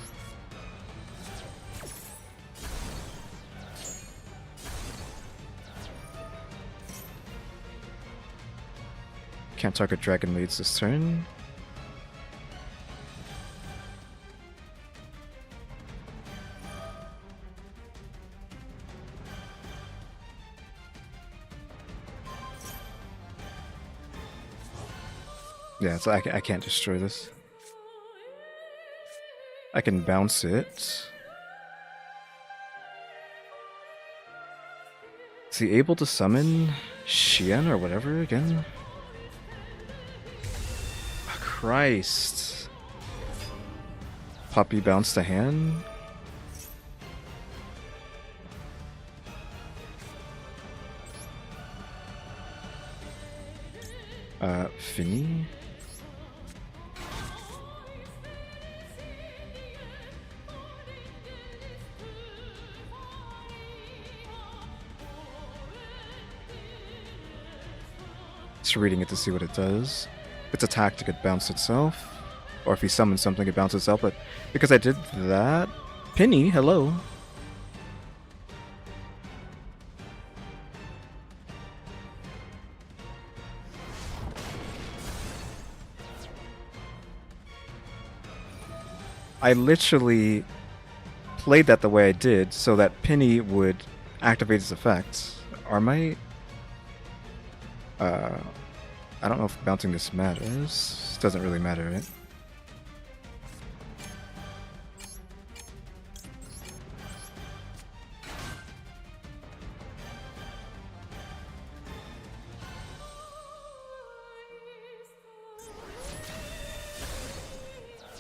Can't target Dragon Maids this turn. Yeah, so I can't destroy this. I can bounce it. Is he able to summon Xian or whatever again? Oh, Christ. Puppy bounced a hand? Finny? Just reading it to see what it does. If it's attacked, it could bounce itself. Or if he summons something, it bounces itself. But because I did that... Penny, hello. I literally played that the way I did so that Penny would activate its effects. Are my... I don't know if bouncing this matters. It doesn't really matter, right?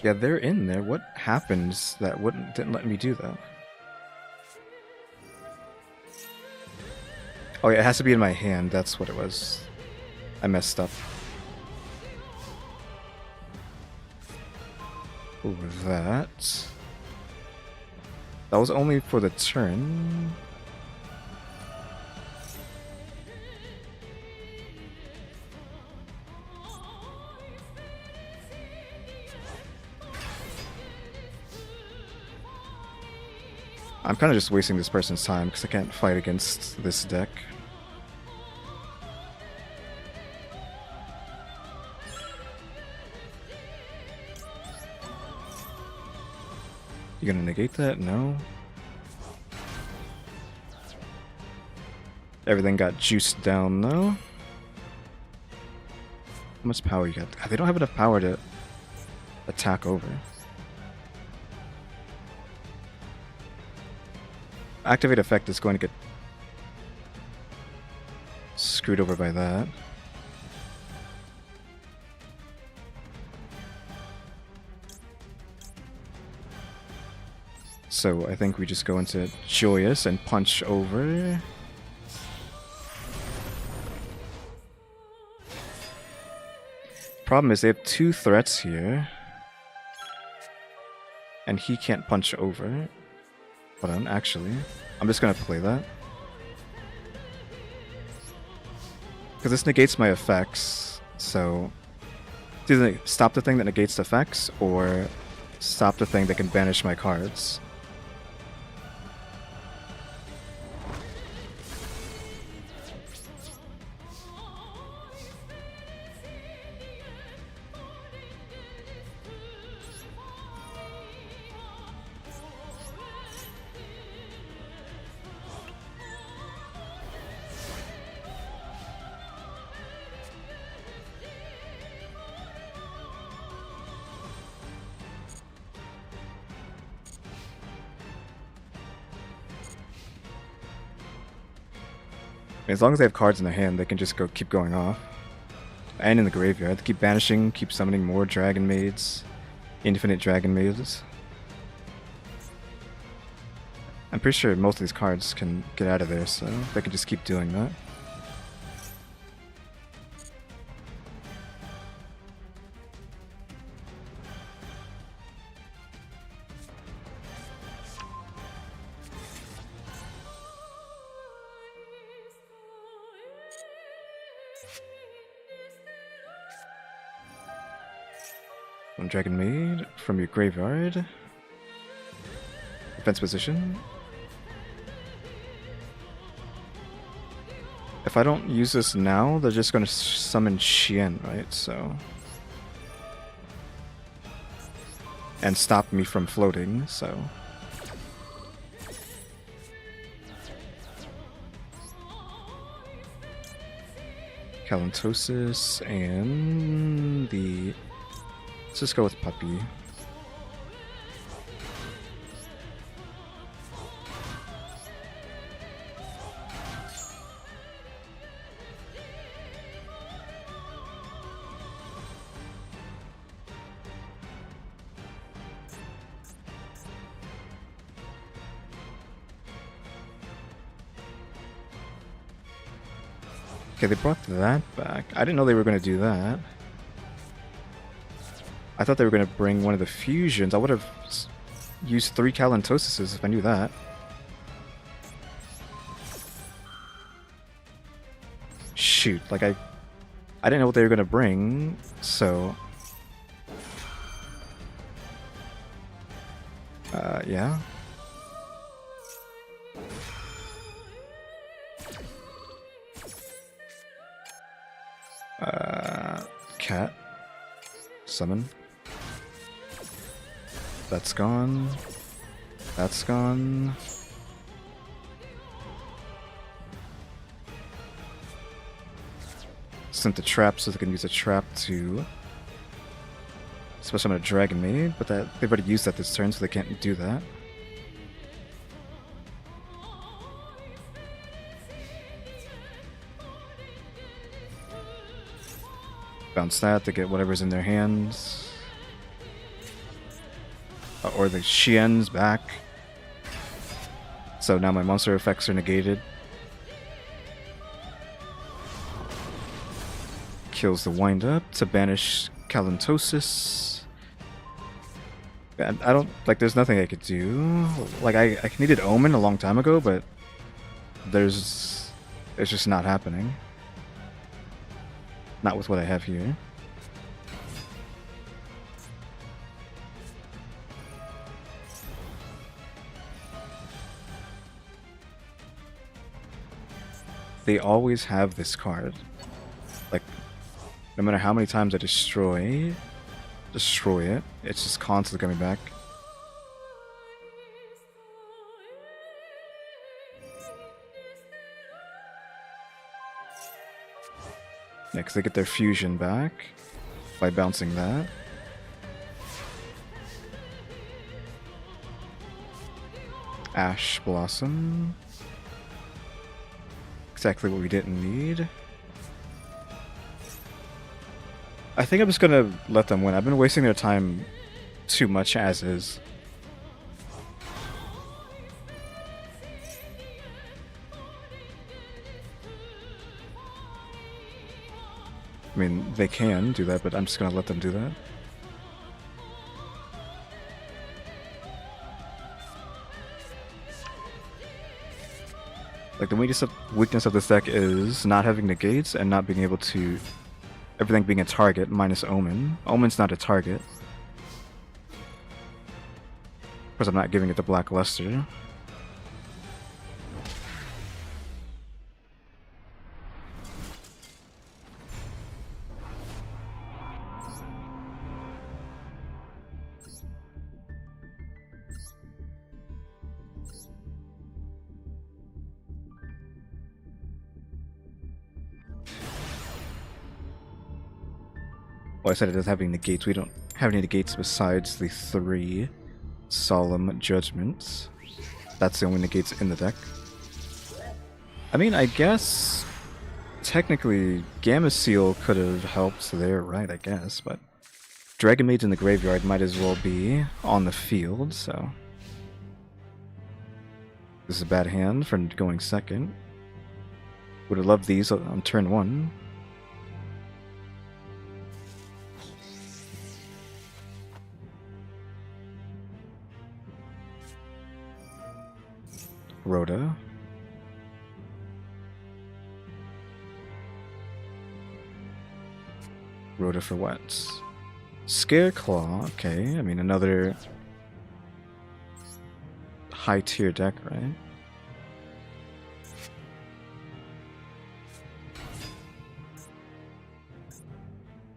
Yeah, they're in there. What happens that didn't let me do that? Oh yeah, it has to be in my hand. That's what it was. I messed up. Ooh, that. That was only for the turn. I'm kind of just wasting this person's time because I can't fight against this deck. You gonna negate that? No. Everything got juiced down though. How much power you got? They don't have enough power to attack over. Activate effect is going to get screwed over by that. So I think we just go into Joyous and punch over. Problem is they have 2 threats here. And he can't punch over. Hold on, actually. I'm just gonna play that. Because this negates my effects, so... It's either stop the thing that negates the effects, or stop the thing that can banish my cards. As long as they have cards in their hand, they can just keep going off. And in the graveyard, they keep banishing, keep summoning more Dragon Maids. Infinite Dragon Maids. I'm pretty sure most of these cards can get out of there, so they can just keep doing that. One Dragon Maid from your graveyard. Defense position. If I don't use this now, they're just going to summon Xian, right? So... and stop me from floating, so... Calantosis and the... let's just go with Puppy. Okay, they brought that back. I didn't know they were going to do that. I thought they were going to bring one of the fusions. I would have used 3 Calantosises if I knew that. Shoot, like I didn't know what they were going to bring, so... yeah. Cat. Summon. That's gone. That's gone. Sent the trap so they can use a trap to special summon a Dragon Maid, but that they've already used that this turn, so they can't do that. Bounce that to get whatever's in their hands. Or the Xian's back. So now my monster effects are negated. Kills the wind up to banish Calantosis. And I don't like there's nothing I could do. Like I needed Omen a long time ago, but it's just not happening. Not with what I have here. They always have this card. Like, no matter how many times I destroy it, it's just constantly coming back. Next, they get their fusion back by bouncing that. Ash Blossom. Exactly what we didn't need. I think I'm just gonna let them win. I've been wasting their time too much as is. I mean, they can do that, but I'm just gonna let them do that. Like, the weakness of this deck is not having negates and not being able to... everything being a target, minus Omen. Omen's not a target. Of course, I'm not giving it the Black Luster. Well, I said it does have any negates. We don't have any negates besides the 3 Solemn Judgments. That's the only negates in the deck. I mean, I guess technically Gamma Seal could have helped there, right? I guess, but Dragon Maids in the graveyard might as well be on the field, so this is a bad hand for going second. Would have loved these on turn 1. Rhoda. Rhoda for what? Scareclaw, okay. I mean, another high tier deck, right?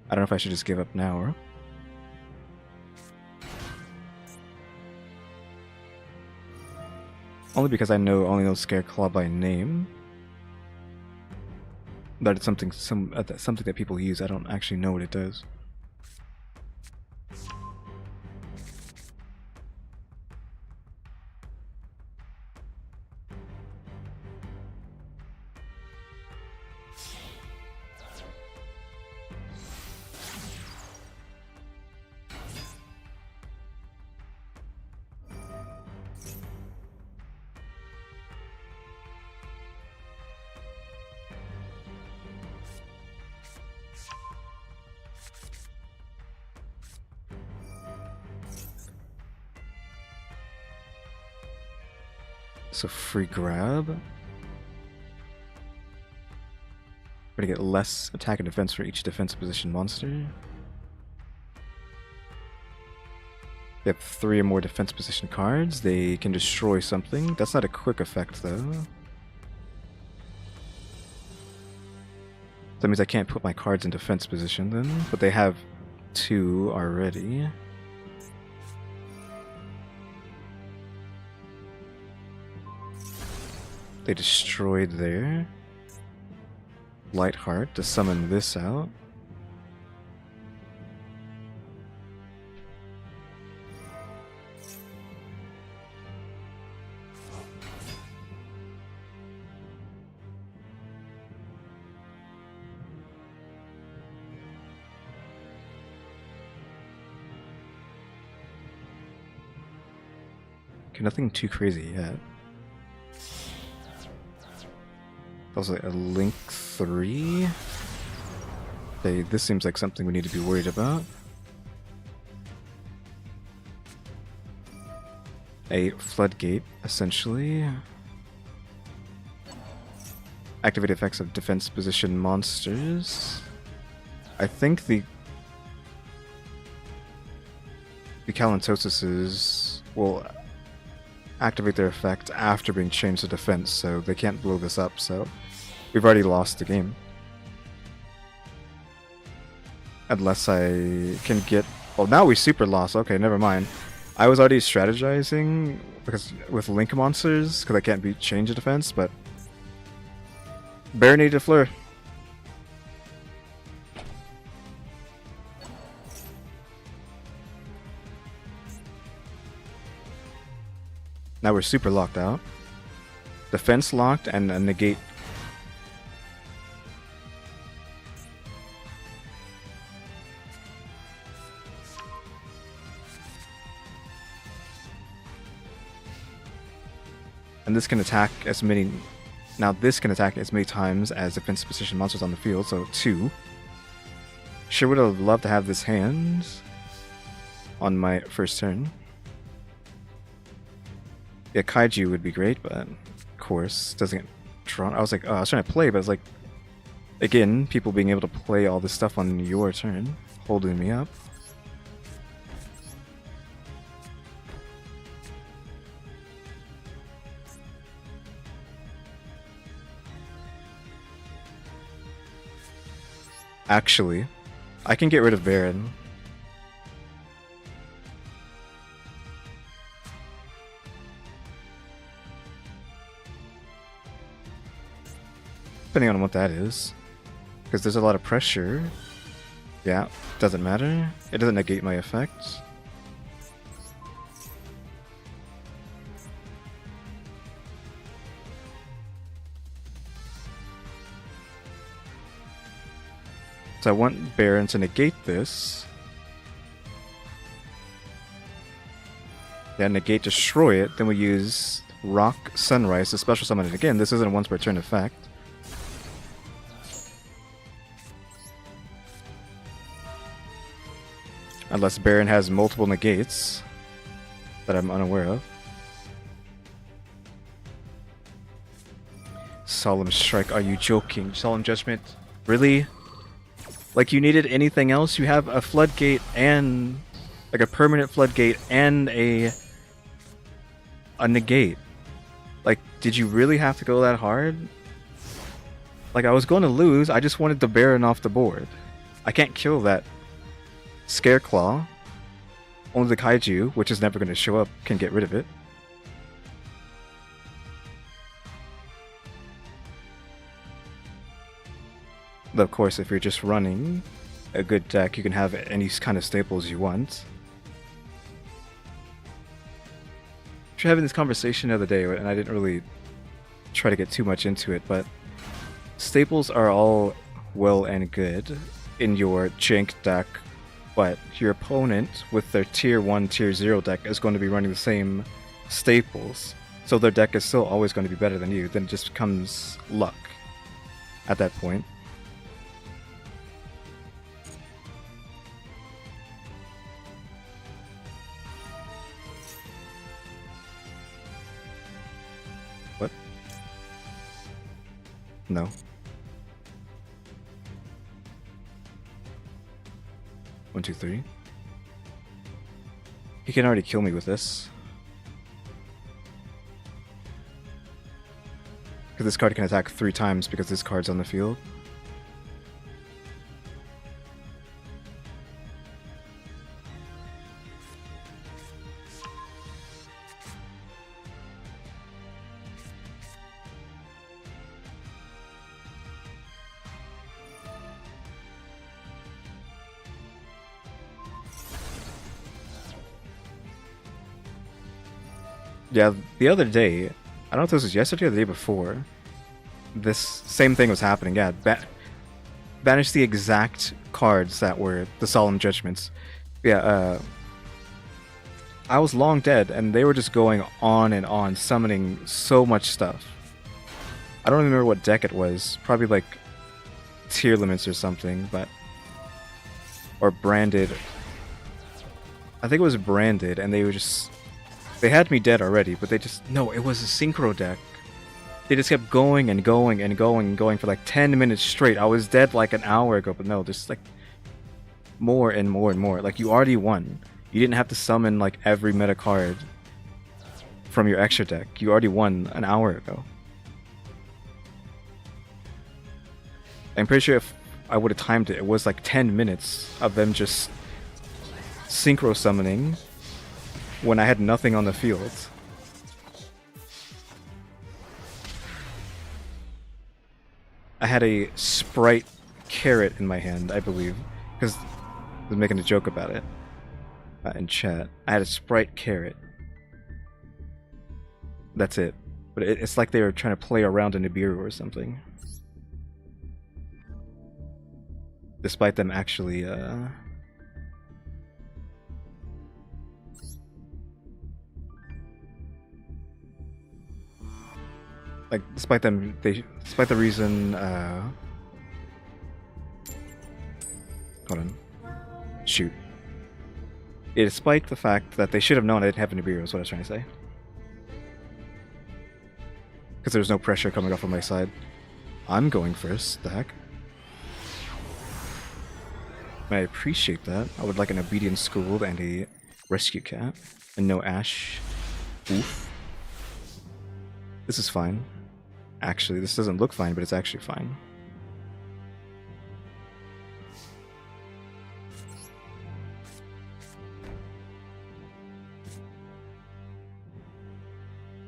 I don't know if I should just give up now or. Only because I only know Scareclaw by name. That it's something that people use. I don't actually know what it does. So free grab. We're gonna get less attack and defense for each defense position monster. They have 3 or more defense position cards. They can destroy something. That's not a quick effect though. That means I can't put my cards in defense position then, but they have 2 already. They destroyed there. Lightheart to summon this out. Okay, nothing too crazy yet. Also, a Link 3. Okay, this seems like something we need to be worried about. A Floodgate, essentially. Activate effects of defense position monsters. I think the Calentoses will activate their effect after being changed to defense, so they can't blow this up, so we've already lost the game. Unless I can get... Well, now we super lost. Okay, never mind. I was already strategizing because with Link monsters, because I can't be changed to defense, but... Bear needed a Fleur. Now we're super locked out. Defense locked and a negate. And this can attack as many... Now this can attack as many times as defense position monsters on the field, so 2. Sure would have loved to have this hand on my first turn. Yeah, Kaiju would be great, but of course, doesn't get drawn. I was like, oh, I was trying to play, but it's like, again, people being able to play all this stuff on your turn, holding me up. Actually, I can get rid of Baron. Depending on what that is. Because there's a lot of pressure. Yeah, doesn't matter. It doesn't negate my effect. So I want Baron to negate this. Then negate, destroy it. Then we use Rock Sunrise to special summon it again. This isn't a once per turn effect. Unless Baron has multiple negates that I'm unaware of. Solemn Strike, are you joking? Solemn Judgment? Really? Like, you needed anything else? You have a floodgate and like a permanent floodgate and a negate. Like, did you really have to go that hard? Like, I was going to lose, I just wanted the Baron off the board. I can't kill that Scareclaw. Only the Kaiju, which is never going to show up, can get rid of it. But of course, if you're just running a good deck, you can have any kind of staples you want. We were having this conversation the other day, and I didn't really try to get too much into it, but staples are all well and good in your jank deck, but your opponent with their tier 1, tier 0 deck is going to be running the same staples, so their deck is still always going to be better than you. Then it just becomes luck at that point. What? No. One, two, three. He can already kill me with this. Because this card can attack 3 times because this card's on the field. Yeah, the other day, I don't know if this was yesterday or the day before, this same thing was happening. Yeah, banish the exact cards that were the Solemn Judgments. Yeah, I was long dead, and they were just going on and on, summoning so much stuff. I don't remember what deck it was. Probably like tier limits or something, but... Or branded. I think it was branded, and they were just... They had me dead already, but they just... No, it was a synchro deck. They just kept going and going and going and going for like 10 minutes straight. I was dead like an hour ago, but no, just like... More and more and more. Like, you already won. You didn't have to summon like every meta card from your extra deck. You already won an hour ago. I'm pretty sure if I would have timed it, it was like 10 minutes of them just synchro summoning when I had nothing on the field. I had a Sprite carrot in my hand, I believe, because I was making a joke about it in chat. I had a Sprite carrot. That's it. But it's like they were trying to play around in Nibiru or something. Despite them actually, like, despite the reason, hold on. Shoot. Yeah, despite the fact that they should have known I didn't have Nibiru is what I was trying to say. Because there was no pressure coming off on my side. I'm going first, the heck? I appreciate that. I would like an obedient scold and a rescue cat. And no Ash. Oof. This is fine. Actually, this doesn't look fine, but it's actually fine.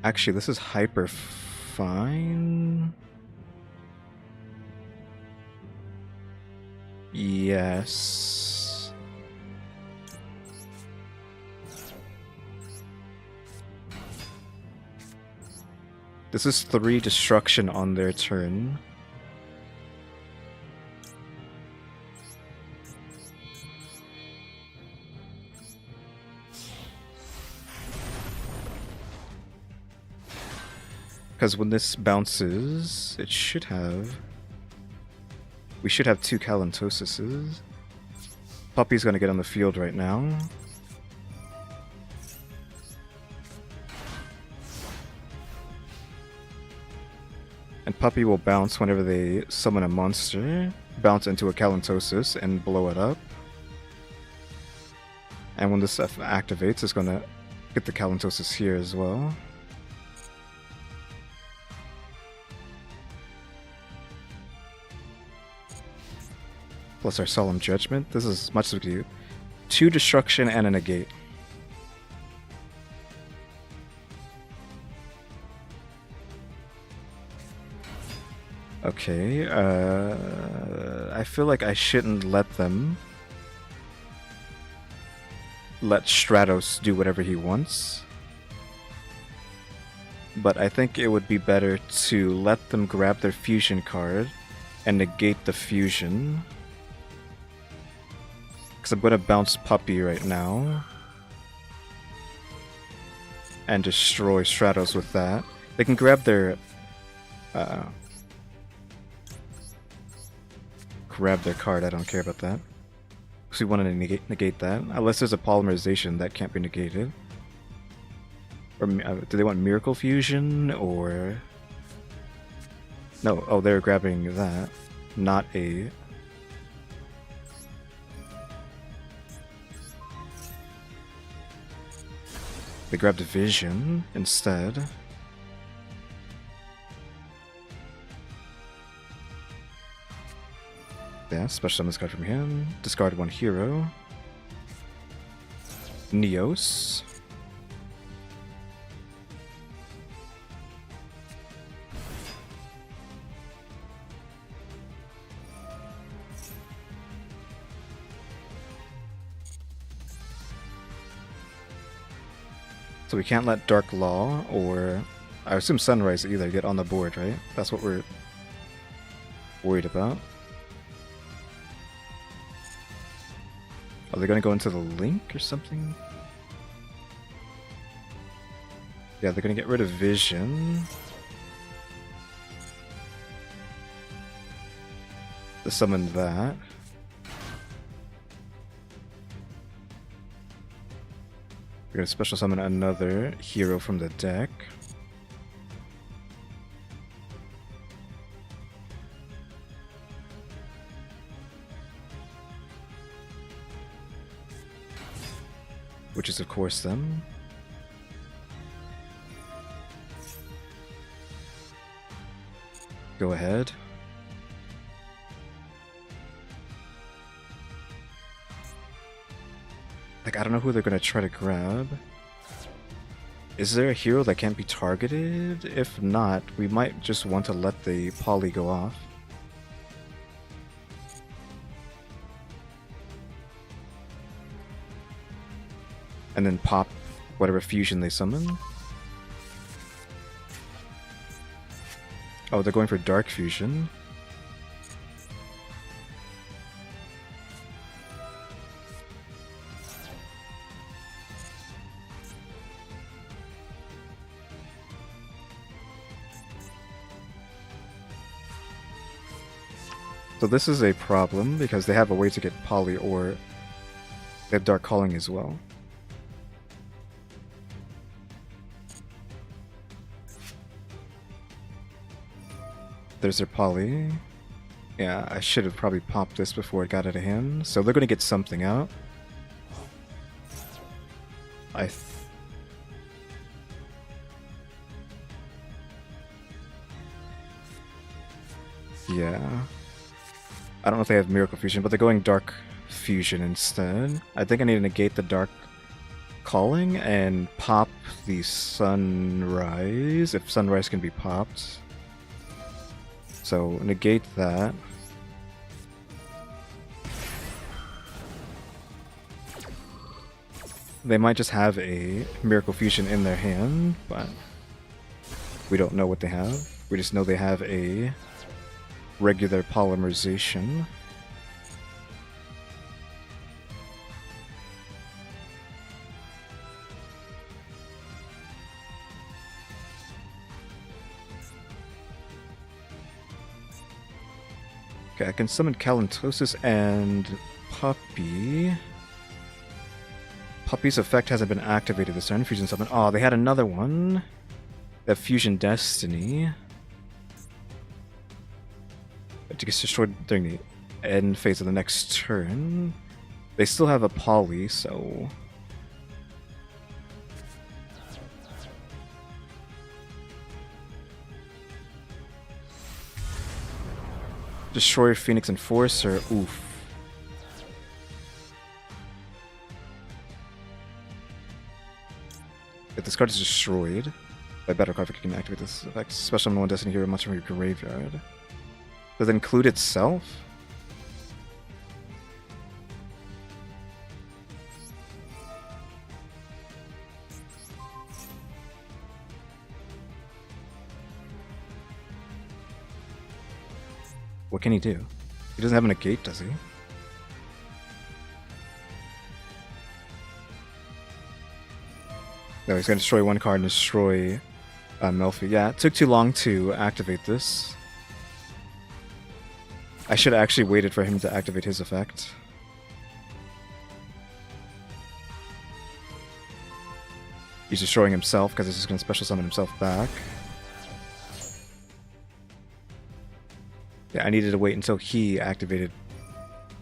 Actually, this is hyper fine. Yes. This is 3 destruction on their turn. Because when this bounces, it should have... We should have 2 Calentoses. Puppy's gonna get on the field right now. And Puppy will bounce whenever they summon a monster. bounce into a Calantosis and blow it up. And when this stuff activates, it's gonna get the Calantosis here as well. Plus our Solemn Judgment. This is as much as we can do. 2 destruction and a negate. Okay, I feel like I shouldn't let Stratos do whatever he wants. But I think it would be better to let them grab their fusion card and negate the fusion. Because I'm going to bounce Puppy right now. And destroy Stratos with that. They can grab their... grab their card, I don't care about that. Because we want to negate that. Unless there's a polymerization that can't be negated. Or do they want Miracle Fusion, or... No, oh, they're grabbing that. Not a... They grabbed a Vision instead. Yeah, special summon this card from him. Discard 1 hero. Neos. So we can't let Dark Law or I assume Sunrise either get on the board, right? That's what we're worried about. Are they going to go into the link or something? Yeah, they're going to get rid of Vision. To summon that. We're going to special summon another hero from the deck. Which is, of course, them. Go ahead. Like, I don't know who they're gonna try to grab. Is there a hero that can't be targeted? If not, we might just want to let the poly go off. And then pop whatever fusion they summon. Oh, they're going for Dark Fusion. So this is a problem because they have a way to get poly, or they have Dark Calling as well. There's their poly. Yeah, I should have probably popped this before it got out of hand. So they're going to get something out. Yeah. I don't know if they have Miracle Fusion, but they're going Dark Fusion instead. I think I need to negate the Dark Calling and pop the Sunrise, if Sunrise can be popped. So negate that. They might just have a Miracle Fusion in their hand, but we don't know what they have. We just know they have a regular polymerization. Okay, I can summon Calantosis and Puppy. Puppy's effect hasn't been activated this turn. Fusion summon. Oh, they had another one. That Fusion Destiny. It gets destroyed during the end phase of the next turn. They still have a poly, so... Destroyer, Phoenix, Enforcer. Oof. If this card is destroyed by battle card, you can activate this effect. Special summon one Destiny hero monster from your graveyard. Does it include itself? What can he do? He doesn't have a negate, does he? No, he's gonna destroy one card and destroy Melffy. Yeah, it took too long to activate this. I should have actually waited for him to activate his effect. He's destroying himself because he's just gonna special summon himself back. Yeah, I needed to wait until he activated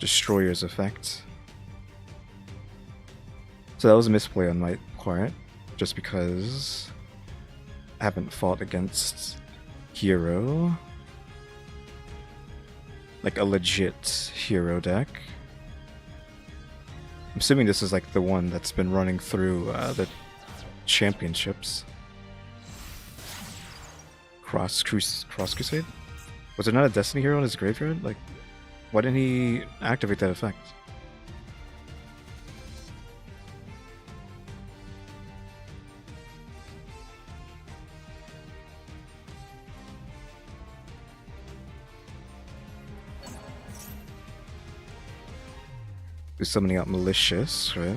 Destroyer's effect. So that was a misplay on my part, just because I haven't fought against hero. Like a legit hero deck. I'm assuming this is like the one that's been running through the championships. Cross Crusade? Was there not a Destiny hero in his graveyard? Like, why didn't he activate that effect? He's summoning out Malicious, right?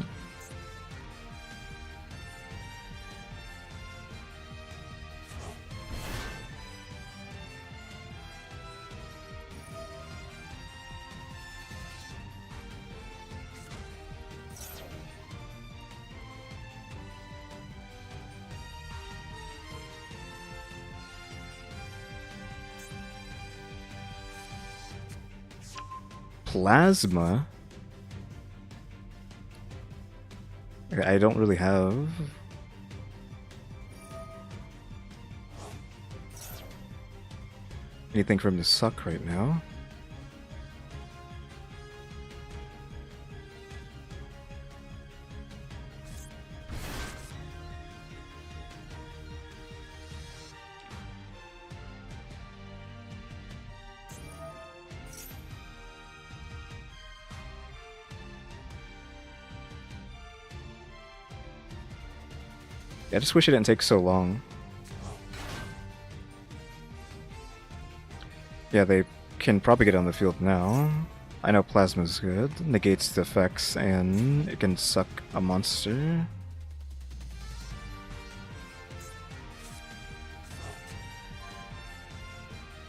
Plasma? I don't really have anything for him to suck right now. I just wish it didn't take so long. Yeah, they can probably get on the field now. I know Plasma's good. Negates the effects and it can suck a monster.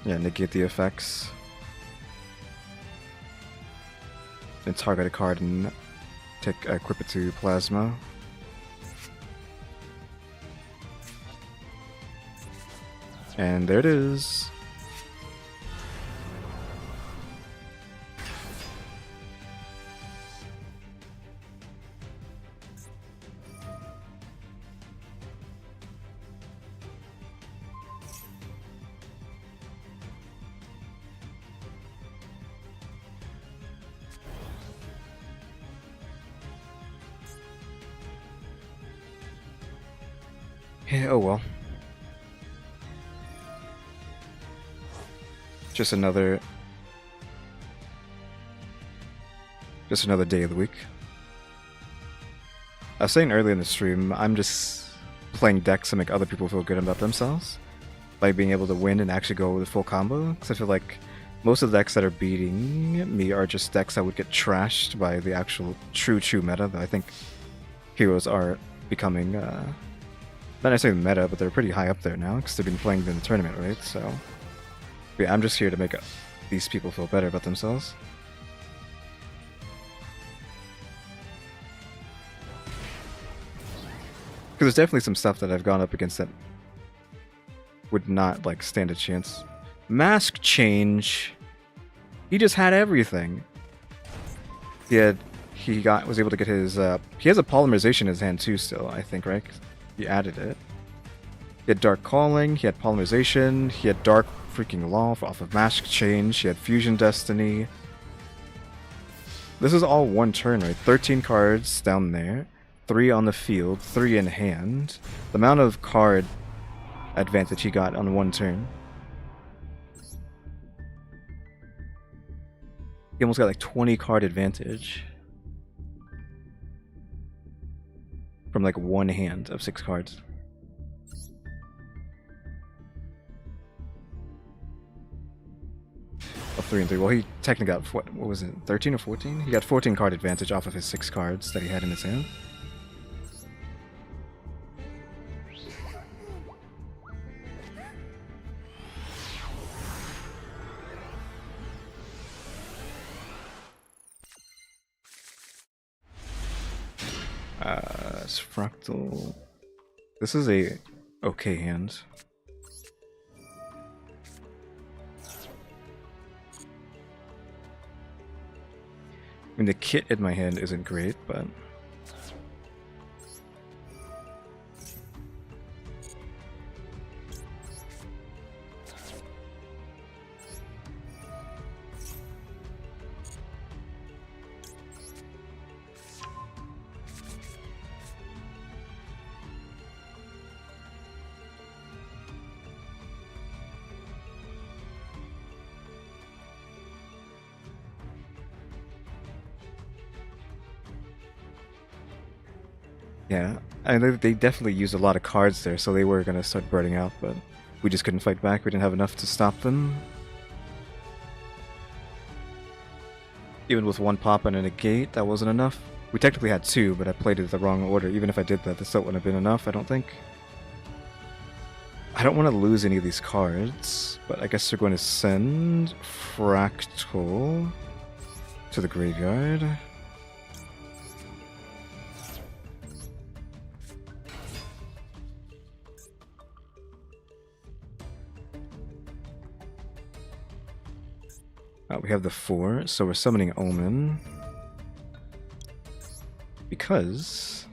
Yeah, negate the effects. And target a card and equip it to Plasma. And there it is. Yeah, oh well. Just another day of the week. I was saying earlier in the stream, I'm just playing decks to make other people feel good about themselves by being able to win and actually go with a full combo. Because I feel like most of the decks that are beating me are just decks that would get trashed by the actual true meta. Though I think heroes are becoming not necessarily meta, but they're pretty high up there now because they've been playing in the tournament, right? So. Yeah, I'm just here to make these people feel better about themselves. Because there's definitely some stuff that I've gone up against that would not, like, stand a chance. Mask change. He just had everything. Was able to get his he has a polymerization in his hand too still, I think, right? He added it. He had Dark Calling, he had polymerization, he had Dark freaking Law off of Mask Change, he had Fusion Destiny. This is all one turn, right? 13 cards down there, 3 on the field, 3 in hand. The amount of card advantage he got on one turn. He almost got like 20 card advantage. From like one hand of 6 cards. Oh, 3 and 3. Well, he technically got, what was it, 13 or 14? He got 14 card advantage off of his 6 cards that he had in his hand. It's Fractal. This is a okay hand. I mean, the kit in my hand isn't great, but... yeah, I know they definitely used a lot of cards there, so they were going to start burning out, but we just couldn't fight back. We didn't have enough to stop them. Even with 1 pop and a negate, that wasn't enough. We technically had 2, but I played it the wrong order. Even if I did that, this still wouldn't have been enough, I don't think. I don't want to lose any of these cards, but I guess they're going to send Fractal to the graveyard. We have the 4, so we're summoning Omen. Because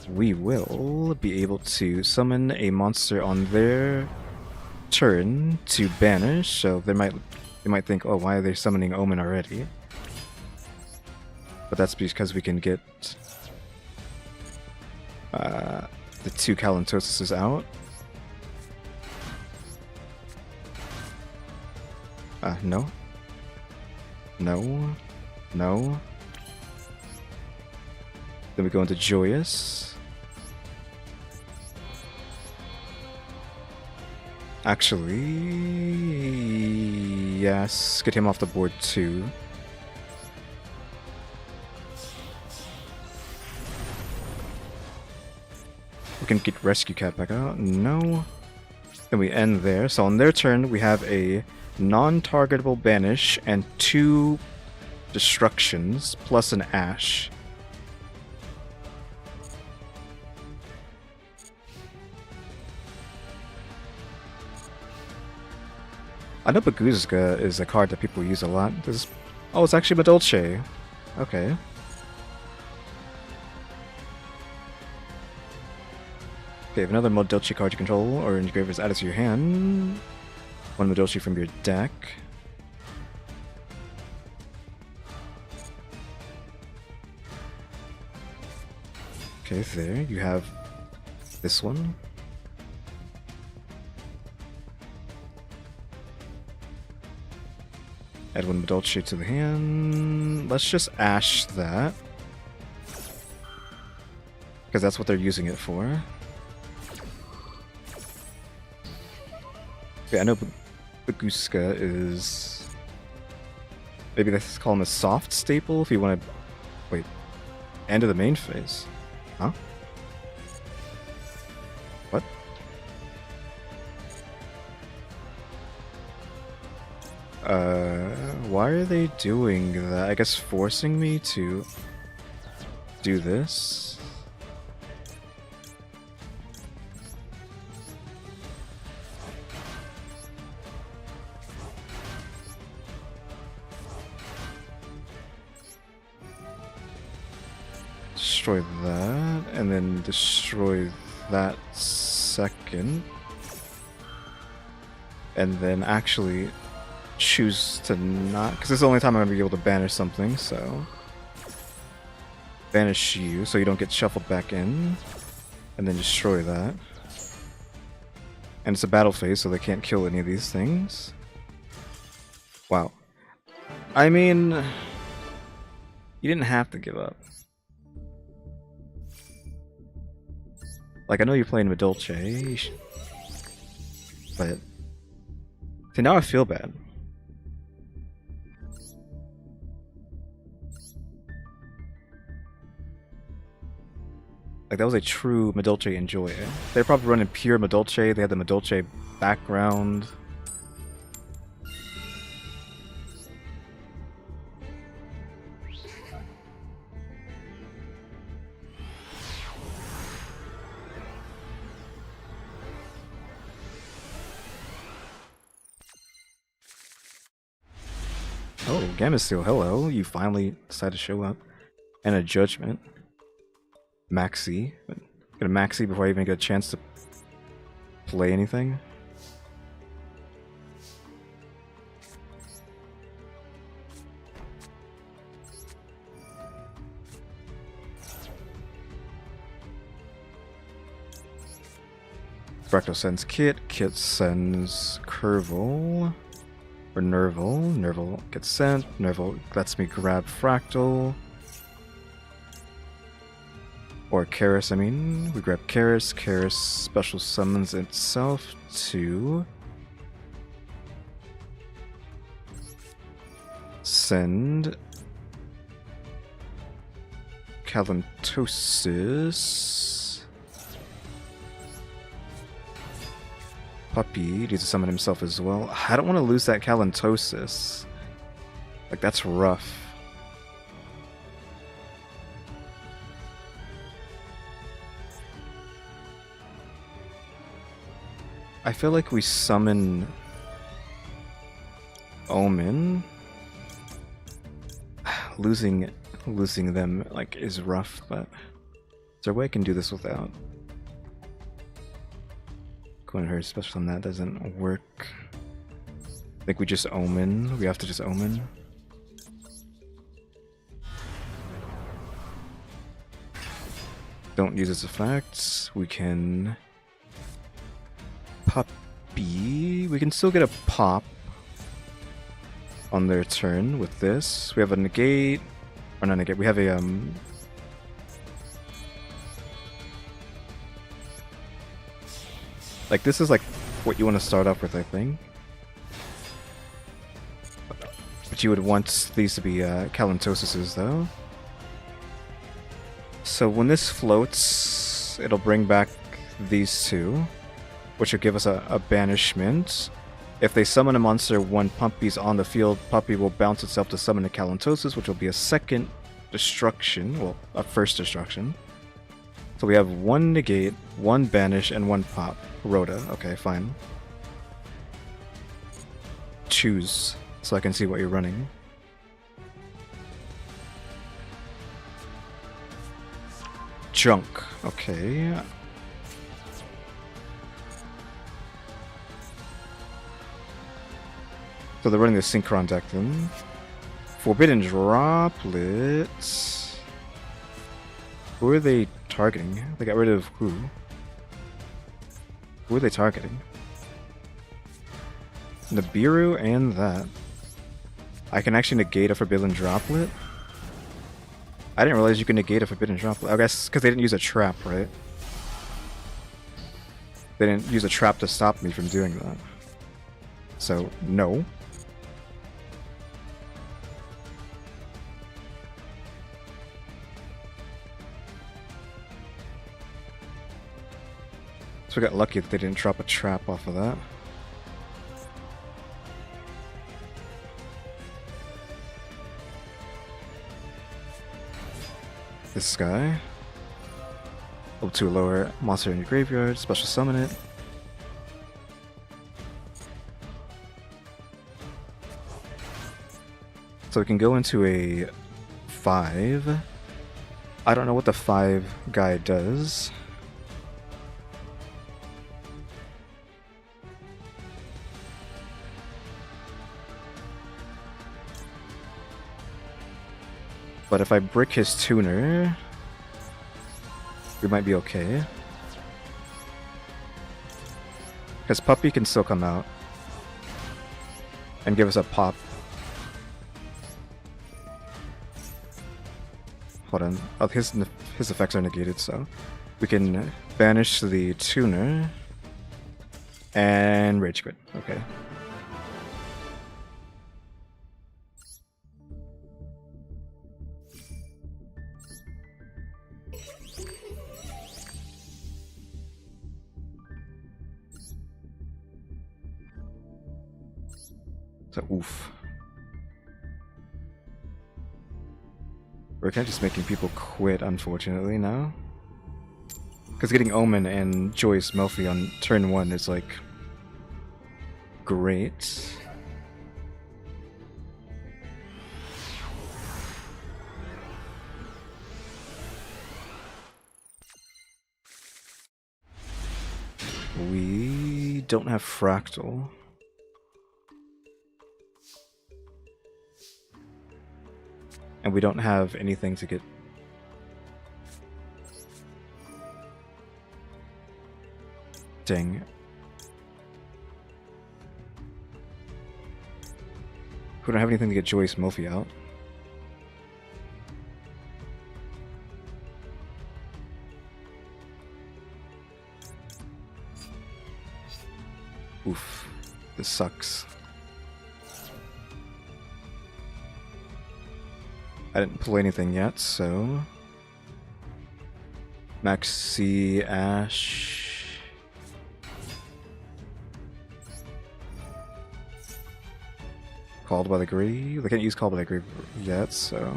we will be able to summon a monster on their turn to banish, so they might think, oh, why are they summoning Omen already? But that's because we can get the 2 Kalantoses out. No. No. No. Then we go into Joyous. Actually, yes. Get him off the board too. We can get Rescue Cat back out. No. Then we end there. So on their turn, we have a non-targetable banish and 2 destructions plus an ash. I know Baguzga is a card that people use a lot. Oh, it's actually Madolche. Okay. Okay, if another Madolche card you control or in your graveyard is added to your hand, 1 Madolche from your deck. Okay, there you have this one. Add 1 Madolche to the hand. Let's just Ash that, because that's what they're using it for. Okay, I know Baguzga is... Maybe let's call him a soft staple if you want to... Wait. End of the main phase. Huh? What? Why are they doing that? I guess forcing me to do this? destroy that, and then destroy that second. And then actually choose to not, because this is the only time I'm going to be able to banish something, so banish you so you don't get shuffled back in, and then destroy that. And it's a battle phase, so they can't kill any of these things. Wow. I mean, you didn't have to give up. Like, I know you're playing Medolce, but see, now I feel bad. Like, that was a true Medolce enjoy. They're probably running pure Medolce, they had the Medolce background. Oh, Gamma Steel, hello. You finally decided to show up. And a Judgment. Maxi. Get a Maxi before I even get a chance to play anything. Fractal sends Kit. Kit sends Curval. Or Nerval. Nerval gets sent. Nerval lets me grab Fractal. Or Karis, I mean. We grab Karis. Karis special summons itself to send Kalantosis. Puppy needs to summon himself as well. I don't want to lose that Kalantosis. Like, that's rough. I feel like we summon Omen. Losing them like is rough, but is there a way I can do this without? Going to her special on that doesn't work. I think we just Omen. We have to just Omen. Don't use its effects. We can Puppy. We can still get a pop on their turn with this. We have a negate. Or not negate. We have a like, this is like what you want to start off with, I think. But you would want these to be Kalantosises, though. So when this floats, it'll bring back these two, which will give us a banishment. If they summon a monster when Puppy's on the field, Puppy will bounce itself to summon a Kalantosis, which will be a second destruction. Well, a first destruction. So we have one negate, one banish, and one pop. Rhoda, okay, fine. Choose, so I can see what you're running. Junk, okay. So they're running the Synchron deck then. Forbidden Droplets. Who are they targeting? They got rid of who? Who are they targeting? Nibiru and that. I can actually negate a Forbidden Droplet? I didn't realize you could negate a Forbidden Droplet. I guess because they didn't use a trap, right? They didn't use a trap to stop me from doing that. So, no. So we got lucky that they didn't drop a trap off of that. This guy. Level 2 lower, monster in your graveyard, special summon it. So we can go into a 5. I don't know what the 5 guy does. But if I brick his tuner, we might be okay. Because Puppy can still come out and give us a pop. Hold on. Oh, his effects are negated, so we can banish the tuner and rage quit. Okay. So oof. We're kind of just making people quit, unfortunately, now. Because getting Omen and Joyce Melffy on turn 1 is, like, great. We don't have Fractal. And we don't have anything to get... Dang. We don't have anything to get Joyce Melffy out. Oof. This sucks. I didn't pull anything yet, so... Maxi Ash... Called by the Grave? They can't use Called by the Grave yet, so...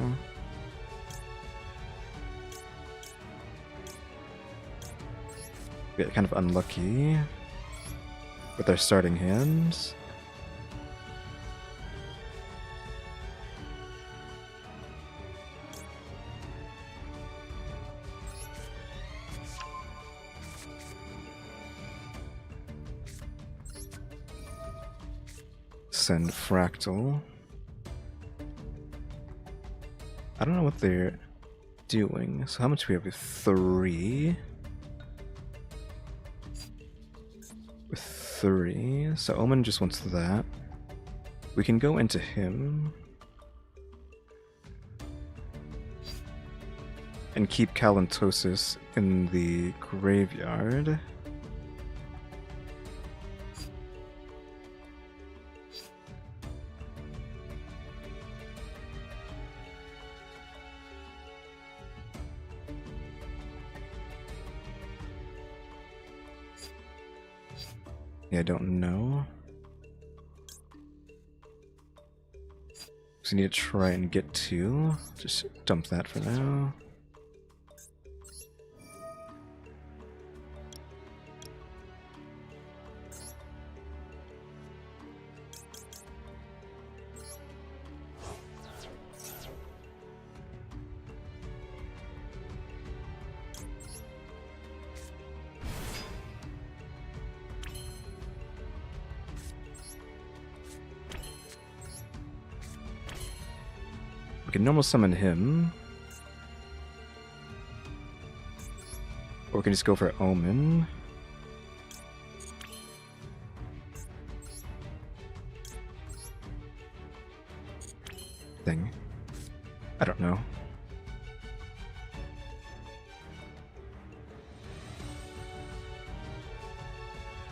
Get kind of unlucky with their starting hands. Send Fractal. I don't know what they're doing. So how much do we have? 3. With 3. So Omen just wants that. We can go into him. And keep Kalantosis in the graveyard. Yeah, I don't know. So we need to try and get 2. Just dump that for now. We can normal summon him. Or we can just go for Omen. Thing. I don't know.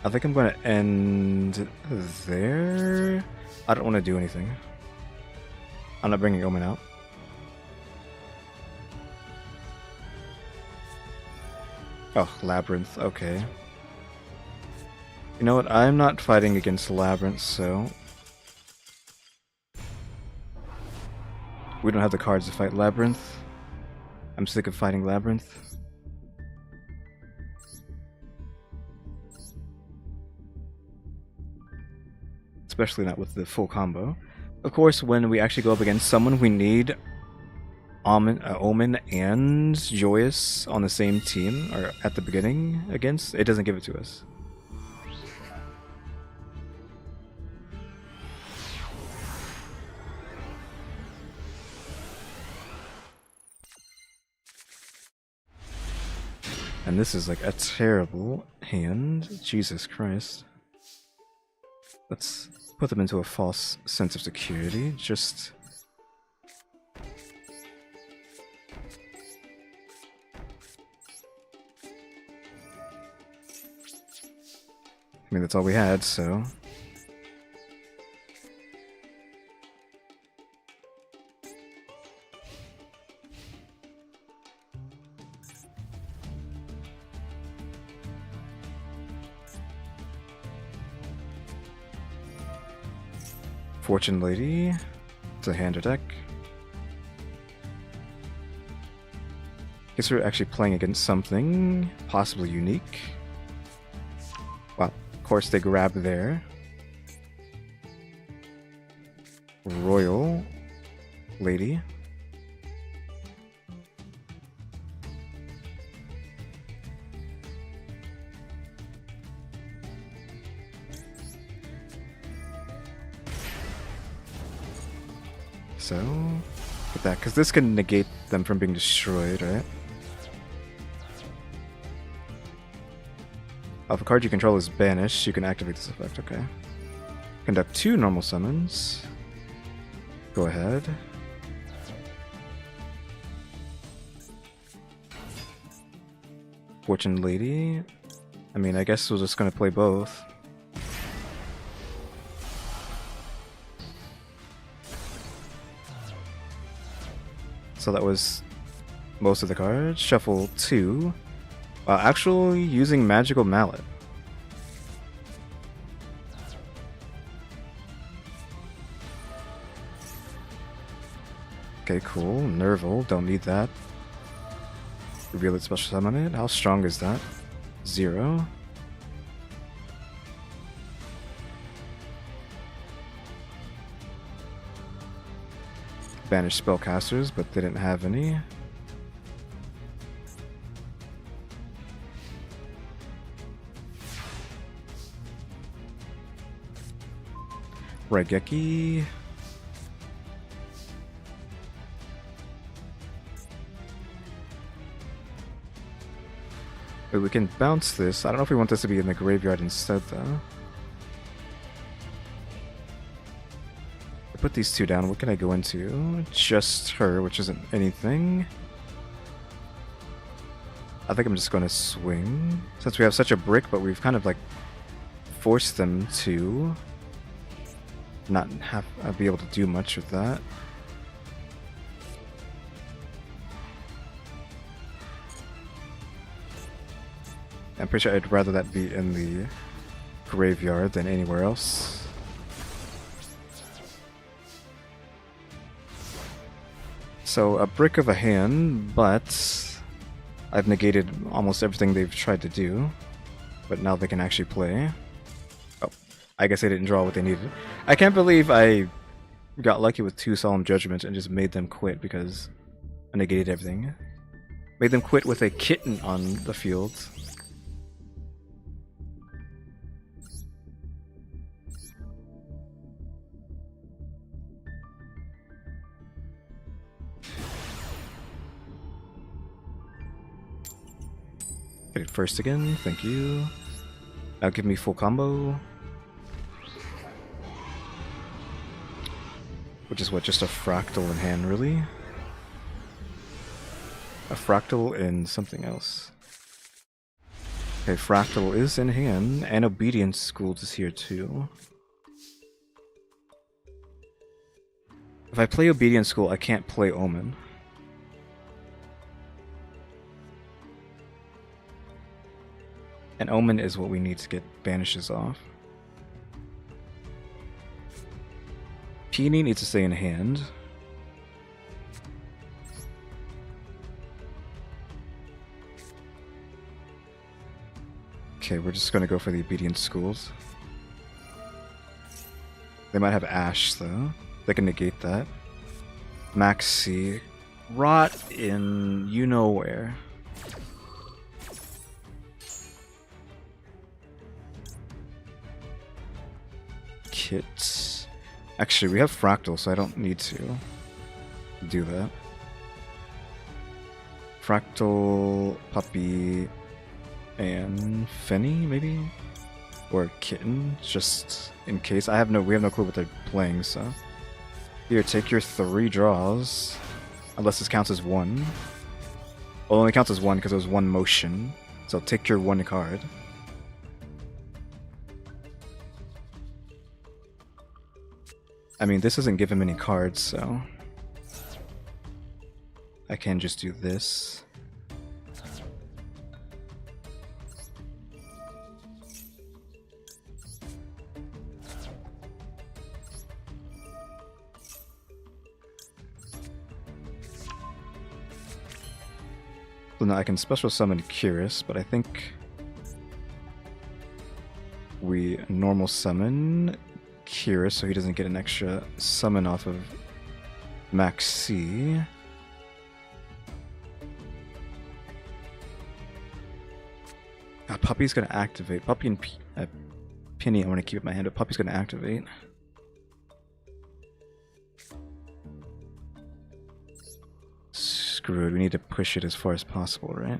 I think I'm going to end there. I don't want to do anything. I'm not bringing Omen out. Oh, Labyrinth, okay. You know what, I'm not fighting against Labyrinth, so... We don't have the cards to fight Labyrinth. I'm sick of fighting Labyrinth. Especially not with the full combo. Of course, when we actually go up against someone we need Omen and Joyous on the same team, or at the beginning against, it doesn't give it to us. And this is like a terrible hand. Jesus Christ. Let's put them into a false sense of security. Just... I mean, that's all we had, so... Fortune Lady. It's a hand attack. Guess we're actually playing against something possibly unique. Wow, of course they grab there. Royal Lady. So, get that, because this can negate them from being destroyed, right? If a card you control is banished, you can activate this effect, okay. Conduct 2 normal summons. Go ahead. Fortune Lady. I mean, I guess we're just gonna play both. So that was most of the cards. Shuffle 2. Actually using Magical Mallet. Okay, cool. Nerval, don't need that. Reveal it, special summon it. How strong is that? 0. Banish spellcasters, but they didn't have any. Raigeki. But we can bounce this. I don't know if we want this to be in the graveyard instead, though. Put these two down. What can I go into? Just her, which isn't anything. I think I'm just going to swing. Since we have such a brick, but we've kind of like forced them to not have be able to do much with that. I'm pretty sure I'd rather that be in the graveyard than anywhere else. So, a brick of a hand, but I've negated almost everything they've tried to do. But now they can actually play. Oh, I guess they didn't draw what they needed. I can't believe I got lucky with 2 Solemn Judgments and just made them quit because I negated everything. Made them quit with a kitten on the field. Get it first again, thank you. Now give me full combo. Which is what, just a fractal in hand, really? A fractal in something else. Okay, fractal is in hand, and Obedience School is here too. If I play Obedience School, I can't play Omen. And Omen is what we need to get banishes off. Peony needs to stay in hand. Okay, we're just gonna go for the Obedience Schools. They might have Ash though. They can negate that. Max C. rot in you know where. Kits. Actually, we have Fractal, so I don't need to do that. Fractal, Puppy, and Fenny, maybe? Or Kitten, just in case. We have no clue what they're playing, so. Here, take your 3 draws. Unless this counts as 1. Well, it only counts as 1 because it was 1 motion. So take your 1 card. I mean, this doesn't give him any cards, so I can just do this. So now I can special summon Curious, but I think we normal summon Curious so he doesn't get an extra summon off of Max C. Puppy's gonna activate. Puppy and Penny I want to keep in my hand, but Puppy's gonna activate. Screwed. We need to push it as far as possible, right?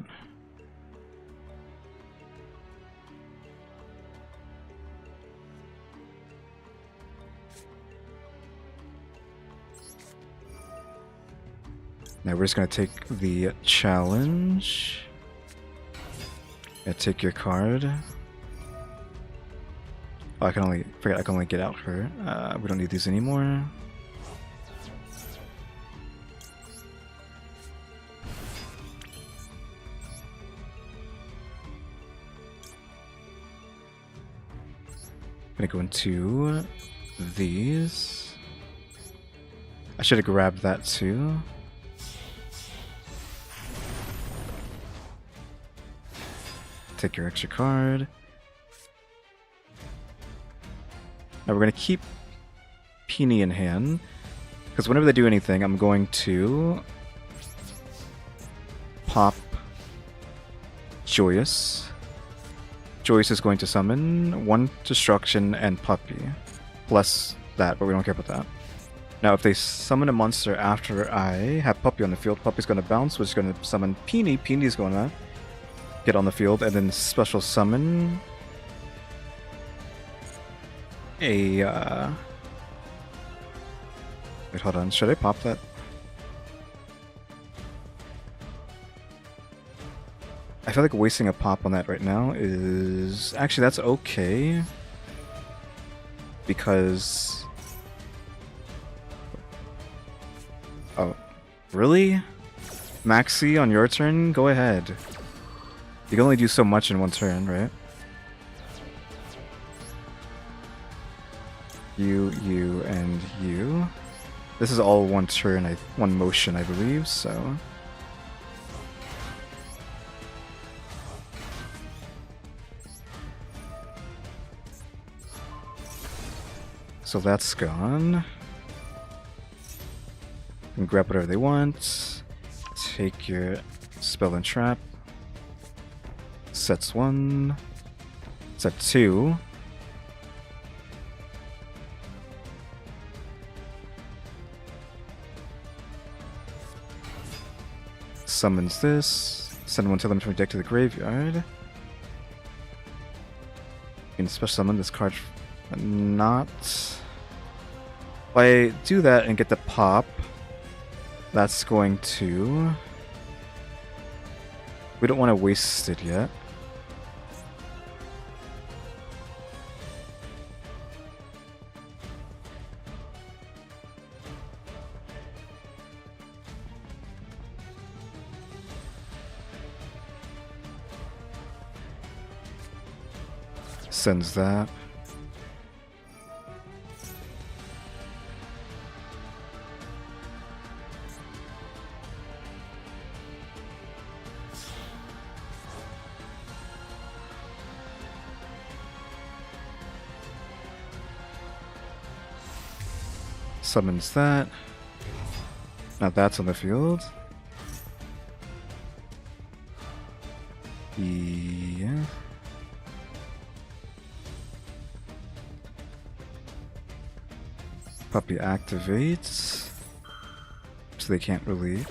Now we're just gonna take the challenge. Yeah, take your card. Oh, I can only get out her. We don't need these anymore. Gonna go into these. I should have grabbed that too. Take your extra card. Now we're gonna keep Peony in hand, because whenever they do anything, I'm going to pop Joyous. Joyous is going to summon 1 Destruction and Puppy. Plus that, but we don't care about that. Now if they summon a monster after I have Puppy on the field, Puppy's going to bounce, which is going to summon Peony. Peony's going to get on the field, and then special summon a... Wait, hold on. Should I pop that? I feel like wasting a pop on that right now is... Actually, that's okay. Because... Oh, really? Maxi, on your turn? Go ahead. You can only do so much in 1 turn, right? You, and you. This is all 1 turn, 1 motion, I believe, so... So that's gone. You can grab whatever they want. Take your spell and trap. Sets 1. Set 2. Summons this. Send 1 element from your deck to the graveyard. You can special summon this card. Not. If I do that and get the pop, that's going to... We don't want to waste it yet. Sends that. Summons that. Now that's on the field. Yeah. Puppy activates. So they can't really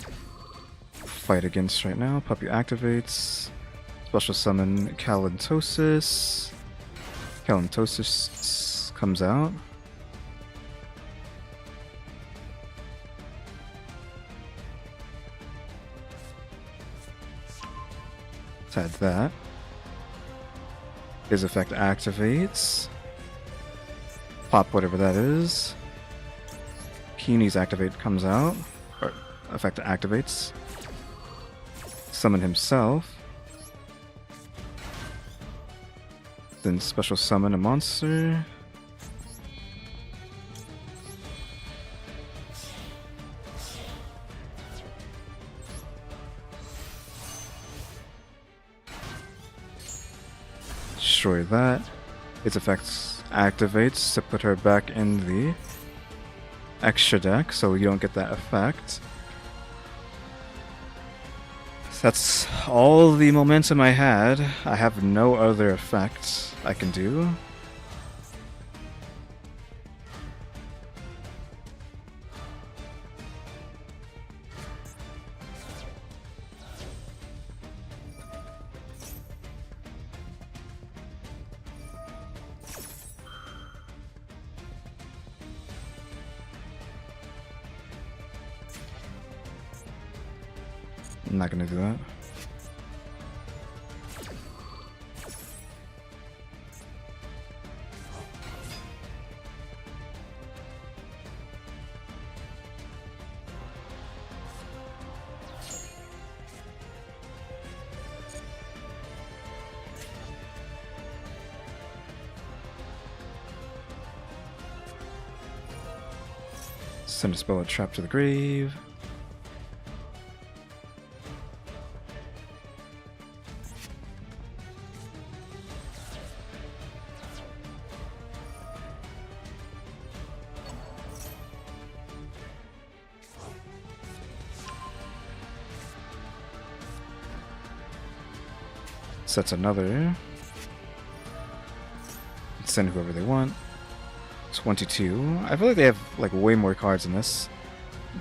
fight against right now. Puppy activates. Special summon Calantosis. Calantosis comes out. Let's add that. His effect activates. Pop whatever that is. Keeny's activate comes out. Or effect activates. Summon himself. Then special summon a monster. Destroy that. Its effects activates to put her back in the extra deck, so you don't get that effect. That's all the momentum I had. I have no other effects I can do. I'm not gonna do that. Send a spell a trap to the grave. Sets another. Send whoever they want. 22. I feel like they have like way more cards in this.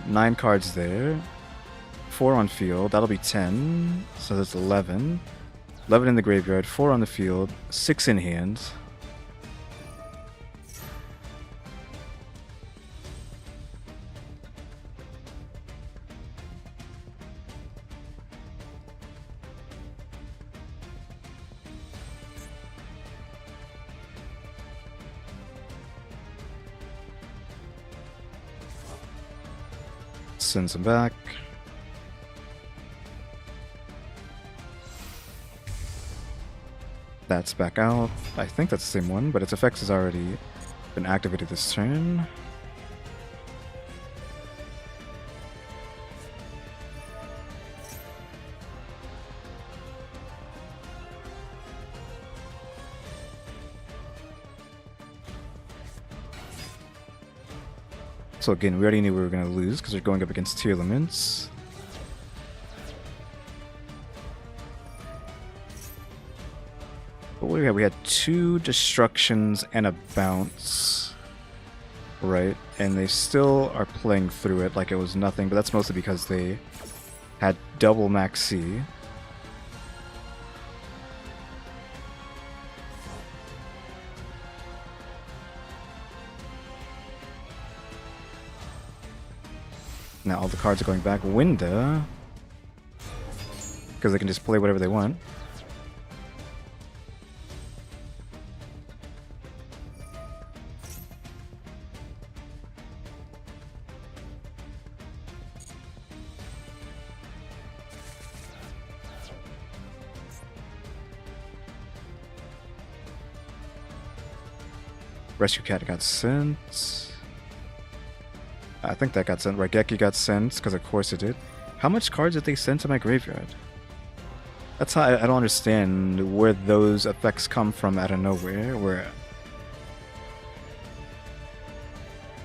9 cards there. 4 on field. That'll be 10. So that's 11. 11 in the graveyard. 4 on the field. 6 in hand. Sends them back. That's back out. I think that's the same one, but its effects has already been activated this turn. So again, we already knew we were going to lose because we're going up against 2 elements. But what do we have? We had 2 destructions and a bounce. Right? And they still are playing through it like it was nothing, but that's mostly because they had double max C. Now all the cards are going back. Winda, because they can just play whatever they want. Rescue Cat got sent. I think that got sent. Raigeki got sent, because of course it did. How much cards did they send to my graveyard? That's how I don't understand where those effects come from out of nowhere. Where,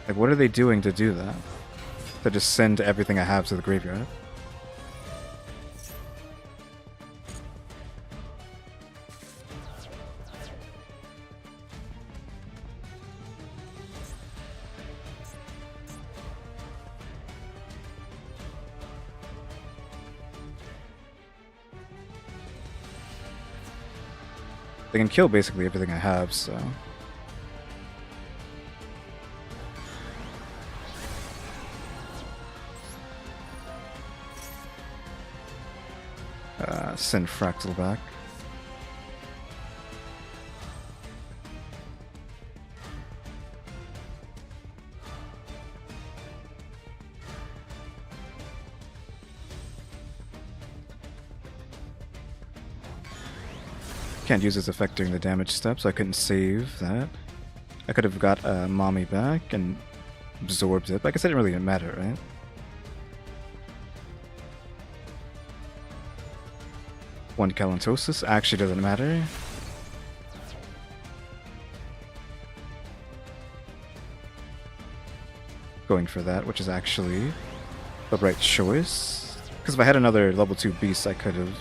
like, what are they doing to do that? To just send everything I have to the graveyard? They can kill basically everything I have, so... Send Fractal back. Can't use his effect during the damage step, so I couldn't save that. I could have got Mommy back and absorbed it, but I guess it didn't really matter, right? One Calantosis actually doesn't matter. Going for that, which is actually the right choice. Because if I had another level 2 beast, I could have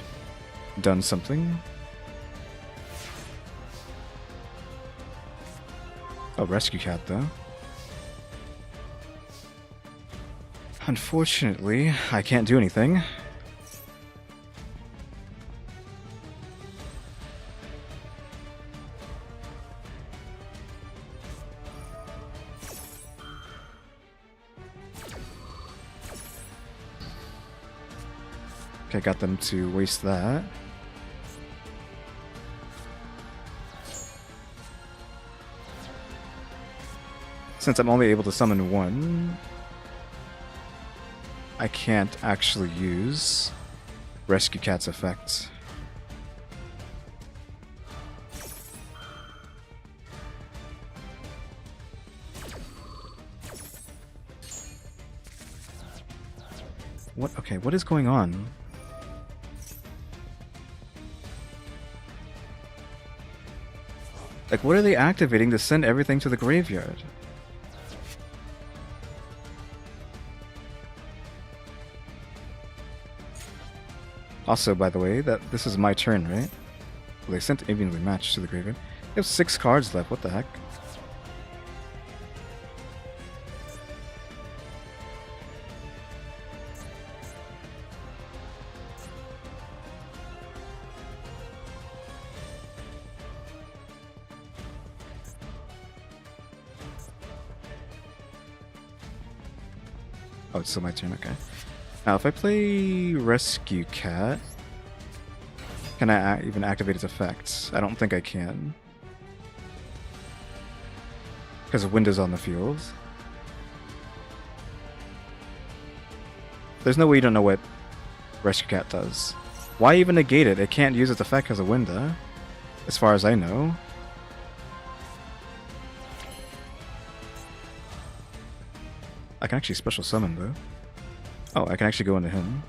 done something. Oh, Rescue Cat, though. Unfortunately, I can't do anything. Okay, got them to waste that. Since I'm only able to summon one, I can't actually use Rescue Cat's effect. What? Okay, what is going on? Like, what are they activating to send everything to the graveyard? Also, by the way, that this is my turn, right? Well, they sent evenly matched to the graveyard. They have 6 cards left, what the heck? Oh, it's still my turn, okay. Now, if I play Rescue Cat, can I even activate its effects? I don't think I can. Because Window's on the field. There's no way you don't know what Rescue Cat does. Why even negate it? It can't use its effect as a Window, as far as I know. I can actually special summon, though. Oh, I can actually go into him.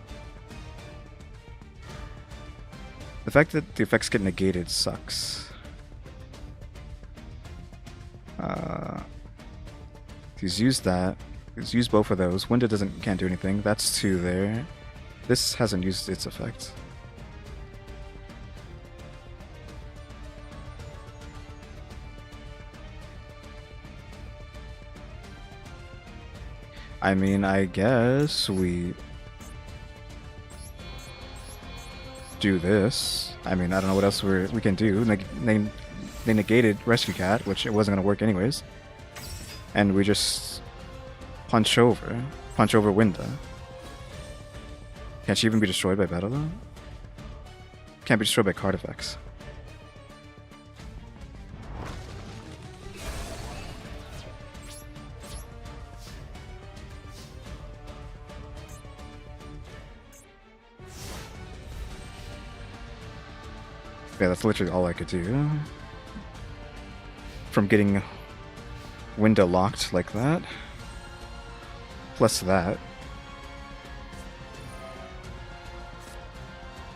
The fact that the effects get negated sucks. He's used that. He's used both of those. Window can't do anything. That's 2 there. This hasn't used its effect. I mean, I guess we do this. I mean, I don't know what else we can do. They negated Rescue Cat, which it wasn't going to work anyways. And we just punch over Winda. Can't she even be destroyed by battle though? Can't be destroyed by card effects. Yeah, that's literally all I could do. From getting window locked like that. Plus that.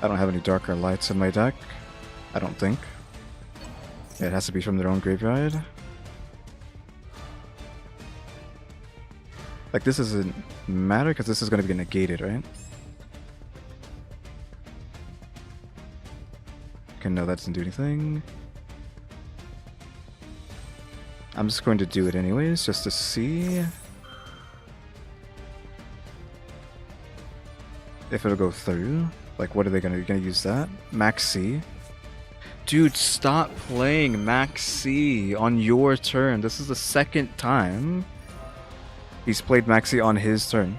I don't have any darker lights in my deck. I don't think. Yeah, it has to be from their own graveyard. Like, this doesn't matter because this is going to be negated, right? Okay, no, that doesn't do anything. I'm just going to do it anyways, just to see if it'll go through. Like, what are they gonna use that? Max C. Dude, stop playing Maxi on your turn. This is the second time he's played Maxi on his turn.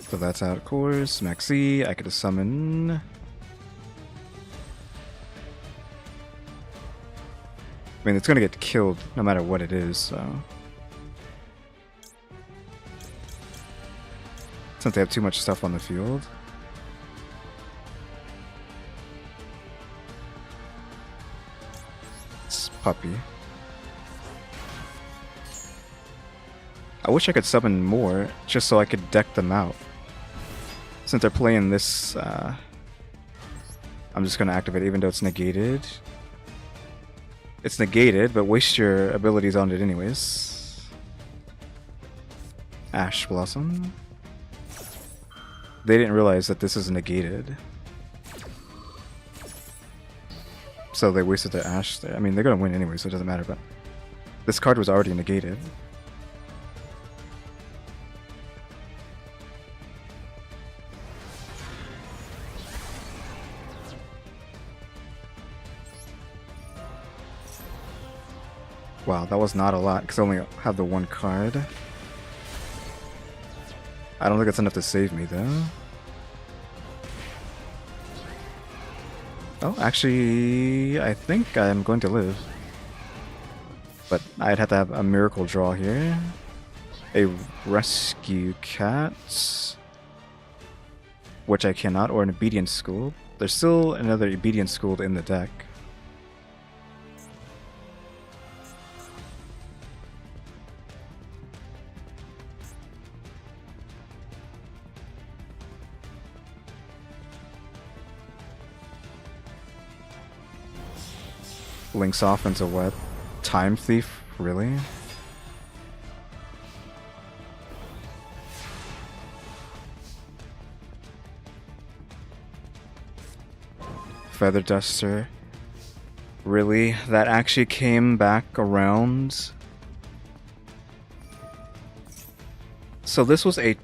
So that's out of course. Maxi, I could summon. I mean, it's gonna get killed no matter what it is, so. Since they have too much stuff on the field. It's Puppy. I wish I could summon more, just so I could deck them out. Since they're playing this, I'm just gonna activate it even though it's negated. It's negated, but waste your abilities on it anyways. Ash Blossom. They didn't realize that this is negated. So they wasted their Ash there. I mean, they're gonna win anyway, so it doesn't matter, but this card was already negated. Wow, that was not a lot, because I only have the one card. I don't think it's enough to save me, though. Oh, actually, I think I'm going to live. But I'd have to have a miracle draw here. A rescue cat. Which I cannot, or an obedience school. There's still another obedience school in the deck. Links off into what? Time Thief? Really? Feather Duster? Really? That actually came back around? So this was a...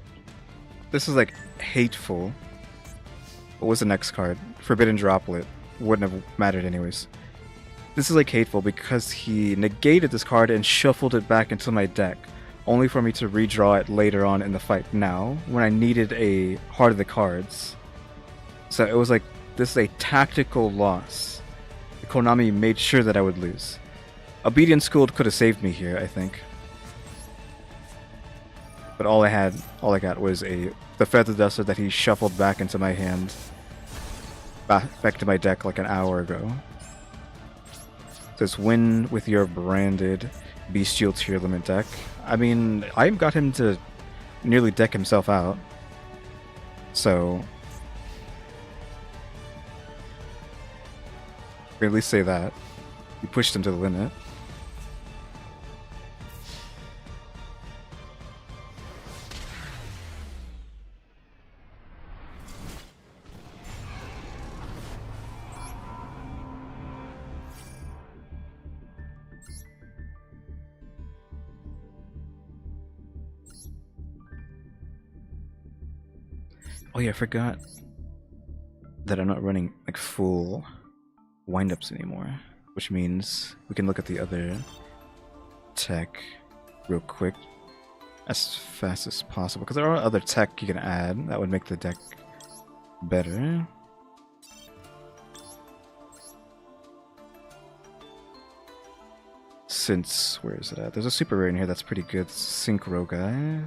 This is like hateful. What was the next card? Forbidden Droplet. Wouldn't have mattered anyways. This is like hateful because he negated this card and shuffled it back into my deck, only for me to redraw it later on in the fight now, when I needed a Heart of the Cards. So it was like, this is a tactical loss. Konami made sure that I would lose. Obedience School could have saved me here, I think. But all I got was the Feather Duster that he shuffled back into my hand, back to my deck like an hour ago. Says win with your branded Bestial Tier Limit deck. I mean, I got him to nearly deck himself out. So... we at least say that. You pushed him to the limit. Oh yeah, I forgot that I'm not running like full windups anymore, which means we can look at the other tech real quick as fast as possible, because there are other tech you can add that would make the deck better. Since, where is it at? There's a super rare in here that's pretty good. Synchro guy.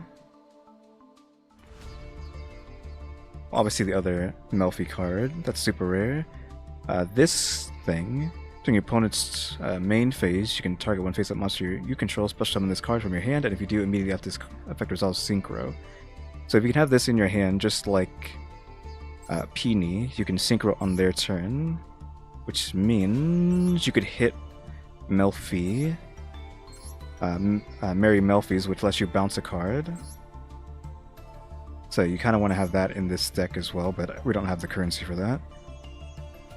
Obviously the other Melffy card, that's super rare. This thing, during your opponent's main phase, you can target one face-up monster you control, special summon this card from your hand, and if you do, immediately after this effect resolves Synchro. So if you can have this in your hand, just like Peony, you can Synchro on their turn, which means you could hit Melffy, Merry Melffy's, which lets you bounce a card. So you kind of want to have that in this deck as well, but we don't have the currency for that.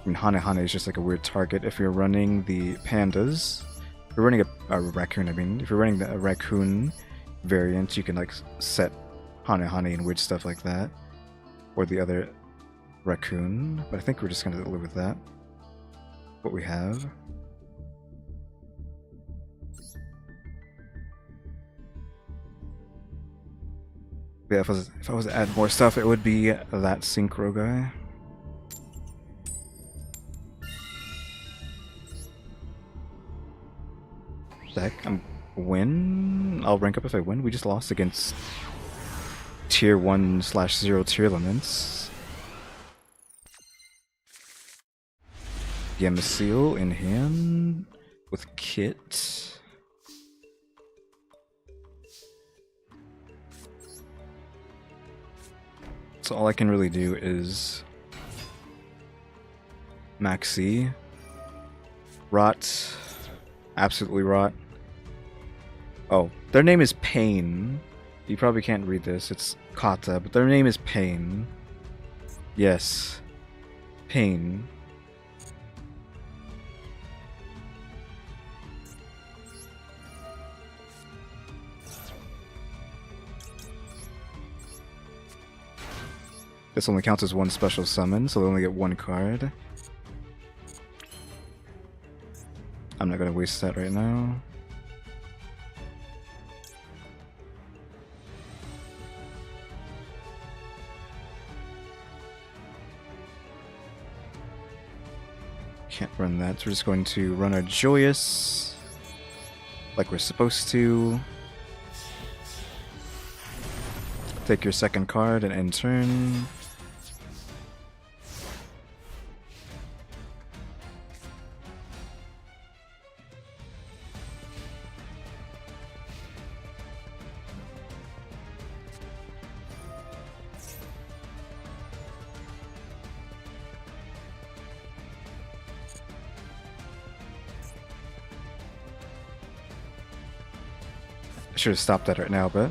I mean, Hane is just like a weird target. If you're running the pandas, if you're running a raccoon, I mean, if you're running a raccoon variant, you can like set Hane and weird stuff like that. Or the other raccoon, but I think we're just gonna live with that. What we have. Yeah, if I was to add more stuff, it would be that synchro guy. Heck, win? I'll rank up if I win. We just lost against tier 1/0 tier elements. Seal in hand with kit. So all I can really do is Maxi, Rot, absolutely Rot. Oh, their name is Pain. You probably can't read this, it's Kata, but their name is Pain. Yes, Pain. This only counts as one special summon, so they only get one card. I'm not gonna waste that right now. Can't run that, so we're just going to run our Joyous like we're supposed to. Take your second card and end turn. I should have stopped that right now, but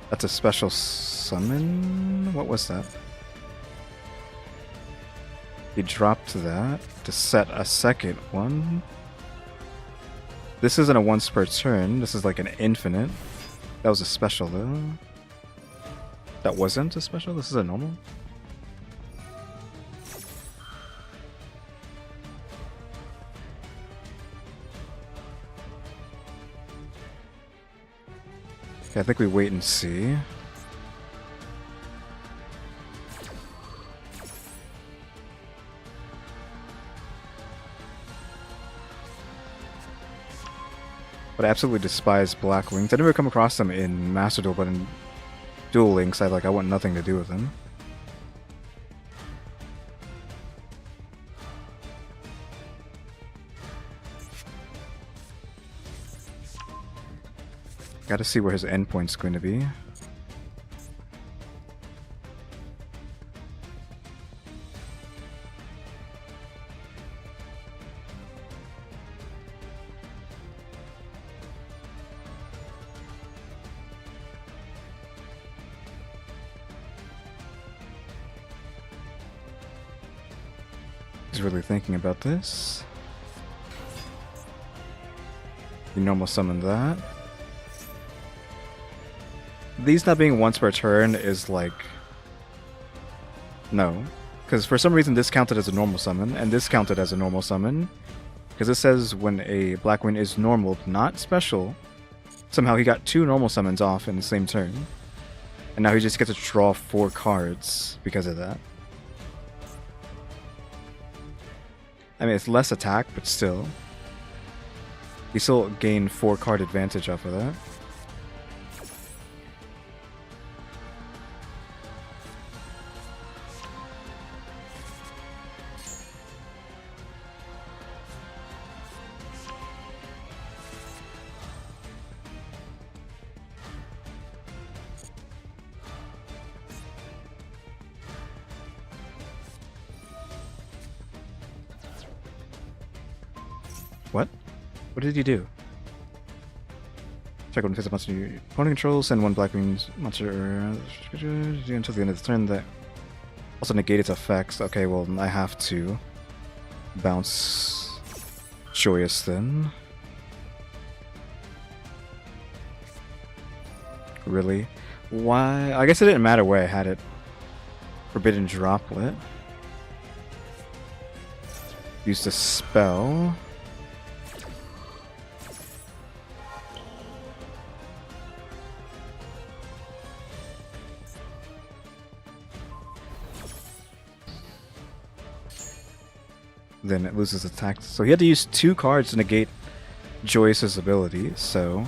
that's a special summon? What was that? He dropped that to set a second one. This isn't a once per turn, this is like an infinite. That was a special though. That wasn't a special? This is a normal? Okay, I think we wait and see. But I absolutely despise Black Wings. I never come across them in Master Duel, but in Duel Links, I want nothing to do with them. Gotta see where his endpoint's going to be. He's really thinking about this. You normal summon that. These not being once per turn is like... No. Because for some reason this counted as a normal summon, and this counted as a normal summon. Because it says when a Blackwing is normal, not special, somehow he got 2 normal summons off in the same turn. And now he just gets to draw 4 cards because of that. I mean, it's less attack, but still. You still gain 4 card advantage off of that. What? What did you do? Check when face monster your opponent controls, send 1 Blackwing monster until the end of the turn that also negate its effects. Okay, well I have to. Bounce Joyous then. Really? Why? I guess it didn't matter where I had it. Forbidden Droplet. Used a spell. Then it loses attack. So he had to use 2 cards to negate Joyous's ability, so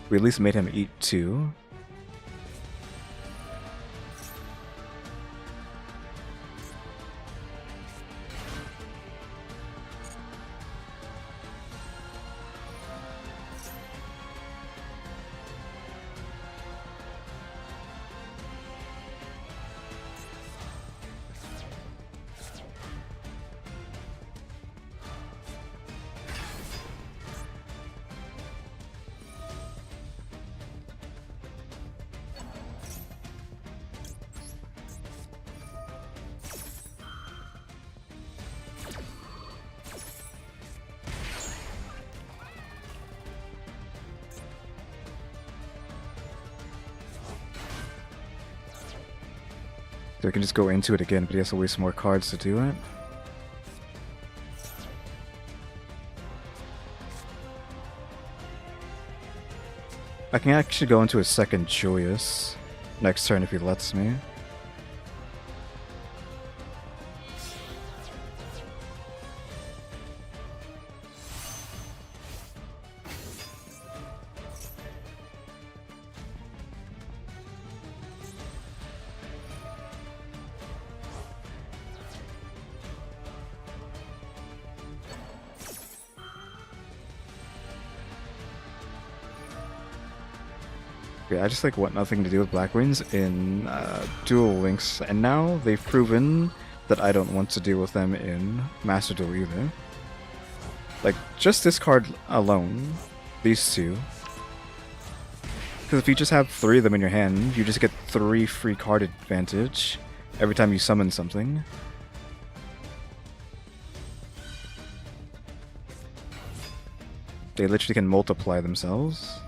we at least made him eat 2. So I can just go into it again, but he has to waste more cards to do it. I can actually go into a second Joyous next turn if he lets me. I just like want nothing to do with Black Wings in Duel Links, and now they've proven that I don't want to deal with them in Master Duel either. Like, just this card alone, these 2. Because if you just have 3 of them in your hand, you just get 3 free card advantage every time you summon something. They literally can multiply themselves.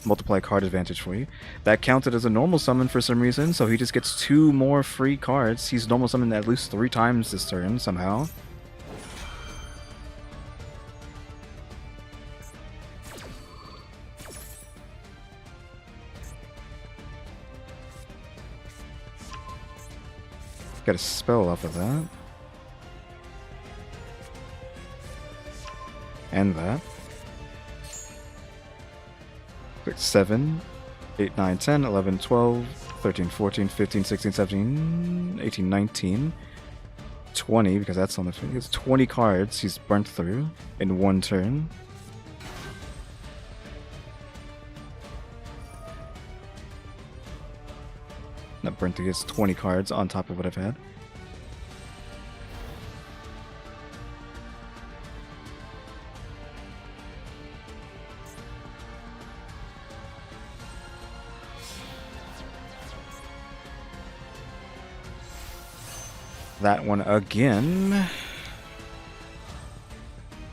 Multiply card advantage for you. That counted as a normal summon for some reason, so he just gets 2 more free cards. He's normal summoned at least 3 times this turn, somehow. Got a spell off of that. And that. 7, 8, 9, 10, 11, 12, 13, 14, 15, 16, 17, 18, 19, 20, because that's on the field. He has 20 cards he's burnt through in 1 turn. Not burnt through, he has 20 cards on top of what I've had. That one again.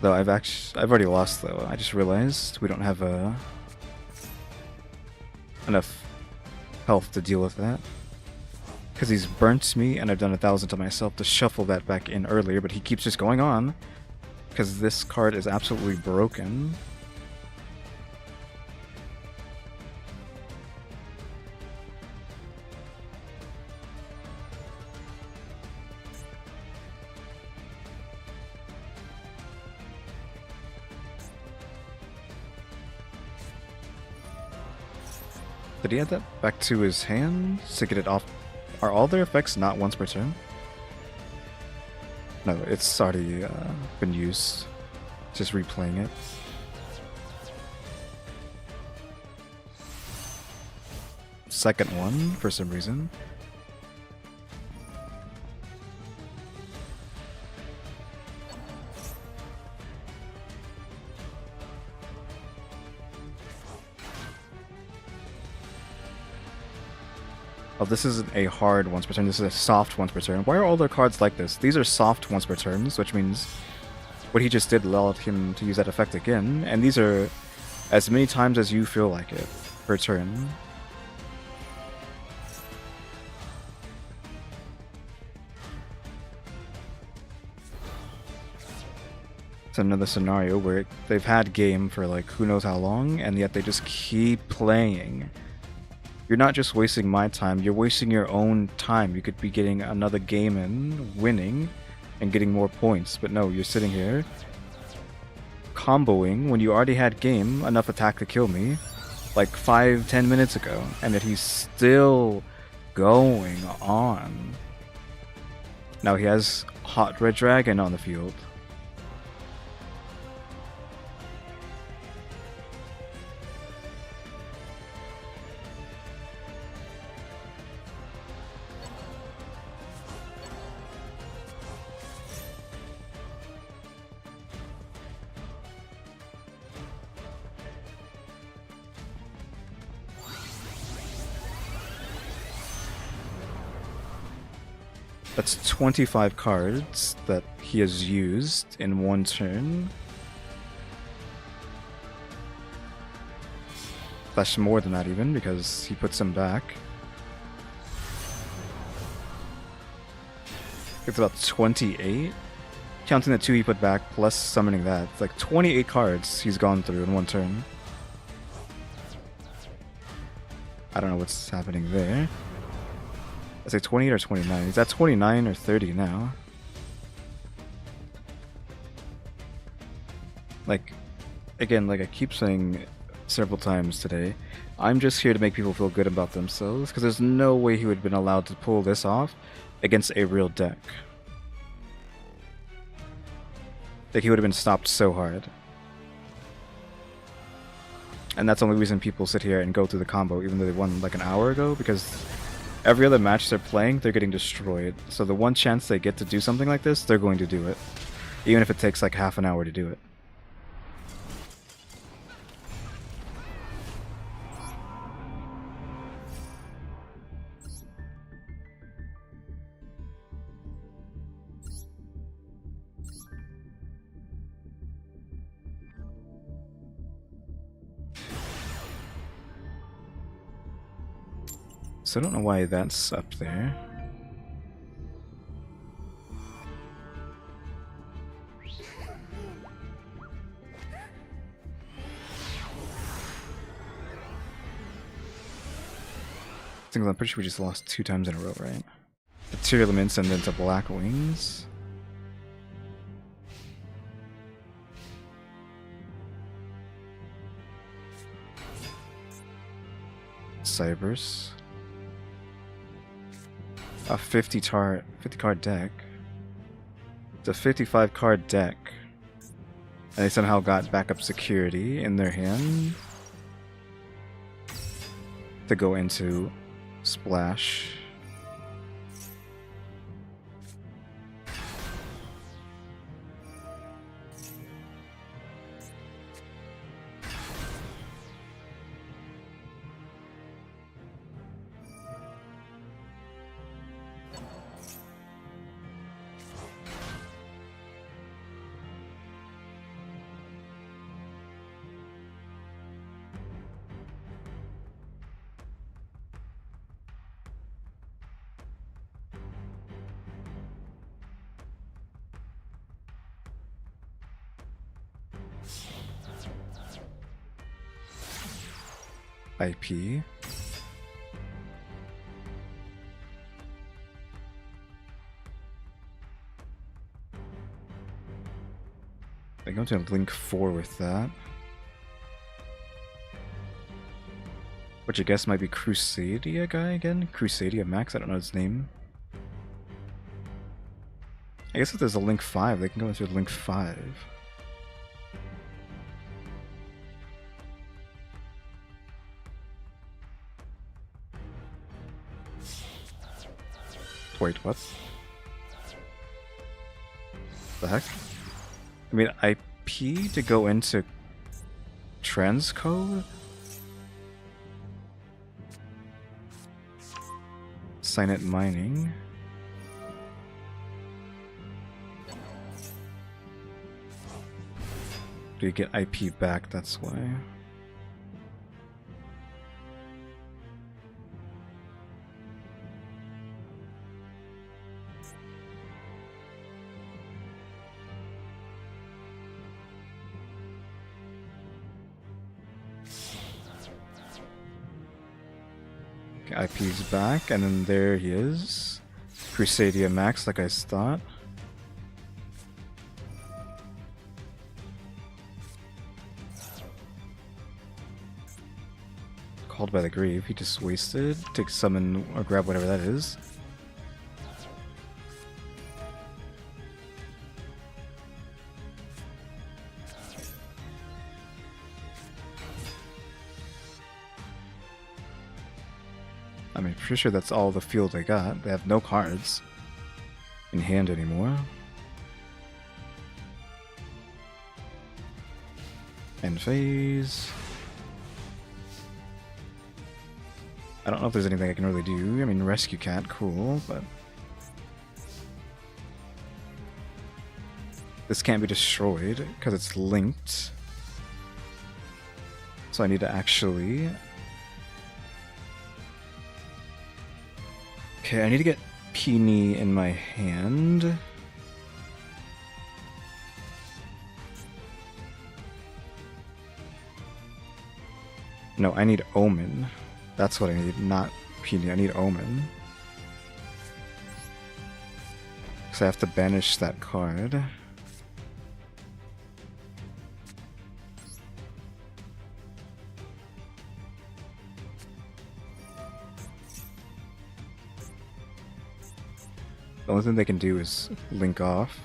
Though I've already lost though. I just realized we don't have enough health to deal with that. Because he's burnt me and I've done 1,000 to myself to shuffle that back in earlier, but he keeps just going on. Because this card is absolutely broken. Did he add that back to his hand to get it off? Are all their effects not once per turn? No, it's already been used. Just replaying it. Second one, for some reason. Oh, this isn't a hard once per turn, this is a soft once per turn. Why are all their cards like this? These are soft once per turns, which means what he just did allowed him to use that effect again, and these are as many times as you feel like it per turn. It's another scenario where they've had game for like who knows how long, and yet they just keep playing. You're not just wasting my time, you're wasting your own time. You could be getting another game in, winning, and getting more points, but no, you're sitting here comboing when you already had game, enough attack to kill me, like 5-10 minutes ago, and yet he's still going on. Now he has Hot Red Dragon on the field. That's 25 cards that he has used in one turn. That's more than that even, because he puts them back. It's about 28. Counting the 2 he put back, plus summoning that. It's like 28 cards he's gone through in one turn. I don't know what's happening there. I say 28 or 29. He's at 29 or 30 now. Like, again, like I keep saying several times today, I'm just here to make people feel good about themselves, because there's no way he would have been allowed to pull this off against a real deck. Like, he would have been stopped so hard. And that's the only reason people sit here and go through the combo, even though they won like an hour ago, because every other match they're playing, they're getting destroyed. So the one chance they get to do something like this, they're going to do it. Even if it takes like half an hour to do it. So I don't know why that's up there. I'm pretty sure we just lost 2 times in a row, right? The 2 elements and then to Black Wings. Cybers. A 50 card deck. It's a 55 card deck. And they somehow got backup security in their hand to go into Splash. IP. I go to link 4 with that. Which I guess might be Crusadia guy again? Crusadia Max, I don't know his name. I guess if there's a link 5, they can go into link 5. Wait, what? The heck? I mean, IP to go into transcode? Signet Mining. Do you get IP back? That's why. Okay, IP's back, and then there he is. Crusadia Max, like I thought. Called by the Grave, he just wasted to summon or grab whatever that is. I mean, pretty sure that's all the field they got. They have no cards in hand anymore. End phase. I don't know if there's anything I can really do. I mean, Rescue Cat, cool, but this can't be destroyed because it's linked. So I need to actually... Okay, I need to get Peony in my hand. No, I need Omen. That's what I need, not Peony. I need Omen. Because I have to banish that card. The only thing they can do is link off.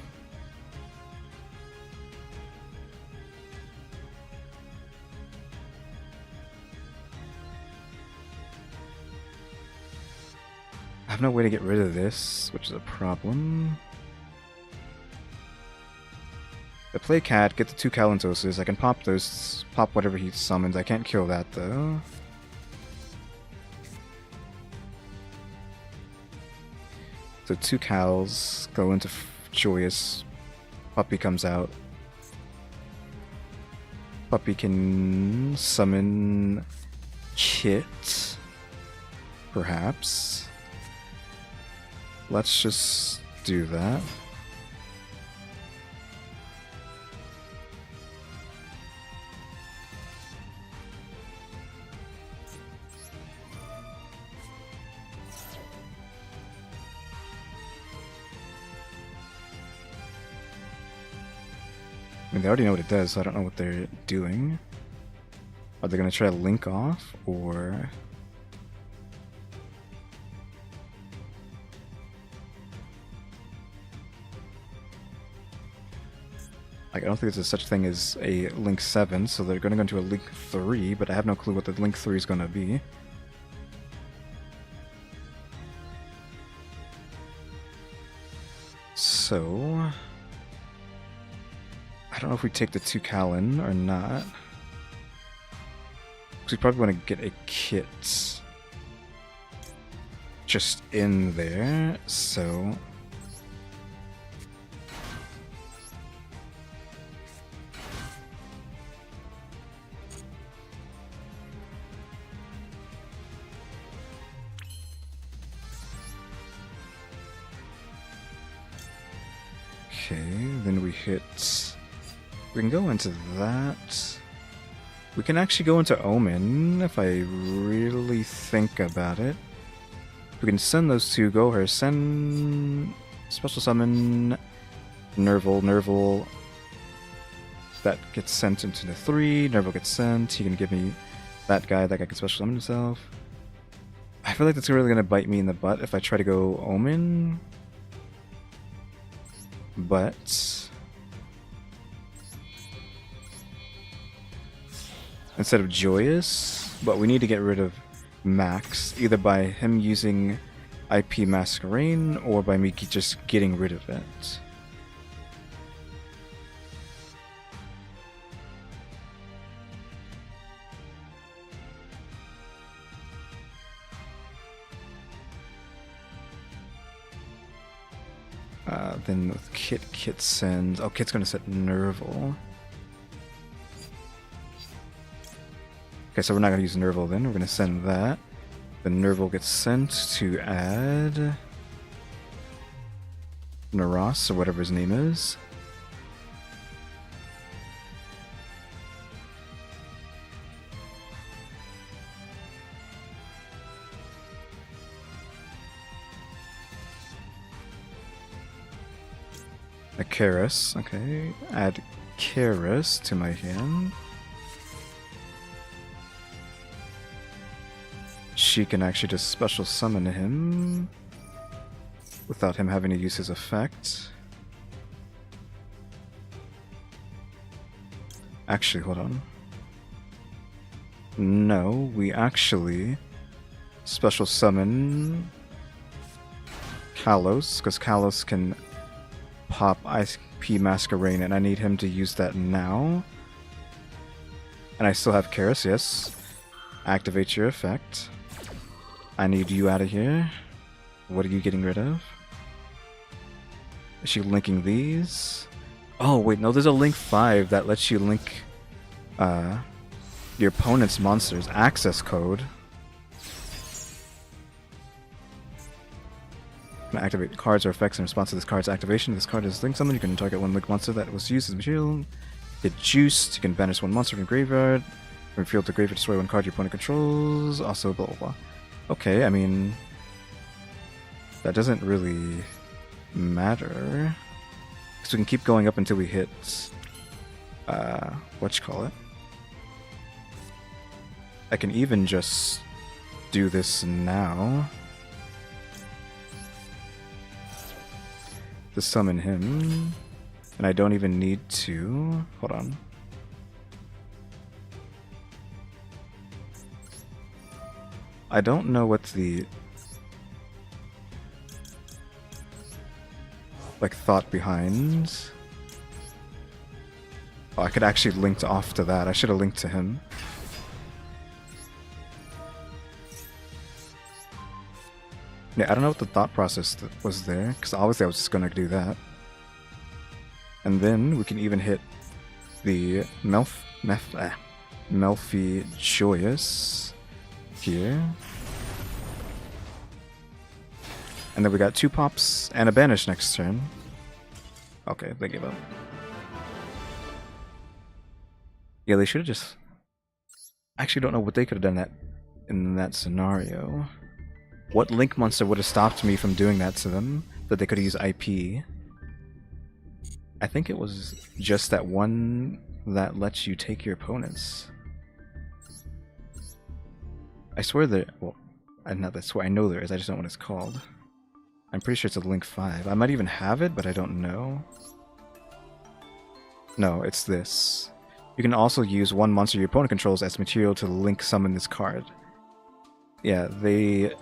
I have no way to get rid of this, which is a problem. I play Cat, get the 2 Calentoses. I can pop those, pop whatever he summons. I can't kill that though. So 2 Cals go into Joyous. Puppy comes out. Puppy can summon Kit, perhaps. Let's just do that. I mean, they already know what it does, so I don't know what they're doing. Are they going to try to link off, or... Like, I don't think there's such thing as a Link 7, so they're going to go into a Link 3, but I have no clue what the Link 3 is going to be. So... I don't know if we take the 2 Callan or not. Because we probably want to get a Kit just in there, so... Okay, then we hit... We can go into that. We can actually go into Omen, if I really think about it. We can send those 2, go her, send... Special summon... Nerval, Nerval... That gets sent into the 3, Nerval gets sent, he can give me that guy can special summon himself. I feel like that's really gonna bite me in the butt if I try to go Omen. But... Instead of Joyous, but we need to get rid of Max, either by him using IP Masquerain, or by me just getting rid of it. Then with Kit sends... Oh, Kit's gonna set Nerval. Okay, so we're not gonna use Nerval then, we're gonna send that. Then Nerval gets sent to add... Naras, or whatever his name is. A Karis, okay. Add Karis to my hand. She can actually just special summon him without him having to use his effect. Actually, hold on. No, we actually special summon Kalos, because Kalos can pop IP Masquerade, and I need him to use that now. And I still have Karis, yes. Activate your effect. I need you out of here. What are you getting rid of? Is she linking these? Oh, wait, no, there's a link 5 that lets you link your opponent's monsters. Access code. Activate cards or effects in response to this card's activation. If this card is linked something, you can target one link monster that was used as material. Get juiced. You can banish one monster from graveyard. From field to graveyard, destroy one card your opponent controls. Also, blah blah blah. Okay, I mean, that doesn't really matter because we can keep going up until we hit whatchamacallit. I can even just do this now. To summon him, and I don't even need to... Hold on. I don't know what the... like, thought behind... Oh, I could actually link off to that. I should have linked to him. Yeah, I don't know what the thought process was there, because obviously I was just going to do that. And then we can even hit the Melffy Joyous here. And then we got 2 pops and a banish next turn. Okay, they gave up. Yeah, they should have just... I actually don't know what they could have done in that scenario. What link monster would have stopped me from doing that to them? That they could use IP? I think it was just that one that lets you take your opponents. I swear there... Well, I know there is, I just don't know what it's called. I'm pretty sure it's a link 5. I might even have it, but I don't know. No, it's this. You can also use one monster your opponent controls as material to link summon this card. Yeah, they...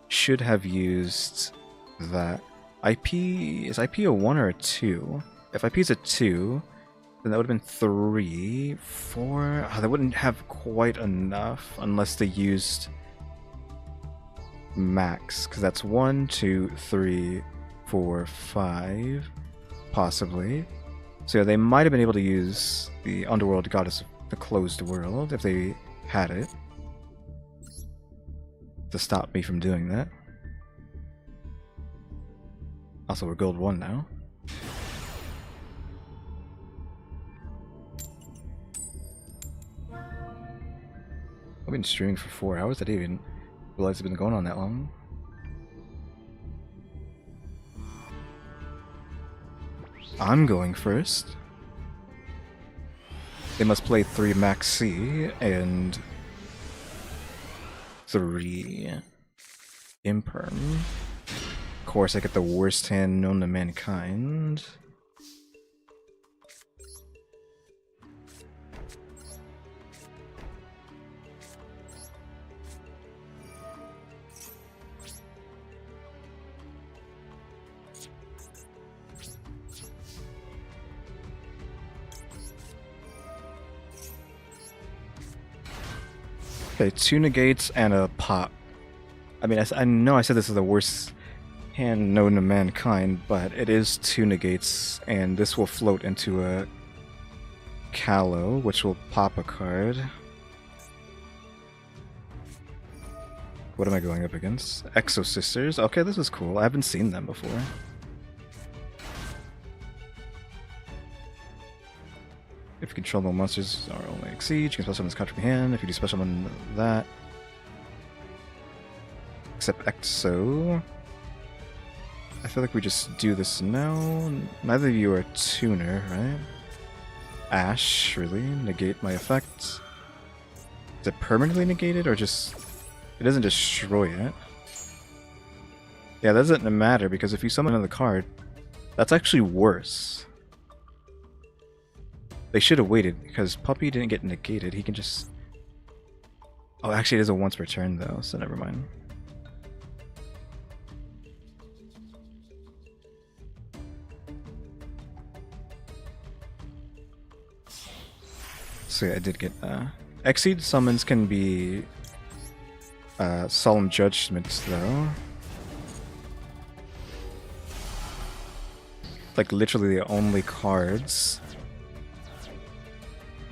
should have used that. IP... Is IP a 1 or a 2? If IP is a 2, then that would have been 3, 4... Oh, they wouldn't have quite enough unless they used max, because that's 1, 2, 3, 4, 5, possibly. So yeah, they might have been able to use the Underworld Goddess of the Closed World if they had it, to stop me from doing that. Also, we're gold 1 now. I've been streaming for 4 hours. I didn't even realize it's been going on that long. I'm going first. They must play 3 Max C and 3 Imperm. Of course, I get the worst hand known to mankind. Okay, 2 negates and a pop. I mean, I know I said this is the worst hand known to mankind, but it is 2 negates, and this will float into a Callow, which will pop a card. What am I going up against? Exo Sisters. Okay, this is cool. I haven't seen them before. If you control no monsters or only exceed, you can special summon this card from your hand. If you do special summon that. Except Exo. I feel like we just do this now. Neither of you are tuner, right? Ash, really? Negate my effect. Is it permanently negated or just... It doesn't destroy it. Yeah, that doesn't matter because if you summon another card, that's actually worse. They should have waited because Puppy didn't get negated. He can just... Oh, actually it is a once per turn though, so never mind. So yeah, I did get... Exceed summons can be... Solemn Judgments, though. Like, literally the only cards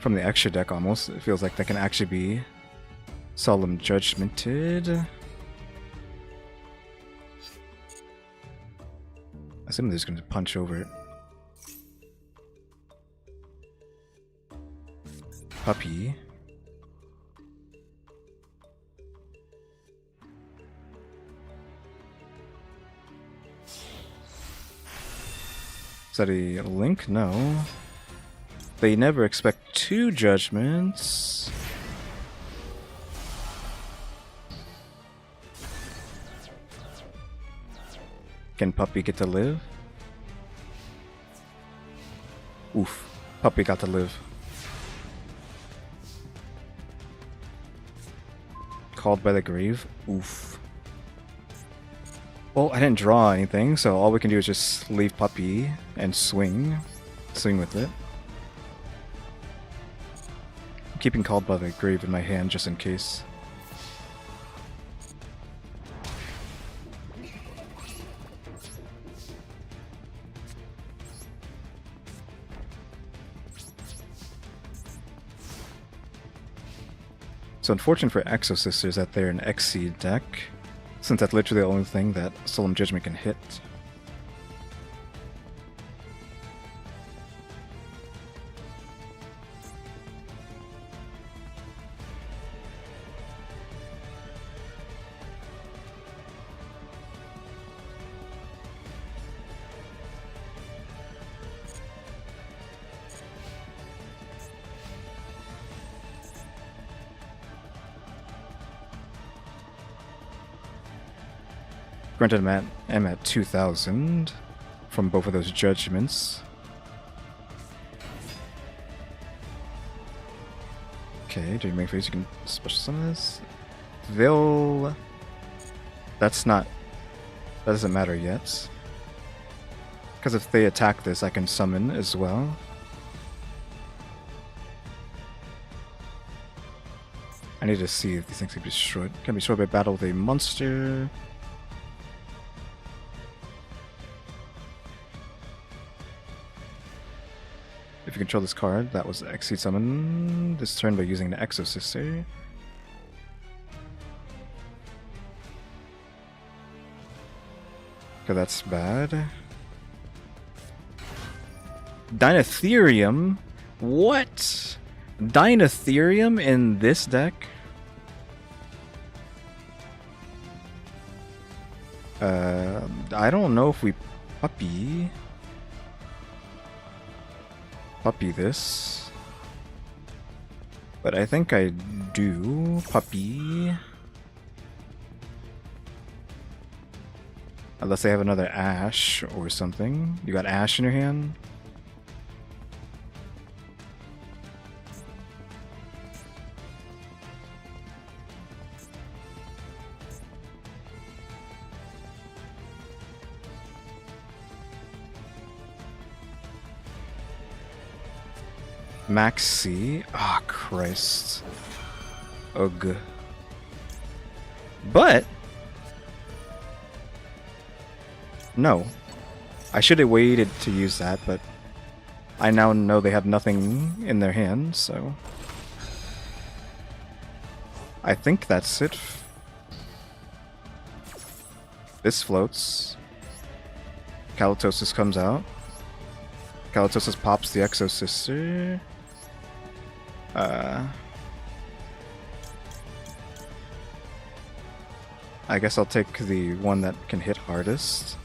from the extra deck, almost. It feels like that can actually be Solemn Judgmented. I assume they're just going to punch over it. Puppy. Is that a link? No. They never expect 2 judgments. Can Puppy get to live? Oof. Puppy got to live. Called by the grave? Oof. Well, I didn't draw anything, so all we can do is just leave Puppy and swing. Swing with it. I'm keeping Called by the Grave in my hand just in case. So unfortunate for Exo Sisters that they're an Xseed deck, since that's literally the only thing that Solemn Judgment can hit. Granted, I'm at 2,000 from both of those judgments. Okay, during main phase you can special summon this. They'll... That's not... That doesn't matter yet. Because if they attack this, I can summon as well. I need to see if these things can be destroyed. Can be destroyed by battle with a monster. If you control this card, that was Exceed Summon this turn by using the Exo Sister. Okay, that's bad. Dinotherium? What? Dinotherium in this deck? I don't know if we puppy this, but I think I do puppy. Unless they have another Ash or something. You got Ash in your hand? Maxi. Ah, oh, Christ. Ugh. But No. I should have waited to use that, but I now know they have nothing in their hands, so... I think that's it. This floats. Kalatosis comes out. Kalatosis pops the Exo Sister. I guess I'll take the one that can hit hardest.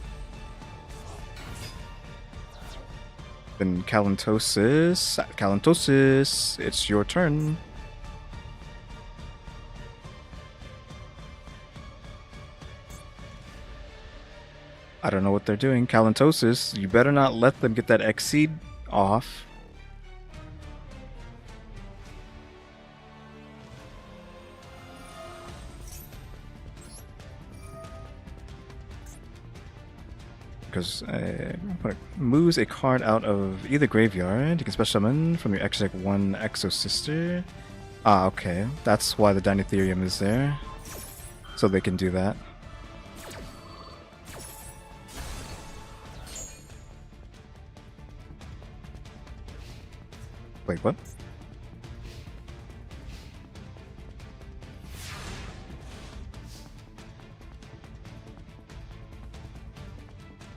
Then Kalatosis. Kalatosis, it's your turn. I don't know what they're doing. Kalatosis, you better not let them get that Exceed off. Because moves a card out of either graveyard. You can special summon from your X-Deck 1 Exo Sister. Ah, okay. That's why the Dinotherium is there. So they can do that. Wait, what?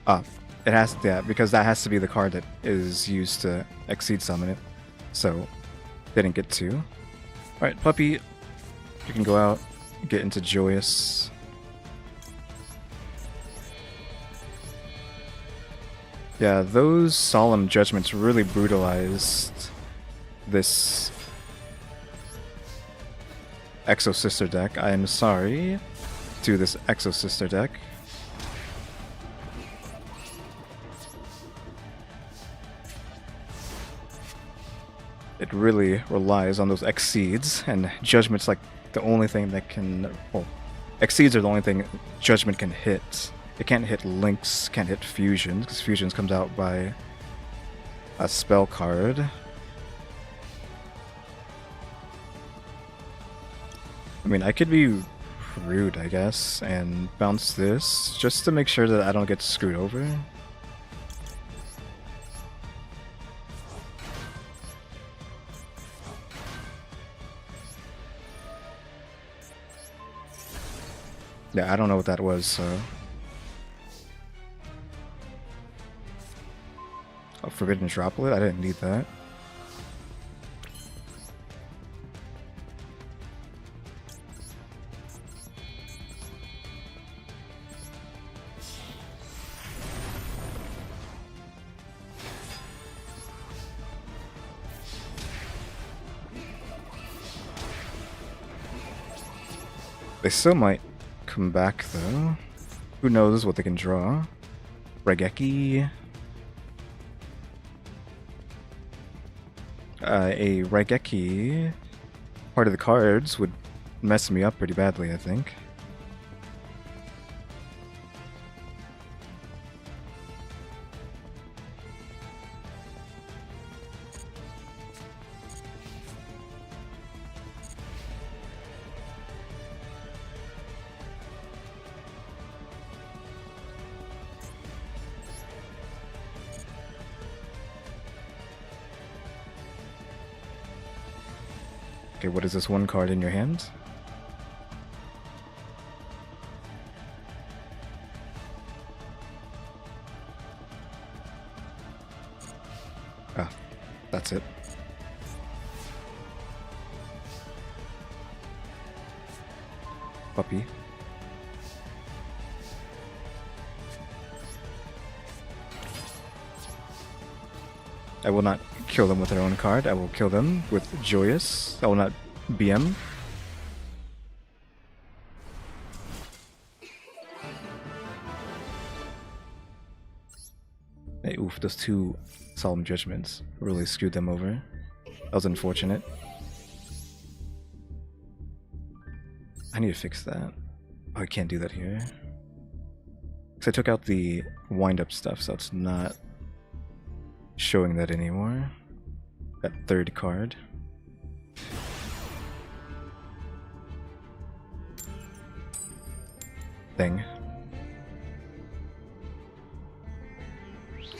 Ah, it has to, yeah, because that has to be the card that is used to Exceed summon it. So, didn't get to. Alright, Puppy, you can go out, get into Joyous. Yeah, those Solemn Judgments really brutalized this Exo Sister deck. I am sorry to this Exo Sister deck. It really relies on those Exceeds, and Judgment's like the only thing that can... Well, Exceeds are the only thing Judgment can hit. It can't hit Links, can't hit Fusions, because Fusions comes out by a spell card. I mean, I could be rude, I guess, and bounce this, just to make sure that I don't get screwed over. Yeah, I don't know what that was, so... A Forbidden Droplet? I didn't need that. They still might come back, though. Who knows what they can draw? Raigeki. A Raigeki, part of the cards, would mess me up pretty badly, I think. Okay, what is this one card in your hand? Ah, that's it. Puppy. I will not kill them with their own card. I will kill them with Joyous. I will not BM. Hey, oof, those two Solemn Judgments really screwed them over. That was unfortunate. I need to fix that. Oh, I can't do that here. Because I took out the wind-up stuff, so it's not showing that anymore. That third card. Thing.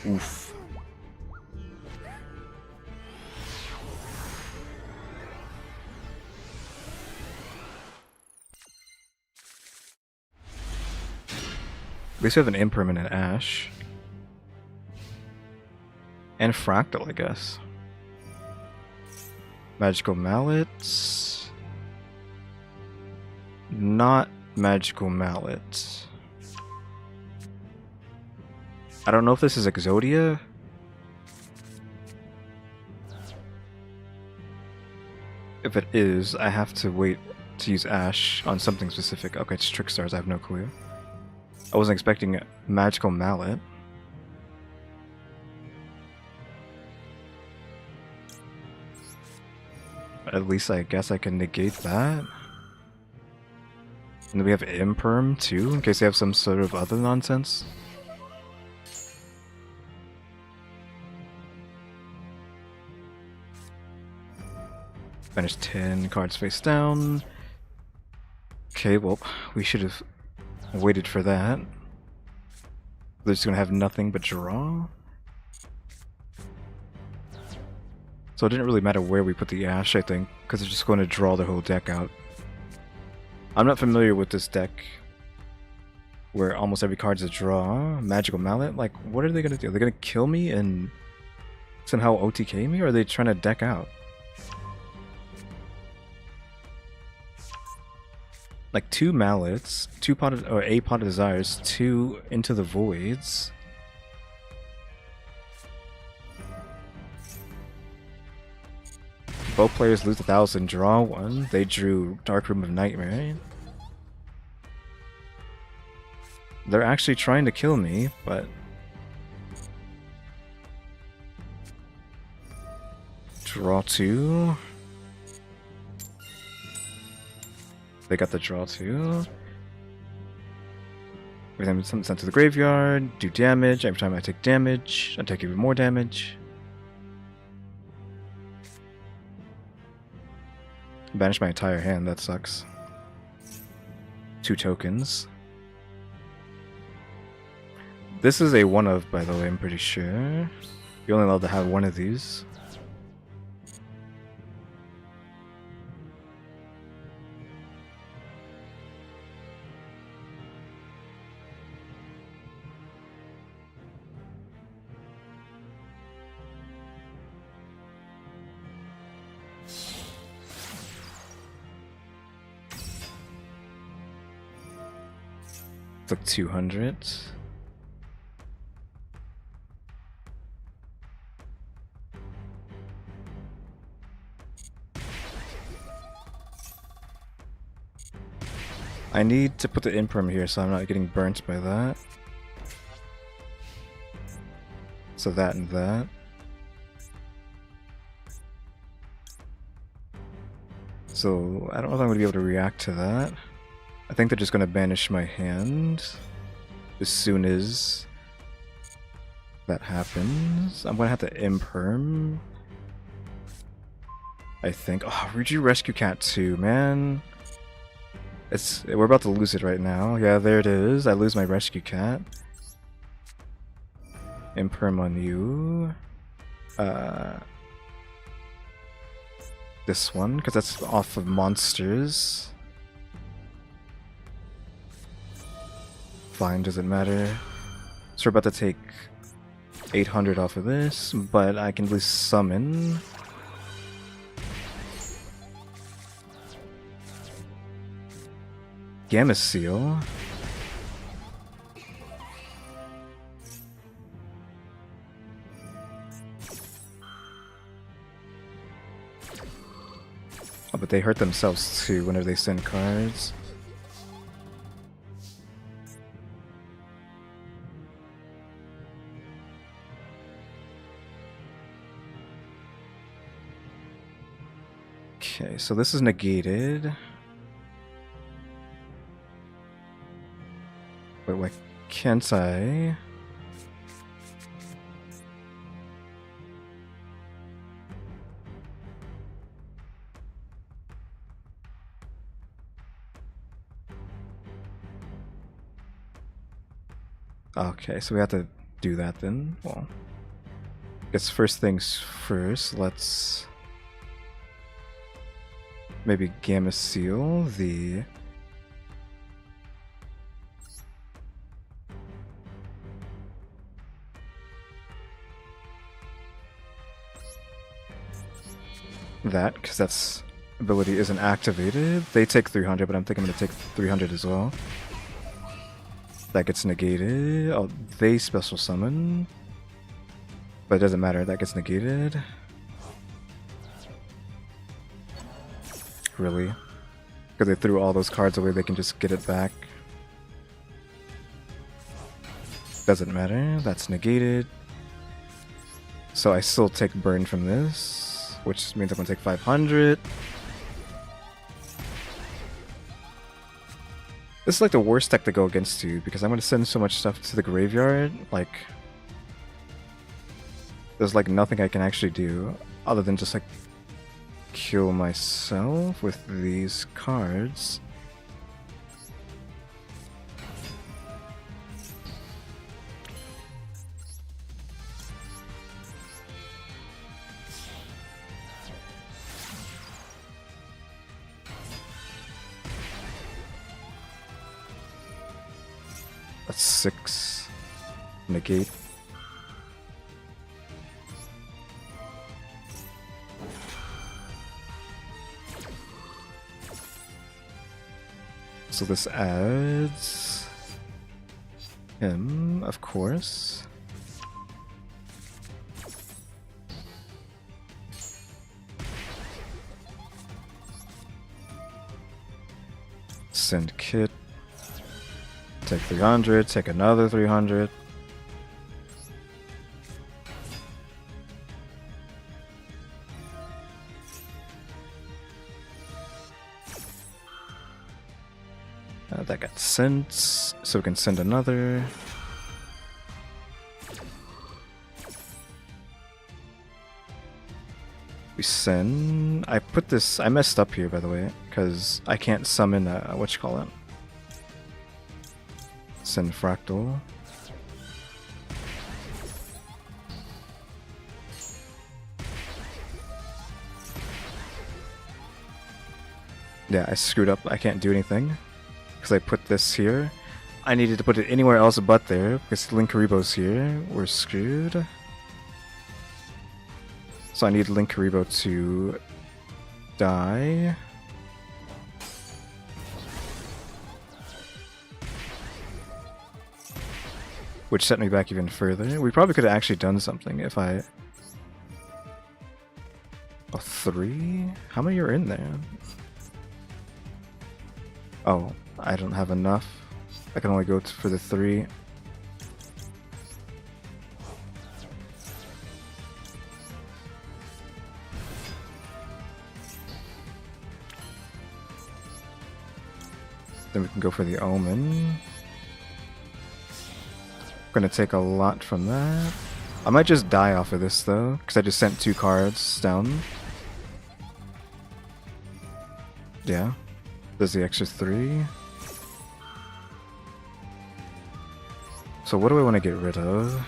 Oof. At least we have an impermanent Ash. And Fractal, I guess. Magical Mallet. Not Magical Mallet. I don't know if this is Exodia. If it is, I have to wait to use Ash on something specific. Okay, it's Trickstars, I have no clue. I wasn't expecting a Magical Mallet. At least I guess I can negate that. And then we have Imperm too, in case they have some sort of other nonsense. Banish 10 cards face down. Okay, well, we should have waited for that. They're just gonna have nothing but draw. So it didn't really matter where we put the Ash, I think, because it's just going to draw the whole deck out. I'm not familiar with this deck where almost every card's a draw. Magical Mallet? Like, what are they gonna do? Are they gonna kill me and somehow OTK me, or are they trying to deck out? Like 2 Mallets, 2 Pot or a Pot of Desires, 2 Into the Voids. Both players lose 1,000, draw 1. They drew Dark Room of Nightmare. They're actually trying to kill me, but draw 2. They got the draw 2. Every time something's sent to the graveyard, do damage. Every time I take damage, I take even more damage. Banish my entire hand, that sucks. 2 tokens. This is a one of, by the way, I'm pretty sure. You're only allowed to have one of these. It's like 200. I need to put the imperm here so I'm not getting burnt by that. So that and that. So I don't know if I'm going to be able to react to that. I think they're just going to banish my hand as soon as that happens. I'm going to have to imperm. I think. Oh, Ryuji Rescue Cat 2, man. We're about to lose it right now. Yeah, there it is. I lose my Rescue Cat. Imperm on you. This one, because that's off of monsters. Fine, doesn't matter. So we're about to take 800 off of this, but I can at least summon. Gamma Seal. Oh, but they hurt themselves too whenever they send cards. Okay, so this is negated. But why can't I? Okay, so we have to do that then. Well, guess first things first, let's maybe Gamma Seal the that, because that's ability isn't activated. They take 300, but I'm thinking I'm gonna take 300 as well. That gets negated. Oh, they special summon. But it doesn't matter, that gets negated. Really? Because they threw all those cards away, they can just get it back. Doesn't matter, that's negated. So I still take burn from this, which means I'm gonna take 500. This is like the worst deck to go against you, because I'm going to send so much stuff to the graveyard, like... There's like nothing I can actually do, other than just like... kill myself with these cards. That's 6. Negate. So this adds him, of course. Send Kit. Take 300, take another 300. That got sent, so we can send another. We send... I put this... I messed up here, by the way, because I can't summon, whatchamacallit. Send Fractal. Yeah, I screwed up. I can't do anything. Because I put this here. I needed to put it anywhere else but there, because Linkuribo's here. We're screwed. So I need Linkuribo to die. Which set me back even further. We probably could have actually done something if I... Oh, 3? How many are in there? Oh, I don't have enough. I can only go for the 3. Then we can go for the Omen. Gonna take a lot from that. I might just die off of this though, because I just sent 2 cards down. Yeah. There's the extra 3. So what do I want to get rid of?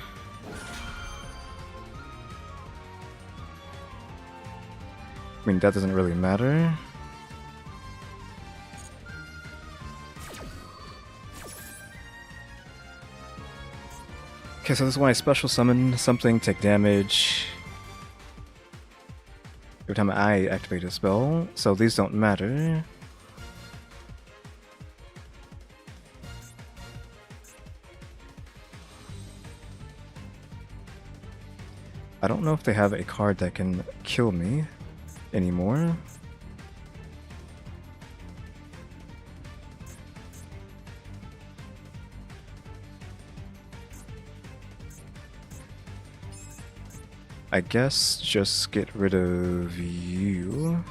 I mean, that doesn't really matter. Okay, so this is when I special summon something, take damage every time I activate a spell, so these don't matter. I don't know if they have a card that can kill me anymore. I guess just get rid of you.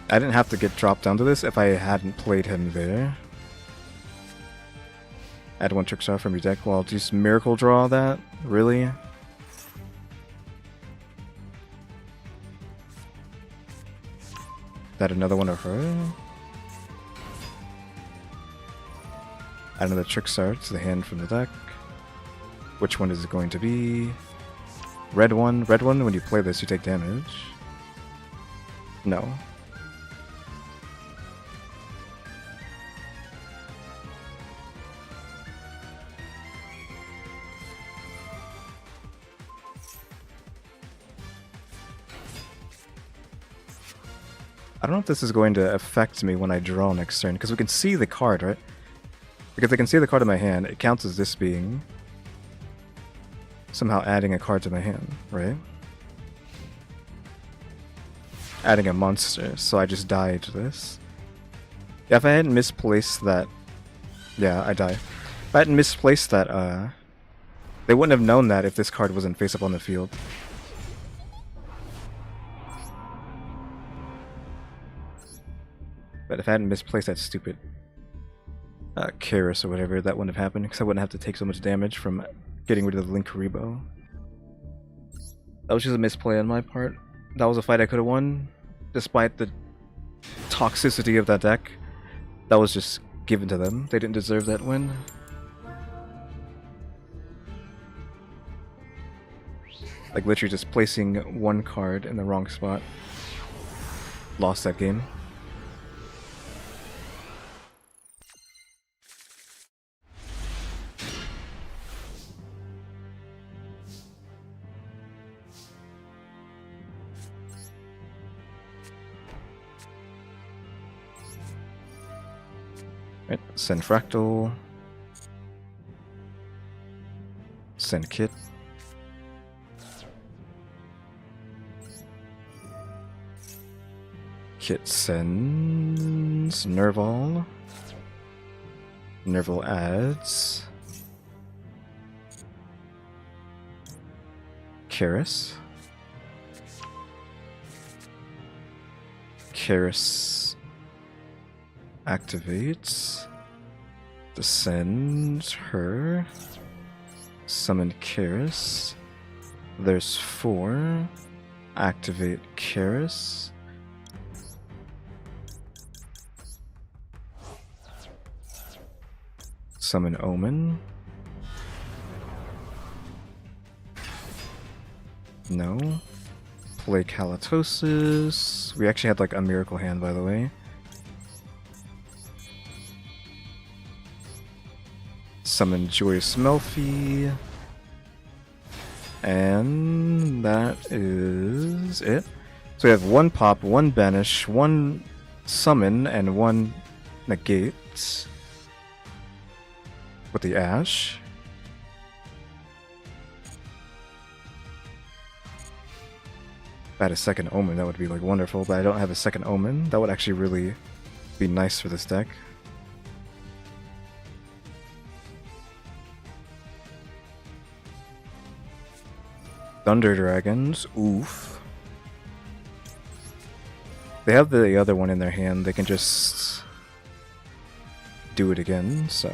I didn't have to get dropped down to this if I hadn't played him there. Add 1 trick shot from your deck. Well, just miracle draw that? Really? Add another one of her. Add another Trickstar to the hand from the deck. Which one is it going to be? Red one. Red one, when you play this, you take damage. No. I don't know if this is going to affect me when I draw next turn, because we can see the card, right? Because I can see the card in my hand, it counts as this being somehow adding a card to my hand, right? Adding a monster, so I just died to this. Yeah, if I hadn't misplaced that... Yeah, I die. If I hadn't misplaced that, they wouldn't have known that if this card wasn't face up on the field. But if I hadn't misplaced that stupid Karis or whatever, that wouldn't have happened, because I wouldn't have to take so much damage from getting rid of the Linkuriboh. That was just a misplay on my part. That was a fight I could have won, despite the toxicity of that deck. That was just given to them. They didn't deserve that win. Like literally just placing one card in the wrong spot. Lost that game. Right, send Fractal. Send Kit. Kit sends Nerval. Nerval adds Karis. Karis activates. Descend her. Summon Karis. There's 4. Activate Karis. Summon Omen. No. Play Kalatosis. We actually had like a miracle hand, by the way. Summon Joyous Melffy. And that is it. So we have 1 pop, 1 banish, 1 summon, and 1 negate. With the Ash. If I had a second Omen, that would be like wonderful, but I don't have a second Omen. That would actually really be nice for this deck. Thunder Dragons, oof. They have the other one in their hand, they can just do it again, so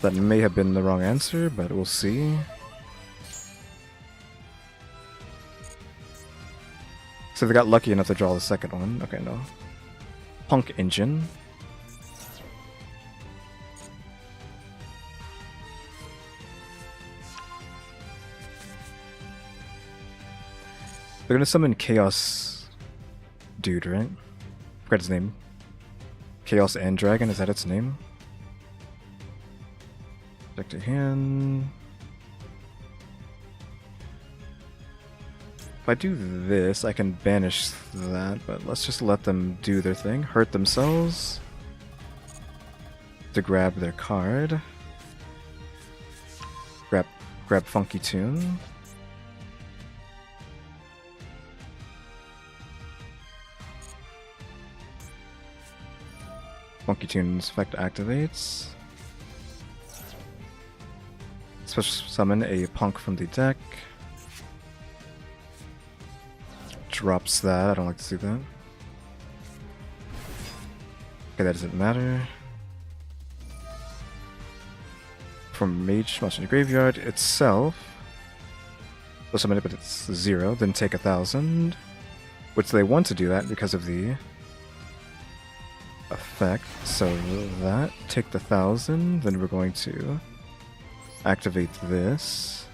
that may have been the wrong answer, but we'll see. So they got lucky enough to draw the second one. Okay, no. Punk Engine. They're gonna summon Chaos Dude, right? Forgot his name. Chaos and Dragon, is that its name? Deck to hand. If I do this, I can banish that, but let's just let them do their thing. Hurt themselves. To grab their card. Grab Funky Tune. Funky Tune's effect activates. Special summon a Punk from the deck. Drops that, I don't like to see that. Okay, that doesn't matter. From Mage, Monster in the Graveyard itself. We'll summon it, but it's 0, then take 1,000. Which they want to do that because of the effect. So that, take the 1000, then we're going to activate this.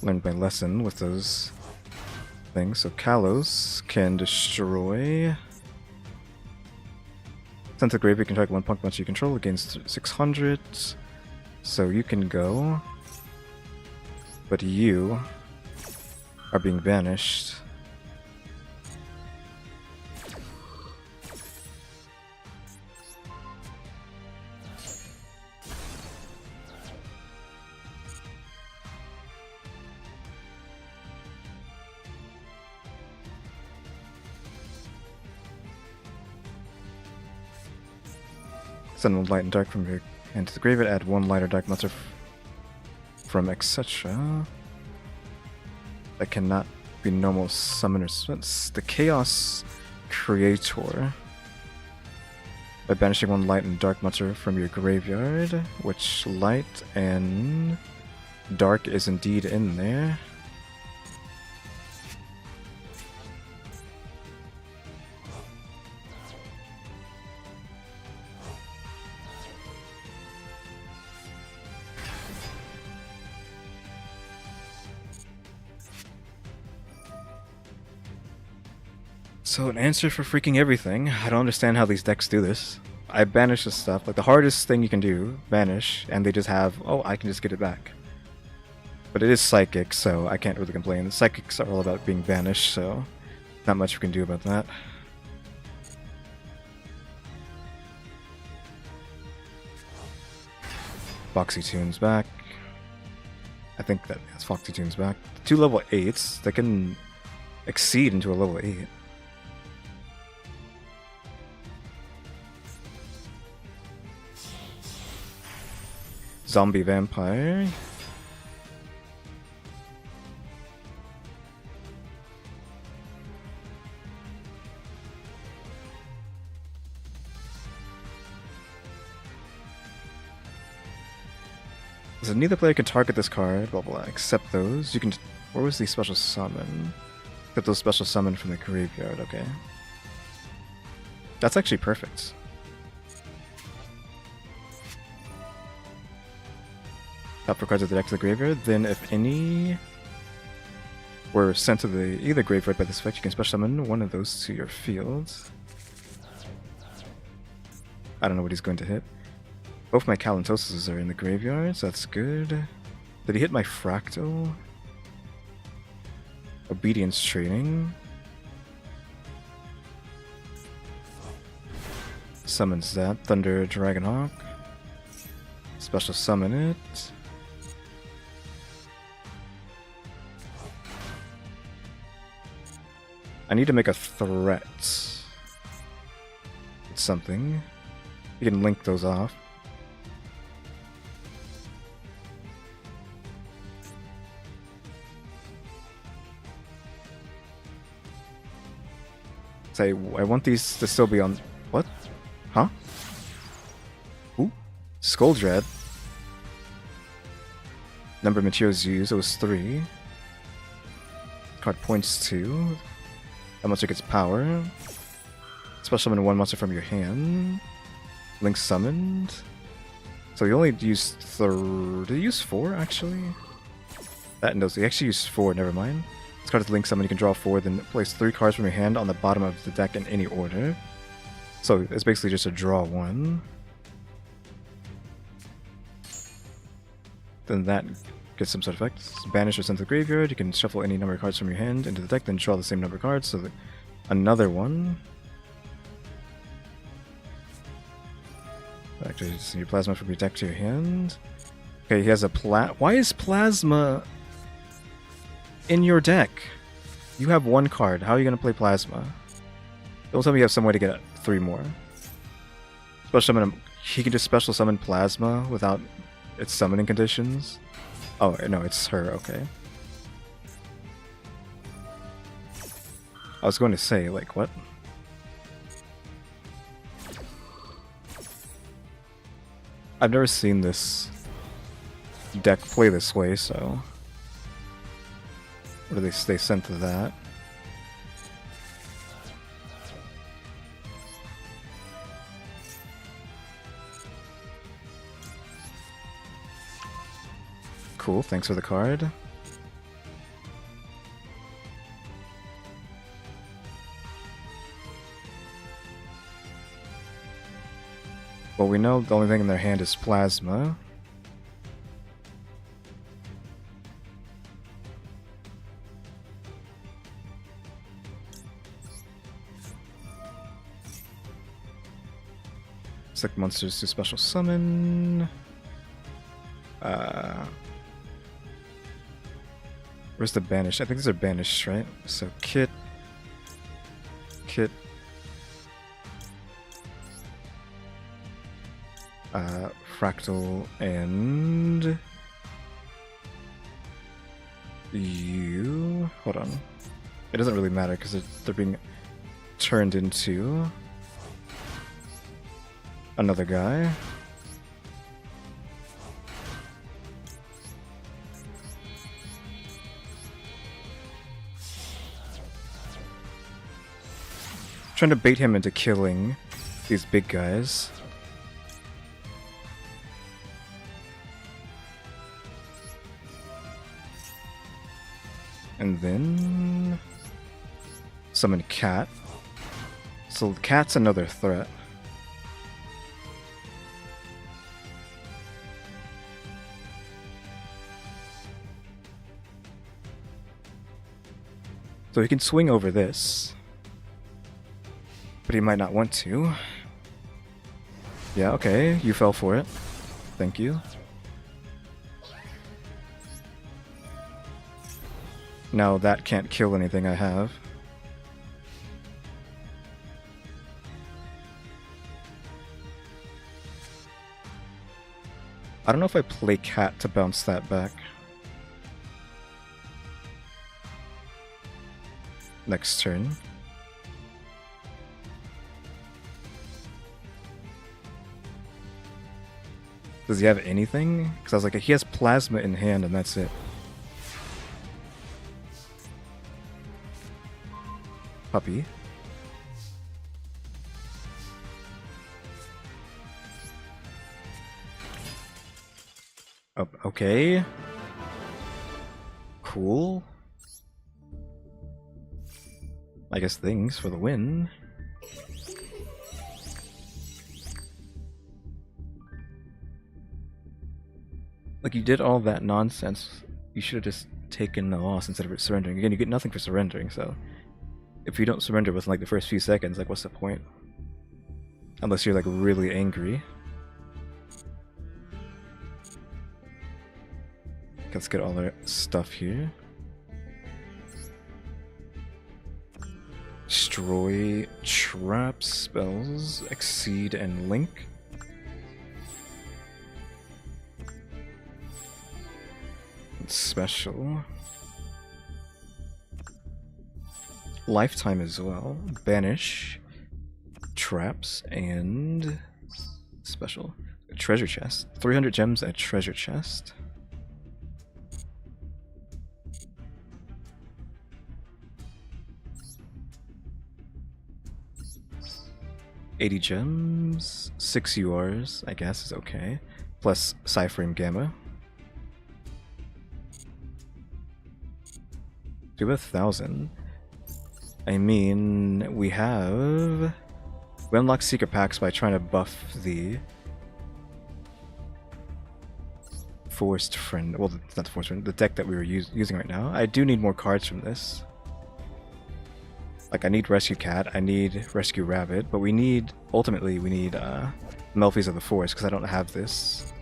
Learned my lesson with those things. So Kalos can destroy. Send to the graveyard, you can target one punk monster you control against 600. So you can go. But you are being banished. Send one light and dark from your hand to the graveyard, add one light or dark monster from etc. That cannot be normal summoners. It's the Chaos Creator. By banishing one light and dark monster from your graveyard, which light and dark is indeed in there. So an answer for freaking everything. I don't understand how these decks do this. I banish this stuff, like the hardest thing you can do, banish, and they just have, oh, I can just get it back. But it is psychic, so I can't really complain. The psychics are all about being banished, so not much we can do about that. Foxy Tune's back. I think that has Foxy Tune's back. 2 level 8s, that can exceed into a level 8. Zombie Vampire. So neither player can target this card, blah blah, except those. You can. Where was the special summon? Get those special summon from the graveyard, okay. That's actually perfect. Top 4 cards of the deck to the graveyard, then if any were sent to the either graveyard by this effect, you can special summon one of those to your field. I don't know what he's going to hit. Both my Kalantoses are in the graveyard, so that's good. Did he hit my Fractal? Obedience Training. Summons that. Thunder Dragonhawk. Special summon it. I need to make a threat. It's something. You can link those off. Say, I want these to still be on. What? Huh? Ooh. Skull Dread. Number of materials used, it was 3. Card points 2. That monster gets power. Special summon 1 monster from your hand. Link summoned. So you only used did you use 4 actually? That knows he actually used 4, never mind. This card is Link summon, you can draw 4, then place 3 cards from your hand on the bottom of the deck in any order. So it's basically just a draw 1. Then that gets some sort of effect. Banish or send to the graveyard, you can shuffle any number of cards from your hand into the deck, then draw the same number of cards, so that another one. Actually, send your plasma from your deck to your hand. Okay, he has a why is plasma in your deck? You have 1 card, how are you going to play plasma? Don't tell me you have some way to get 3 more. Special summon him. He can just special summon plasma without its summoning conditions. Oh, no, it's her, okay. I was going to say, like, what? I've never seen this deck play this way, so... Or they sent to that. Cool, thanks for the card. Well, we know the only thing in their hand is Plasma. Select monsters to special summon. Where's the banished? I think these are banished, right? So Kit. Fractal and you. Hold on. It doesn't really matter because they're being turned into another guy. Trying to bait him into killing these big guys. And then summon Cat. So Cat's another threat. So he can swing over this. But he might not want to. Yeah, okay, you fell for it. Thank you. Now that can't kill anything I have. I don't know if I play Cat to bounce that back. Next turn. Does he have anything? Because I was like, he has Plasma in hand and that's it. Puppy. Oh, okay. Cool. I guess things for the win. Like, you did all that nonsense. You should have just taken the loss instead of surrendering. Again, you get nothing for surrendering, so... If you don't surrender within like the first few seconds, like what's the point? Unless you're like really angry. Let's get all our stuff here. Destroy, trap, spells, exceed, and link. Special. Lifetime as well. Banish, traps, and special. A treasure chest. 300 gems at treasure chest. $80 gems, 6 URs, I guess is okay. Plus Cyframe Gamma. Do 1,000. I mean, we unlock secret packs by trying to buff the Forced Friend. Well, not the Forced Friend, the deck that we were using right now. I do need more cards from this. Like, I need Rescue Cat, I need Rescue Rabbit, but ultimately we need Melffys of the Forest, because I don't have this.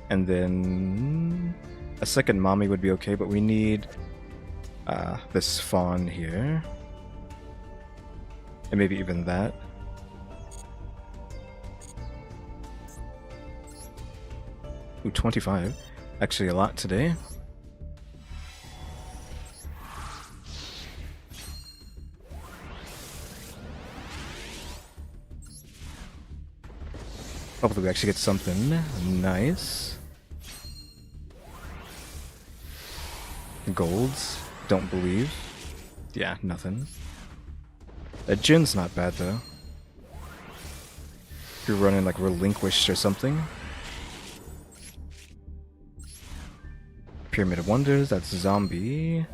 And then a second Mommy would be okay, but we need this Fawn here. And maybe even that. Ooh, 25. Actually a lot today. Hopefully we actually get something nice. Golds? Don't believe. Yeah, nothing. That Jin's not bad though. If you're running like Relinquished or something. Pyramid of Wonders, that's Zombie.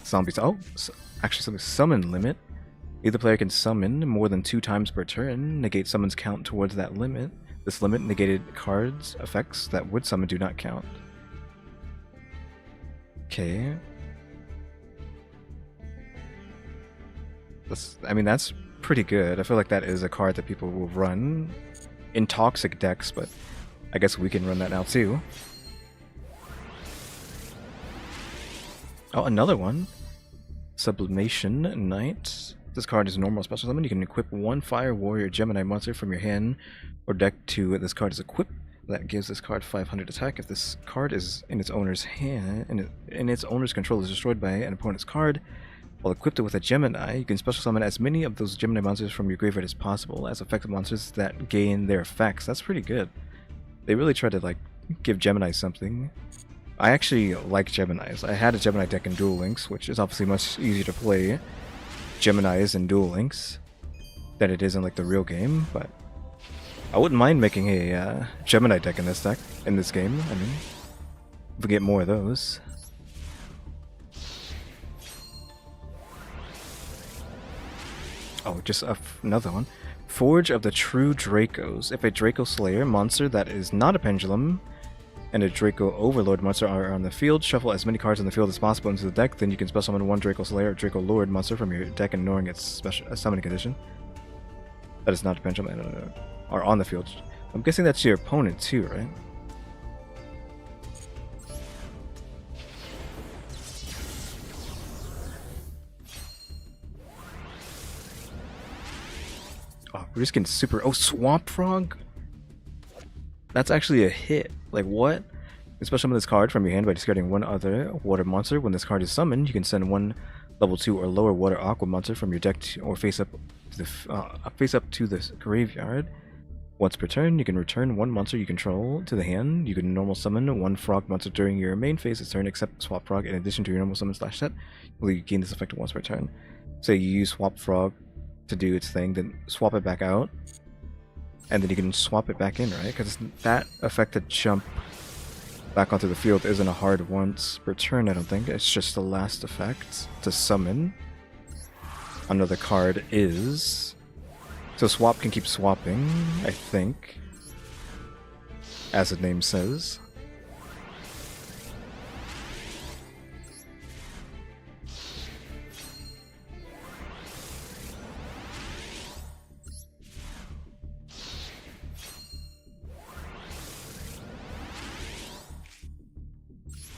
Zombies. Oh, actually something. Summon limit. Either player can summon more than 2 times per turn. Negate summon's count towards that limit. This limit negated cards effects that would summon do not count. Okay. I mean, that's pretty good. I feel like that is a card that people will run in toxic decks, but I guess we can run that now too. Oh, another one. Sublimation Knight. This card is a normal special summon. You can equip 1 Fire Warrior Gemini monster from your hand or deck to this card is equipped. That gives this card 500 attack. If this card is in its owner's hand, and its owner's control is destroyed by an opponent's card, while equipped with a Gemini, you can special summon as many of those Gemini monsters from your graveyard as possible as effective monsters that gain their effects. That's pretty good. They really try to like give Gemini something. I actually like Geminis. I had a Gemini deck in Duel Links, which is obviously much easier to play Geminis in Duel Links than it is in like the real game, but I wouldn't mind making a Gemini deck in this game. I mean, if we get more of those. Oh, just another one. Forge of the True Dracos. If a Draco Slayer monster that is not a pendulum and a Draco Overlord monster are on the field, shuffle as many cards on the field as possible into the deck, then you can special summon 1 Draco Slayer or Draco Lord monster from your deck, ignoring its special summoning condition. That is not a pendulum and are on the field. I'm guessing that's your opponent too, right? Oh, we're just getting super... Oh, Swamp Frog? That's actually a hit. Like, what? You special summon this card from your hand by discarding 1 other water monster. When this card is summoned, you can send 1 level 2 or lower water aqua monster from your deck or face up to the graveyard. Once per turn, you can return 1 monster you control to the hand. You can normal summon 1 frog monster during your main phase's turn, except Swap Frog. In addition to your normal summon / set, you gain this effect once per turn. So you use Swap Frog to do its thing, then swap it back out, and then you can swap it back in, right? Because that effective jump back onto the field isn't a hard once per turn, I don't think. It's just the last effect to summon. Another card is... So swap can keep swapping, I think, as the name says.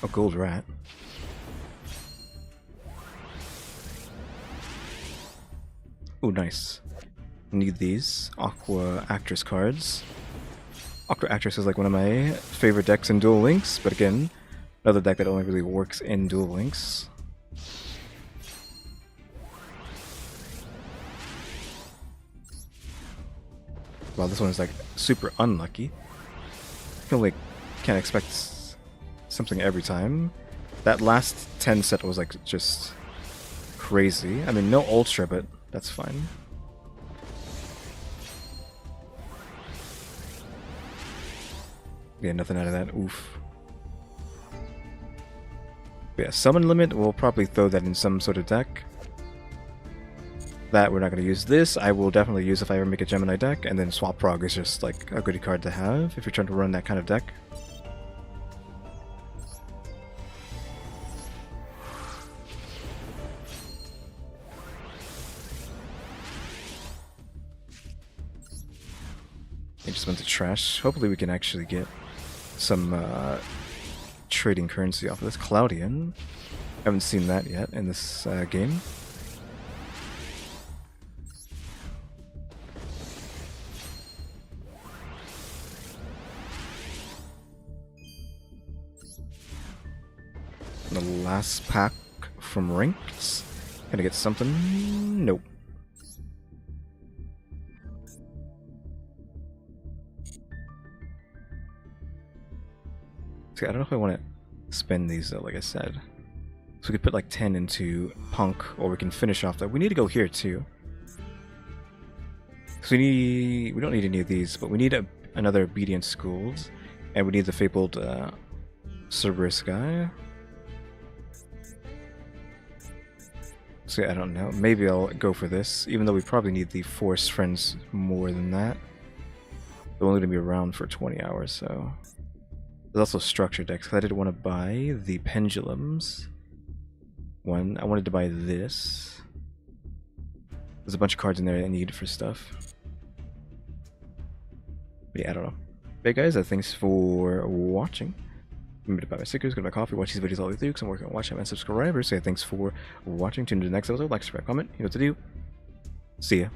A gold rat. Oh, nice. Need these Aqua Actress cards. Aqua Actress is like one of my favorite decks in Duel Links, but again, another deck that only really works in Duel Links. Wow, this one is like super unlucky. I feel like can't expect something every time. That last 10 set was like just crazy. I mean, no ultra, but that's fine. Yeah, nothing out of that. Oof. But yeah, summon limit, we'll probably throw that in some sort of deck. That we're not going to use this. I will definitely use if I ever make a Gemini deck, and then Swap Frog is just like a goodie card to have if you're trying to run that kind of deck. It just went to trash. Hopefully we can actually get some trading currency off of this. Cloudian. Haven't seen that yet in this game. The last pack from Ranked. Gonna get something? Nope. See, I don't know if I want to spend these though, like I said. So we could put like 10 into Punk, or we can finish off that. We need to go here too. So we don't need any of these, but we need another Obedient Schools, and we need the fabled Cerberus guy. So yeah, I don't know. Maybe I'll go for this, even though we probably need the Force Friends more than that. They're only going to be around for 20 hours, so... There's also structure decks, because I didn't want to buy the Pendulums. I wanted to buy this. There's a bunch of cards in there I need for stuff. But yeah, I don't know. But guys, thanks for watching. Remember to buy my stickers, go to my coffee, watch these videos all the way through, because I'm working on watch time and subscribers. So yeah, thanks for watching. Tune into the next episode, like, subscribe, comment, you know what to do. See ya.